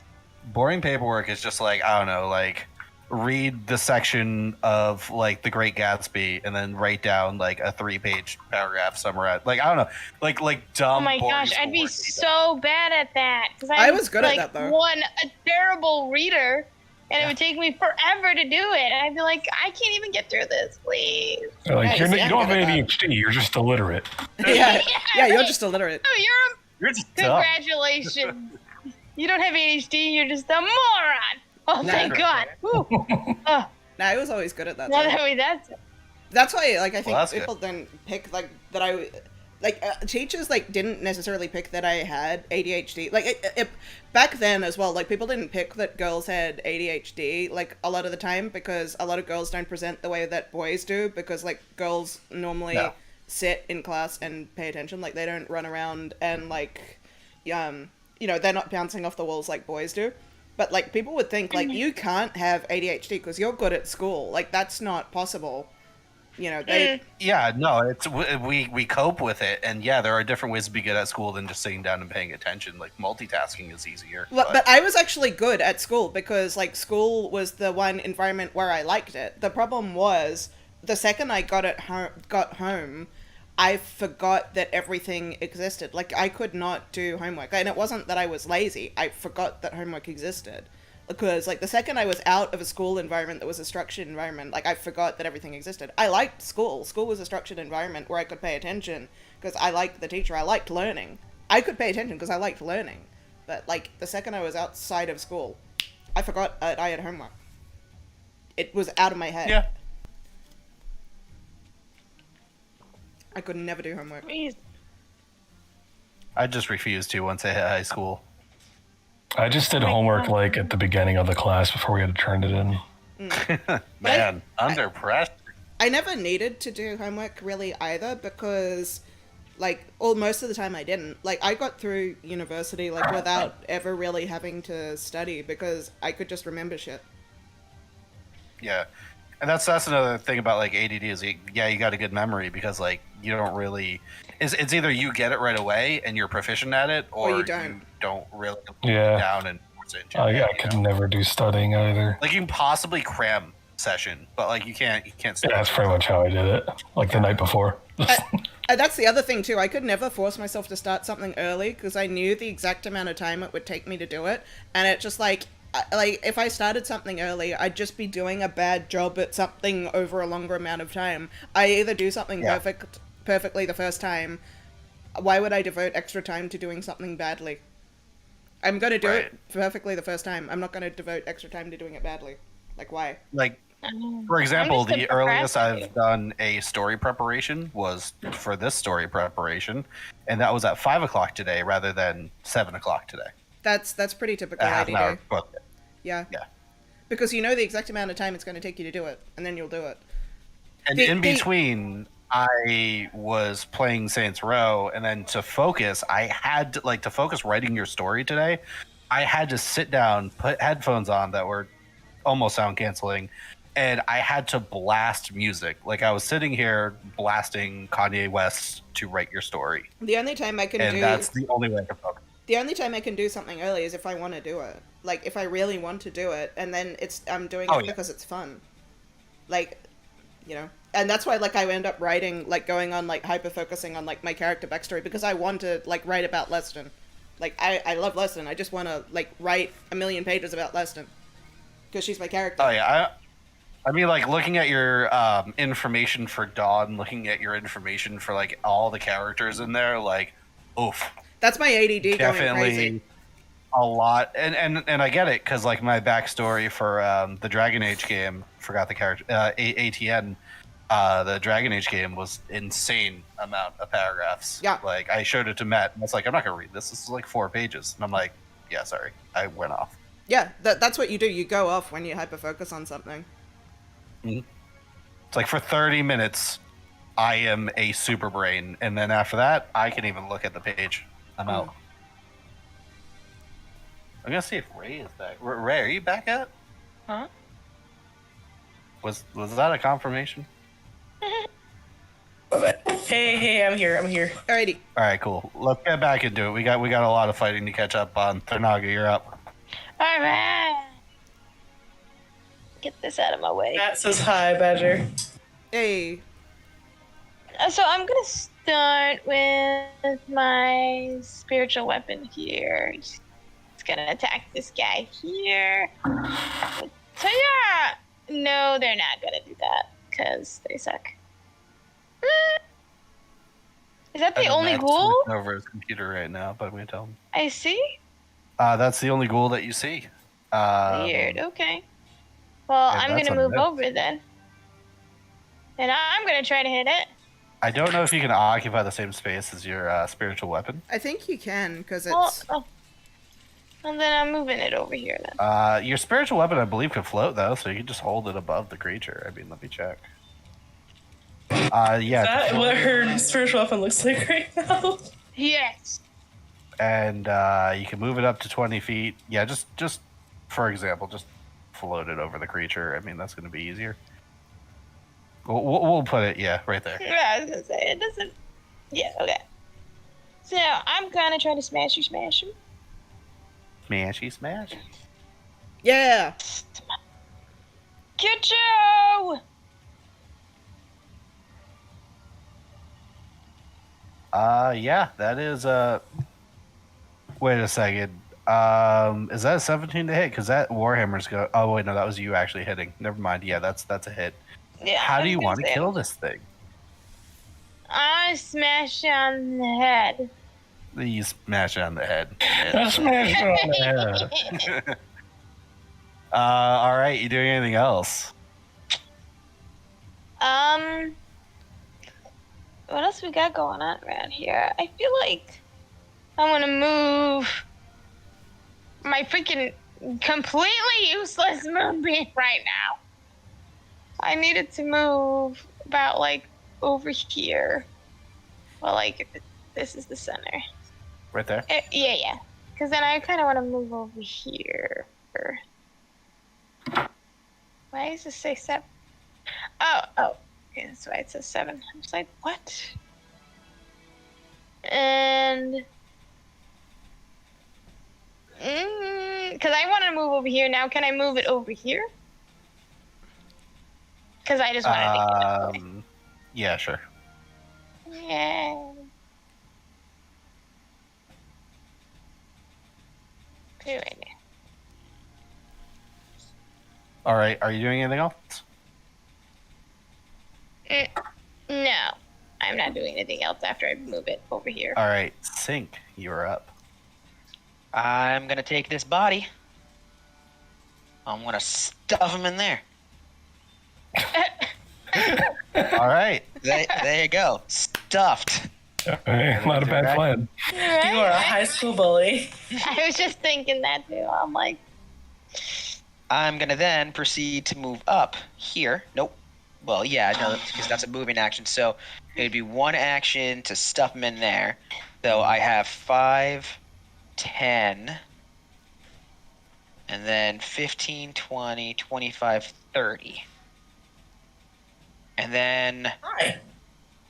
A: Boring paperwork is just like I don't know, like read the section of like The Great Gatsby and then write down like a 3-page paragraph summarize. Like I don't know, like dumb.
D: oh my
A: boring
D: gosh, I'd be
A: schoolwork.
D: so bad at that because
E: I was good at
D: like,
E: that, though.
D: a terrible reader, and it would take me forever to do it. And I'd be like, I can't even get through this, please.
C: They're like,
E: Yeah,
C: you don't have
E: good at that.
C: ADHD. You're just illiterate.
E: Yeah, yeah, you're
D: right.
E: just illiterate.
D: Oh,
A: You're just dumb.
D: congratulations. You don't have ADHD. You're just a moron. Oh, thank God. Whew. Oh,
E: No, I was always good at that.
D: well,
E: though.
D: I mean,
E: That's why, like, I think
A: that's
E: people didn't pick like that. Teachers like didn't necessarily pick that I had ADHD. Like, back then as well, like people didn't pick that girls had ADHD. Like a lot of the time, because a lot of girls don't present the way that boys do. Because like girls normally
A: No.
E: sit in class and pay attention. Like they don't run around and like, they're not bouncing off the walls like boys do. But like people would think like you can't have ADHD because you're good at school. Like that's not possible. They
A: Yeah, no, it's we cope with it, and yeah, there are different ways to be good at school than just sitting down and paying attention. Like multitasking is easier.
E: but I was actually good at school because like school was the one environment where I liked it. The problem was the second I got home, I forgot that everything existed. Like I could not do homework, and it wasn't that I was lazy. I forgot that homework existed. Because, like, the second I was out of a school environment that was a structured environment, like, I forgot that everything existed. I liked school. School was a structured environment where I could pay attention because I liked the teacher. I liked learning. I could pay attention because I liked learning. But, like, the second I was outside of school, I forgot that I had homework. It was out of my head.
A: Yeah.
E: I could never do homework.
D: please.
A: I just refused to once I hit high school.
C: I just did homework like at the beginning of the class before we had to turn it in.
A: Man, under pressure.
E: I never needed to do homework really either because, like, most of the time I didn't. Like, I got through university, like, without ever really having to study because I could just remember shit.
A: Yeah, and that's another thing about like ADD is you got a good memory because like you don't really. It's either you get it right away and you're proficient at it, or
E: you don't.
A: really
C: Yeah.
A: sit down and force it into
C: I
A: your head,
C: could
A: you know?
C: never do studying either.
A: Like you can possibly cram session, but like you can't.
C: Yeah, that's pretty much how I did it. Like the night before.
E: That's the other thing, too. I could never force myself to start something early because I knew the exact amount of time it would take me to do it. And it just, like, like if I started something early, I'd just be doing a bad job at something over a longer amount of time. I either do something perfectly the first time. Why would I devote extra time to doing something badly? I'm gonna do it perfectly the first time. I'm not gonna devote extra time to doing it badly. Like, why?
A: Like, for example,
D: just a
A: the earliest
D: procrastinator.
A: I've done a story preparation was for this story preparation, and that was at 5 o'clock today rather than 7 o'clock today.
E: That's pretty typical
A: A half an hour.
E: ADD.
A: But
E: Yeah.
A: yeah.
E: Because you know the exact amount of time it's going to take you to do it, and then you'll do it.
A: And in between, I was playing Saints Row, and then to focus, I had to, to focus writing your story today, I had to sit down, put headphones on that were almost sound canceling, and I had to blast music. Like, I was sitting here blasting Kanye West to write your story.
E: The only time I can
A: And that's the only way I can focus.
E: The only time I can do something early is if I want to do it. Like, if I really want to do it, and then I'm doing it because it's fun. Like, you know. And that's why, like, I end up writing, like, going on, like, hyper-focusing on, like, my character backstory, because I want to, like, write about Leston. Like, I love Leston. I just want to, like, write a million pages about Leston. Because she's my character.
A: Oh, yeah. I mean, like, looking at your information for Dawn, looking at your information for, like, all the characters in there, like, oof.
E: That's my ADD going crazy.
A: A lot. And I get it, because, like, my backstory for the Dragon Age game, forgot the character, ATN, the Dragon Age game was insane amount of paragraphs.
E: Yeah.
A: Like, I showed it to Matt, and I was like, I'm not going to read this. This is, like, 4 pages. And I'm like, yeah, sorry. I went off.
E: Yeah, that's what you do. You go off when you hyper-focus on something.
A: Mm-hmm. It's like, for 30 minutes, I am a super brain, and then after that, I can even look at the page. I'm out. I'm gonna see if Ray is back. Ray, are you back yet?
D: Huh?
A: Was that a confirmation?
B: Hey, I'm here.
E: Alrighty.
A: All right, cool. Let's get back into it. We got a lot of fighting to catch up on. Thurnaga, you're up.
D: All right. Get this out of my way.
B: Matt says hi, Badger.
E: Hey.
D: So I'm gonna start with my spiritual weapon here. It's gonna attack this guy here. So yeah, no, they're not gonna do that because they suck. Is that the only ghoul?
A: Over his computer right now, but I'm gonna tell him.
D: I see.
A: That's the only ghoul that you see.
D: Weird. Okay. Well,
A: yeah,
D: I'm
A: that's
D: gonna
A: a
D: move
A: myth.
D: over then, and I'm gonna try to hit it.
A: I don't know if you can occupy the same space as your spiritual weapon.
E: I think you can, because it's...
D: Oh. And then I'm moving it over here then.
A: Your spiritual weapon, I believe, can float, though, so you can just hold it above the creature. I mean, let me check. Yeah.
B: Is that what her spiritual weapon looks like right now?
D: Yes.
A: And you can move it up to 20 feet. Yeah, just for example, just float it over the creature. I mean, that's going to be easier. We'll put it, yeah, right there.
D: Yeah, I was gonna say it doesn't. Yeah. Okay. So I'm gonna try to smash him.
A: Smashy smash.
E: Yeah!
D: Get you!
A: Yeah, that is wait a second. Is that a 17 to hit? Because that Warhammer's go. Oh wait, no, that was you actually hitting. Never mind. Yeah, that's a hit.
D: Yeah.
A: How
D: I
A: do
D: was
A: you
D: gonna
A: want to
D: say,
A: kill this thing?
D: I smash on the head.
A: You smash it on the head.
C: I smashed it on the head.
A: All right. You doing anything else?
D: What else we got going on around here? I feel like I want to move my freaking completely useless moonbeam right now. I needed to move about like over here. Well, like this is the center.
A: Right there.
D: Yeah. Because then I kind of want to move over here. Why does it say 7? Oh. Okay, that's why it says 7. I was like, what? And... Because I want to move over here. Now, can I move it over here? Because I just wanted to get it.
A: Yeah, sure.
D: Yeah. Put it right there.
A: All right. Are you doing anything else?
D: No, I'm not doing anything else after I move it over here.
A: All right. Sync, you're up.
F: I'm gonna take this body. I'm gonna stuff him in there.
A: All right.
F: There you go. Stuffed.
C: Alright, not a bad plan.
B: You are a high school bully.
D: I was just thinking that too. I'm like,
F: I'm gonna then proceed to move up here. Nope. Well, yeah, no, because that's a moving action. So it'd be one action to stuff him in there. So I have 5, 10, and then 15, 20, 25, 30. And then
B: Hi.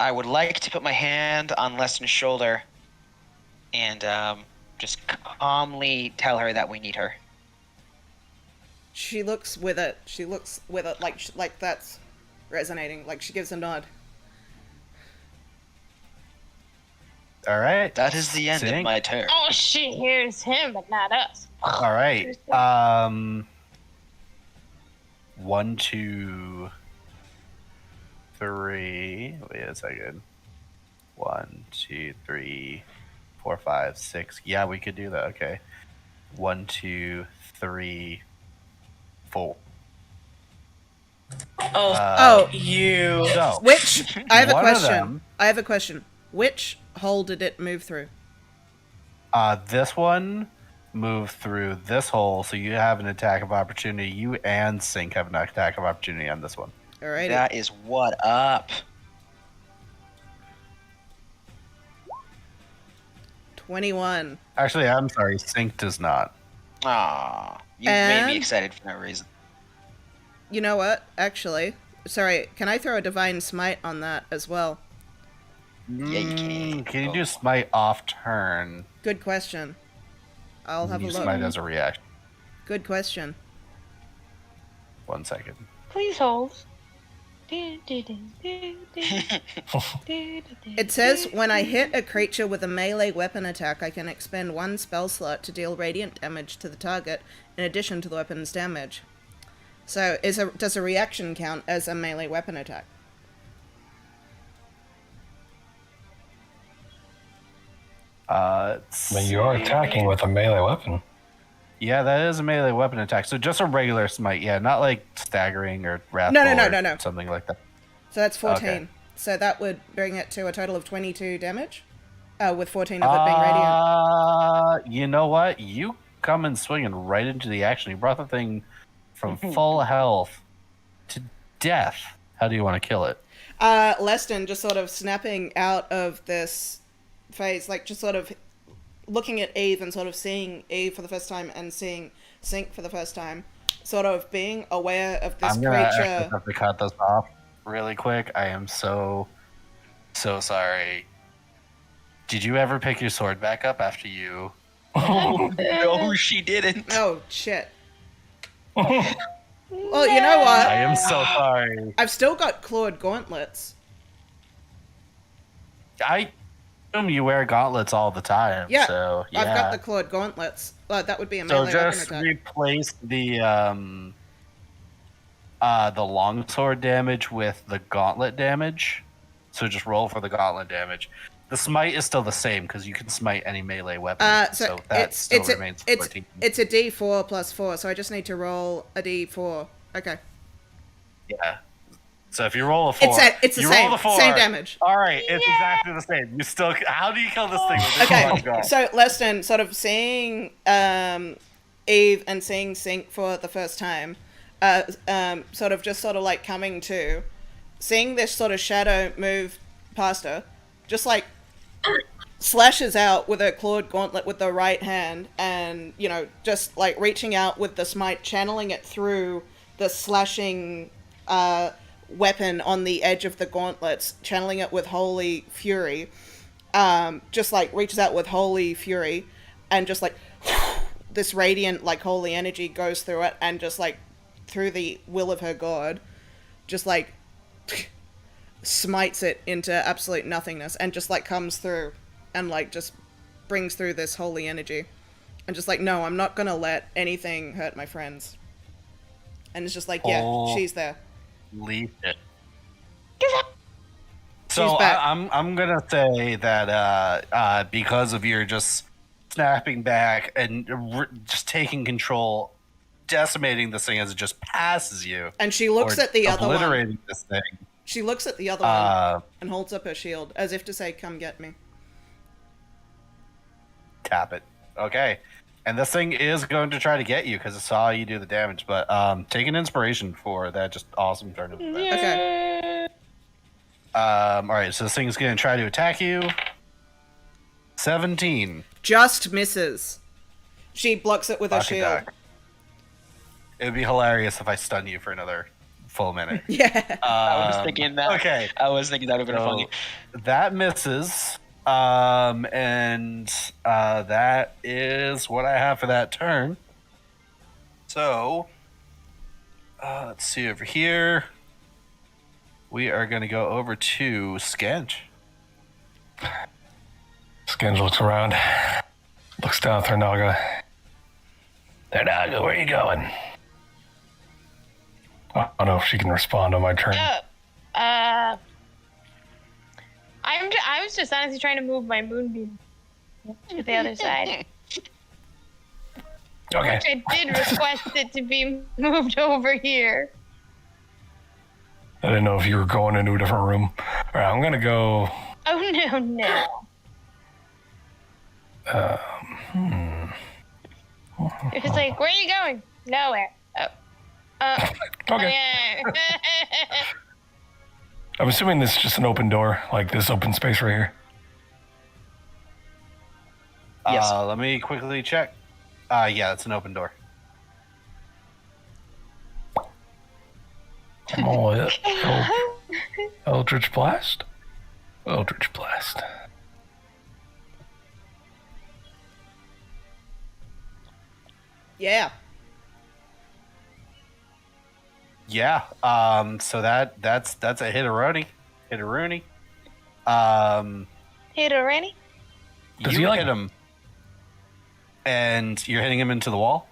F: I would like to put my hand on Leston's shoulder and just calmly tell her that we need her.
E: She looks with it. She looks with it like that's resonating. Like she gives a nod.
A: All right.
F: That is the end of
A: Sync.
F: my turn.
D: oh, she hears him, but not us.
A: All right. 1, 2, 3. Wait a second. 1, 2, 3, 4, 5, 6. Yeah, we could do that. Okay. 1, 2, 3, 4.
B: Oh, you.
A: So,
E: Which I have a
A: one of
E: question.
A: them-
E: I have a question. Which hole did it move through?
A: this one moved through this hole, so you have an attack of opportunity. You and Sync have an attack of opportunity on this one.
E: Alrighty.
F: That is what up.
E: 21.
A: Actually, I'm sorry. Sync does not.
F: Aw, you made me
E: And-
F: excited for no reason.
E: You know what? Actually, sorry. Can I throw a divine smite on that as well?
F: Yeah, you can.
A: Can you do smite off turn?
E: Good question. I'll have a
A: You
E: look.
A: smite as a reaction.
E: Good question.
A: 1 second.
D: Please hold.
E: It says when I hit a creature with a melee weapon attack, I can expend 1 spell slot to deal radiant damage to the target in addition to the weapon's damage. So, does a reaction count as a melee weapon attack?
C: When you are attacking with a melee weapon.
A: Yeah, that is a melee weapon attack. So just a regular smite, yeah, not like staggering or wrathful
E: No.
A: or something like that.
E: So that's 14.
A: Okay.
E: So that would bring it to a total of 22 damage, with 14 of it being radiant.
A: You know what? You come and swinging right into the action. You brought the thing from full health to death. How do you want to kill it?
E: Leston just sort of snapping out of this phase, like just sort of looking at Eve and sort of seeing Eve for the first time and seeing Sync for the first time, sort of being aware of this
A: I'm gonna
E: creature.
A: actually have to cut this off really quick. I am so sorry. Did you ever pick your sword back up after you?
F: No, she didn't.
E: Oh, shit. Well, you know what?
A: I am so sorry.
E: I've still got clawed gauntlets.
A: I assume you wear gauntlets all the time.
E: Yeah,
A: So yeah.
E: I've got the clawed gauntlets. That would be a
A: So
E: melee weapon
A: just
E: attack.
A: replace the longsword damage with the gauntlet damage. So just roll for the gauntlet damage. The smite is still the same because you can smite any melee weapon.
E: So
A: that still remains 14.
E: it's a D4 plus 4, so I just need to roll a D4. Okay.
A: Yeah. So if you roll a 4,
E: It's the
A: you
E: same.
A: roll the 4.
E: Same damage.
A: All right, it's exactly the same. You still. How do you kill this thing? With this
E: Okay,
A: one gun?
E: so Leston sort of seeing Eve and seeing Sync for the first time, sort of like coming to, seeing this sort of shadow move past her, just like slashes out with a clawed gauntlet with the right hand and, you know, just like reaching out with the smite, channeling it through the slashing weapon on the edge of the gauntlets, channeling it with holy fury. Just like reaches out with holy fury and just like this radiant like holy energy goes through it and just like through the will of her god just like smites it into absolute nothingness and just like comes through and like just brings through this holy energy and just like, no, I'm not gonna let anything hurt my friends. And it's just like, yeah,
A: Oh.
E: she's there.
A: Leave it.
E: She's
A: So
E: back.
A: I'm gonna say that because of your just snapping back and just taking control, decimating this thing as it just passes you,
E: And she looks
A: or
E: at the other one.
A: obliterating this thing.
E: She looks at the other one and holds up her shield as if to say, "Come get me."
A: Tap it. Okay. And this thing is going to try to get you because it saw you do the damage. But take an inspiration for that just awesome turn of events.
E: Okay.
A: All right, so this thing's going to try to attack you. 17.
E: Just misses. She blocks it with her shield.
A: Duck. It would be hilarious if I stun you for another full minute.
E: Yeah.
F: I was thinking that.
A: Okay.
F: I was thinking that would have been funny.
A: That misses. And that is what I have for that turn. So, let's see over here. We are going to go over to Skenge.
C: Skenge looks around, looks down at Thornaga. Thornaga, where are you going? I don't know if she can respond on my turn.
D: I was just honestly trying to move my moonbeam to the other side.
C: Okay.
D: Which I did request it to be moved over here.
C: I didn't know if you were going into a different room. All right, I'm gonna go.
D: Oh no. It's like, where are you going? Nowhere. Oh.
C: Okay.
D: Yeah.
C: I'm assuming this is just an open door, like this open space right here.
F: Yes.
A: Let me quickly check. Yeah, it's an open door.
C: Oh, yeah. Eldritch Blast? Eldritch Blast.
E: Yeah.
A: Yeah. So that's a hit-a-rooney. Hit-a-rooney.
D: Hit already?
C: Does
A: You
C: he, like-
A: hit him, and you're hitting him into the wall.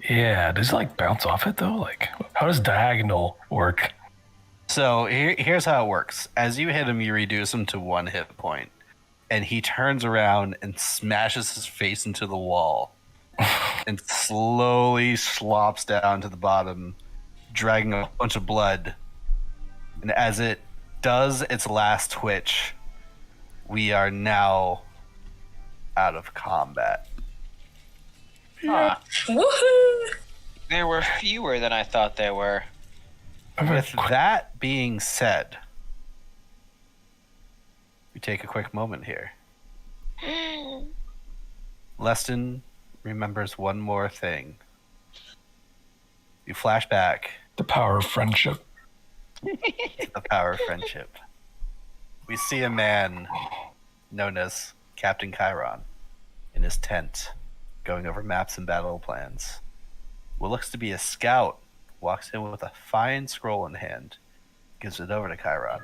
C: Yeah, does it like bounce off it though? Like, how does diagonal work?
A: So here's how it works. As you hit him, you reduce him to 1 hit point, and he turns around and smashes his face into the wall, and slowly slops down to the bottom, dragging a bunch of blood. And as it does its last twitch, we are now out of combat.
B: Woohoo!
F: There were fewer than I thought there were.
A: With that being said, we take a quick moment here. Leston remembers one more thing. You flash back
C: The power of friendship.
A: to the power of friendship. We see a man known as Captain Chiron in his tent, going over maps and battle plans. What looks to be a scout walks in with a fine scroll in hand, gives it over to Chiron.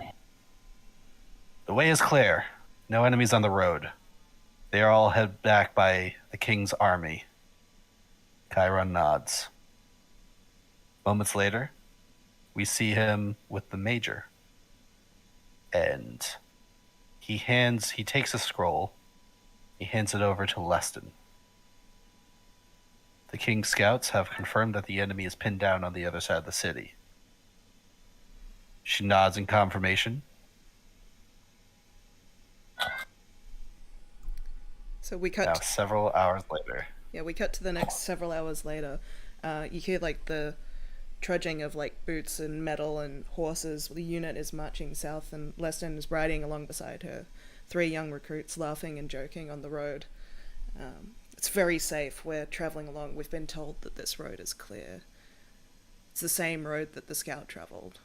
A: The way is clear. No enemies on the road. They are all held back by the king's army. Chiron nods. Moments later, we see him with the major. And he takes a scroll, he hands it over to Leston. The king's scouts have confirmed that the enemy is pinned down on the other side of the city. She nods in confirmation.
E: So we cut.
A: Now, several hours later.
E: Yeah, we cut to the next several hours later. You hear like the trudging of like boots and metal and horses. The unit is marching south, and Leston is riding along beside her. 3 young recruits laughing and joking on the road. It's very safe. We're traveling along. We've been told that this road is clear. It's the same road that the scout traveled.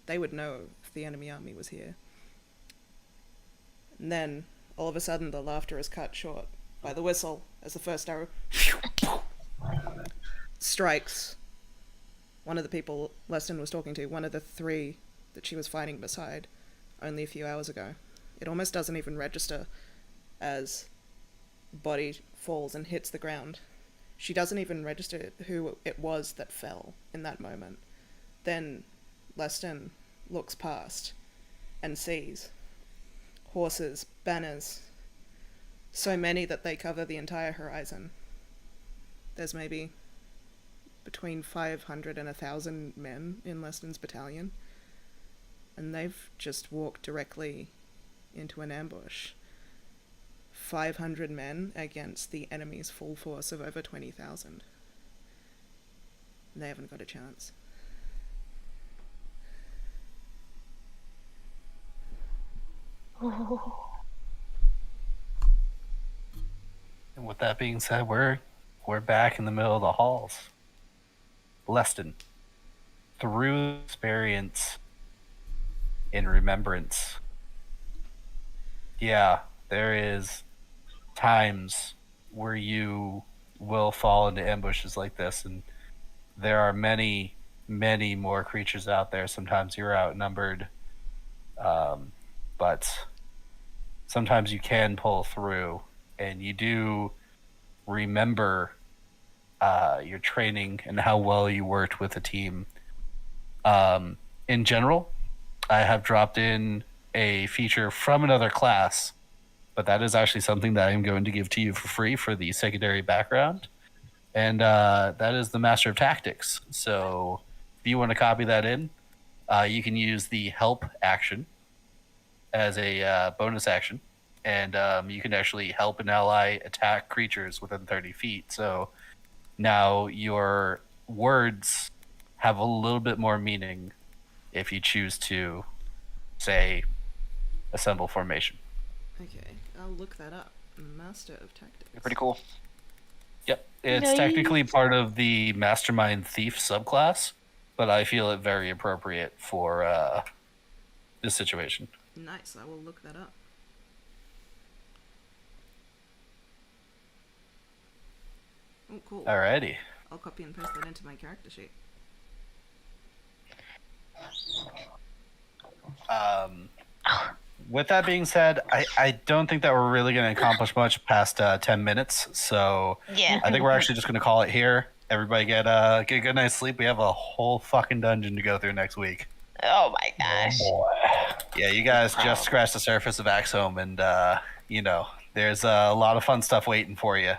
E: They would know if the enemy army was here. And then, all of a sudden, the laughter is cut short by the whistle as the first arrow strikes one of the people Leston was talking to, one of the 3 that she was fighting beside only a few hours ago. It almost doesn't even register as body falls and hits the ground. She doesn't even register who it was that fell in that moment. Then Leston looks past and sees horses, banners, so many that they cover the entire horizon. There's maybe between 500 and 1,000 men in Leston's battalion, and they've just walked directly into an ambush. 500 men against the enemy's full force of over 20,000. They haven't got a chance.
A: And with that being said, we're back in the middle of the halls. Leston, through experience in remembrance, yeah, there is times where you will fall into ambushes like this, and there are many, many more creatures out there. Sometimes you're outnumbered, but sometimes you can pull through, and you do remember your training and how well you worked with the team. In general, I have dropped in a feature from another class, but that is actually something that I'm going to give to you for free for the secondary background, and that is the Master of Tactics. So if you want to copy that in, you can use the help action as a bonus action, and you can actually help an ally attack creatures within 30 feet. So now your words have a little bit more meaning if you choose to, say, assemble formation.
E: Okay, I'll look that up. Master of Tactics.
F: Pretty cool.
A: Yep, it's technically part of the Mastermind Thief subclass, but I feel it very appropriate for this situation.
E: Nice, I will look that up. Oh, cool.
A: Alrighty.
E: I'll copy and paste that into my character sheet.
A: With that being said, I don't think that we're really going to accomplish much past 10 minutes, so
D: Yeah.
A: I think we're actually just going to call it here. Everybody get a good night's sleep. We have a whole fucking dungeon to go through next week.
D: Oh my gosh.
A: Yeah, you guys just scratched the surface of Axome, and there's a lot of fun stuff waiting for you.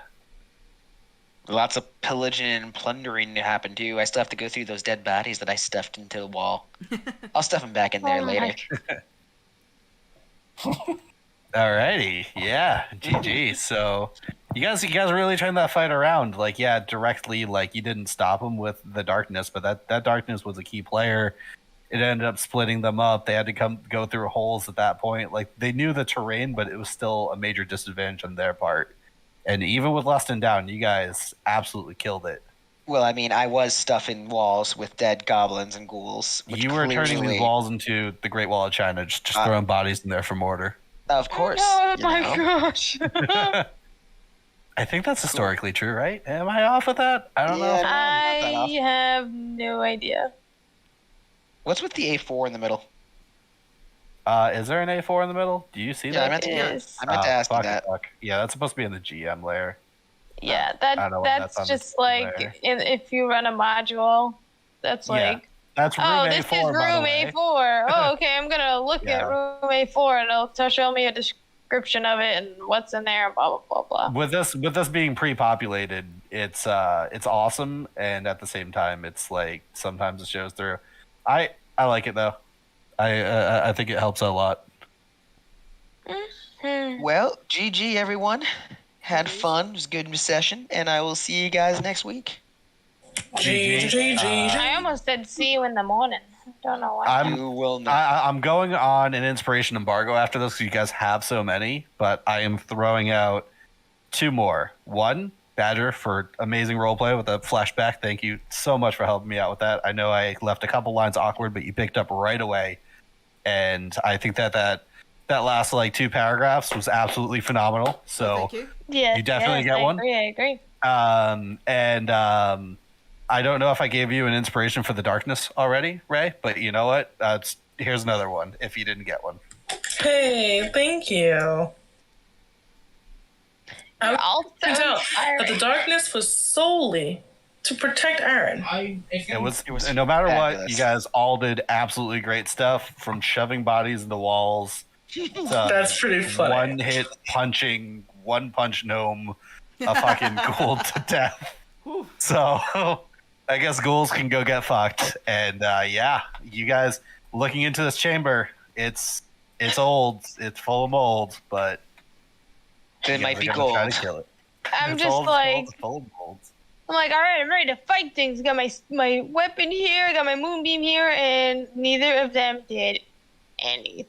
F: Lots of pillaging and plundering to happen too. I still have to go through those dead bodies that I stuffed into the wall. I'll stuff them back in there later.
A: Alrighty, yeah, GG. So you guys really turned that fight around. Like, yeah, directly, like you didn't stop them with the darkness, but that darkness was a key player. It ended up splitting them up. They had to go through holes at that point. Like, they knew the terrain, but it was still a major disadvantage on their part. And even with Lustin down, you guys absolutely killed it.
F: Well, I mean, I was stuffing walls with dead goblins and ghouls.
A: You were turning these walls into the Great Wall of China, just throwing bodies in there for mortar.
F: Of course.
D: Oh
F: you
D: my
F: know.
D: gosh.
A: I think that's historically true, right? Am I off with that? I don't know.
F: Yeah.
D: I have no idea.
F: What's with the A4 in the middle?
A: Is there an A4 in the middle? Do you see
F: Yeah, I
A: that?
F: meant to,
D: Yes.
F: I meant to ask you
A: fuck,
F: that.
A: fuck. Yeah, that's supposed to be in the GM layer.
D: Yeah,
A: I don't know why that's on
D: that's just
A: the
D: like
A: there.
D: if you run a module, that's
A: Yeah.
D: like,
A: That's room
D: oh,
A: A4,
D: this is
A: by the
D: room
A: way.
D: A4. Oh, okay, I'm gonna look
A: Yeah.
D: at room A4 and it'll show me a description of it and what's in there, blah blah blah blah.
A: With this being pre-populated, it's awesome, and at the same time, it's like sometimes it shows through. I like it though. I think it helps a lot.
F: Well, GG, everyone. Had fun. It was a good session, and I will see you guys next week.
D: I almost said see you in the morning. Don't know why.
F: You will know.
A: I'm going on an inspiration embargo after this because you guys have so many, but I am throwing out 2 more. One, Badger for amazing roleplay with a flashback. Thank you so much for helping me out with that. I know I left a couple lines awkward, but you picked up right away, and I think that last like 2 paragraphs was absolutely phenomenal. So
E: Thank you.
D: Yeah,
A: you definitely get
D: I
A: one?
D: Agree, I agree.
A: I don't know if I gave you an inspiration for the darkness already, Ray, but you know what? Here's another one if you didn't get one.
B: Hey, thank you. I
D: all
B: can tell that
D: inspiring.
B: the darkness was solely to protect Aaron.
A: It was, and no matter what,
F: Fabulous.
A: you guys all did absolutely great stuff, from shoving bodies into walls to
B: That's pretty funny.
A: one hit punching, one punch gnome, a fucking ghoul to death. So I guess ghouls can go get fucked. And yeah, you guys looking into this chamber, it's old, it's full of mold, but
F: It
A: you
F: might
A: guys
F: be
A: are gonna try
F: gold.
A: to kill it.
D: I'm
A: It's
D: just
A: old,
D: like,
A: it's full of mold.
D: I'm like, all right, I'm ready to fight things. Got my weapon here, got my moonbeam here, and neither of them did anything.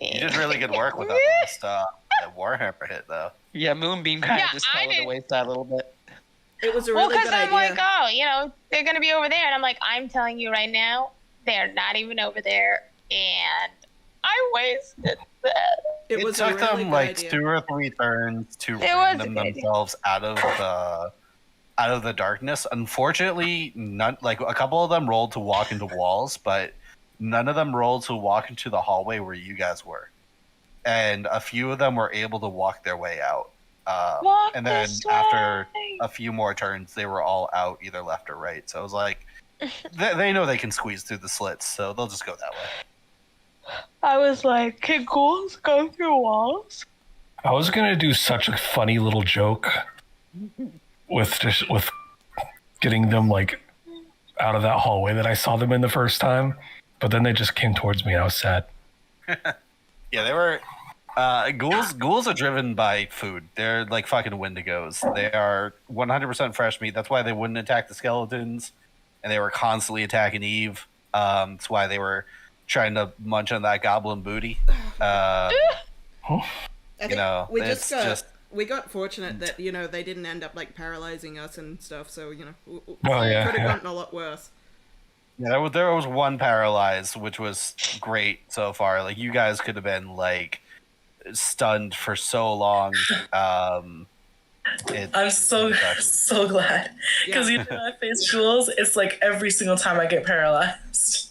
A: You did really good work with that last Warhammer hit, though.
F: Yeah, Moonbeam kind
D: Yeah,
F: of just
D: I
F: fell to the
D: did.
F: wayside a little bit.
E: It was a
D: Well,
E: really
D: because
E: good
D: I'm
E: idea.
D: like, oh, you know, they're gonna be over there, and I'm like, I'm telling you right now, they're not even over there, and I wasted that.
E: it was a
A: took
E: really
A: them
E: good
A: like
E: idea.
A: 2 or 3 turns to
D: It was a
A: random
D: good idea.
A: themselves out of the darkness. Unfortunately, none, like a couple of them rolled to walk into walls, but none of them rolled to walk into the hallway where you guys were. And a few of them were able to walk their way out.
D: Walk
A: And then
D: this
A: after
D: way.
A: a few more turns, they were all out either left or right. So it was like, they know they can squeeze through the slits, so they'll just go that way.
D: I was like, can ghouls go through walls?
C: I was gonna do such a funny little joke with getting them like out of that hallway that I saw them in the first time, but then they just came towards me and I was sad.
A: Yeah, they were. Ghouls are driven by food. They're like fucking Wendigos. They are 100% fresh meat. That's why they wouldn't attack the skeletons, and they were constantly attacking Eve. That's why they were trying to munch on that goblin booty.
E: I think we
A: it's
E: we got fortunate that they didn't end up like paralyzing us and stuff. So
C: Oh, yeah,
E: could have
C: yeah.
E: gotten a lot worse.
A: Yeah, there was one paralyzed, which was great so far. Like, you guys could have been like stunned for so long.
B: I'm so glad because
E: Yeah.
B: I face ghouls. It's like every single time I get paralyzed.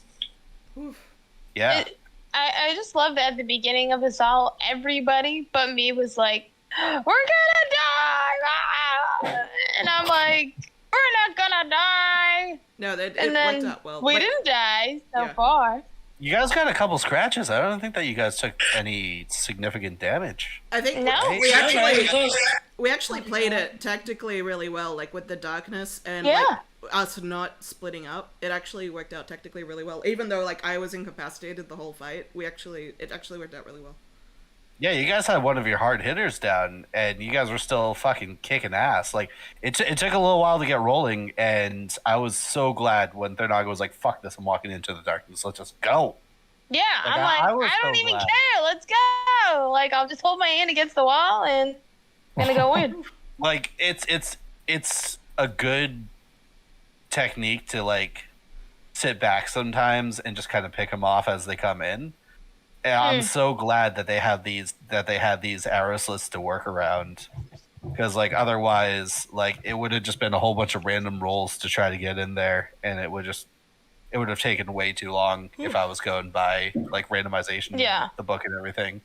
A: Yeah.
D: I just love that at the beginning of this all, everybody but me was like, we're gonna die! Ah! And I'm like, we're not gonna die!
E: No, it
D: And
E: worked
D: then
E: out well.
D: we
E: Like,
D: didn't die so
E: Yeah.
D: far.
A: You guys got a couple scratches. I don't think that you guys took any significant damage.
E: I think
D: No.
E: we actually played it tactically really well, like with the darkness and
D: Yeah.
E: like us not splitting up. It actually worked out tactically really well. Even though like I was incapacitated the whole fight, it actually worked out really well.
A: Yeah, you guys had one of your hard hitters down, and you guys were still fucking kicking ass. Like, it took a little while to get rolling, and I was so glad when Thurnaga was like, fuck this, I'm walking into the darkness, let's just go.
D: Yeah,
A: Like,
D: I'm
A: I
D: like,
A: was
D: I don't
A: so
D: even
A: glad.
D: care. Let's go. Like, I'll just hold my hand against the wall and gonna go in.
A: Like, it's a good technique to, like, sit back sometimes and just kind of pick them off as they come in. And I'm so glad that they have these arrow slits to work around, because like otherwise, like it would have just been a whole bunch of random rolls to try to get in there, and it would have taken way too long if I was going by like randomization,
D: Yeah.
A: the book and everything,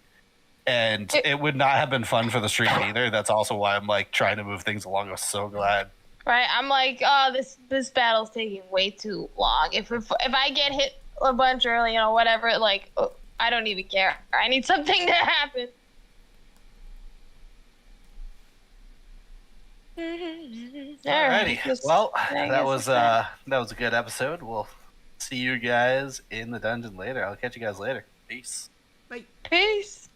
A: and it would not have been fun for the stream either. That's also why I'm like trying to move things along. I was so glad.
D: Right? I'm like, oh, this battle's taking way too long. If I get hit a bunch early, whatever, like, I don't even care. I need something to happen.
A: Alrighty. Well, that was a good episode. We'll see you guys in the dungeon later. I'll catch you guys later. Peace.
E: Bye.
D: Peace.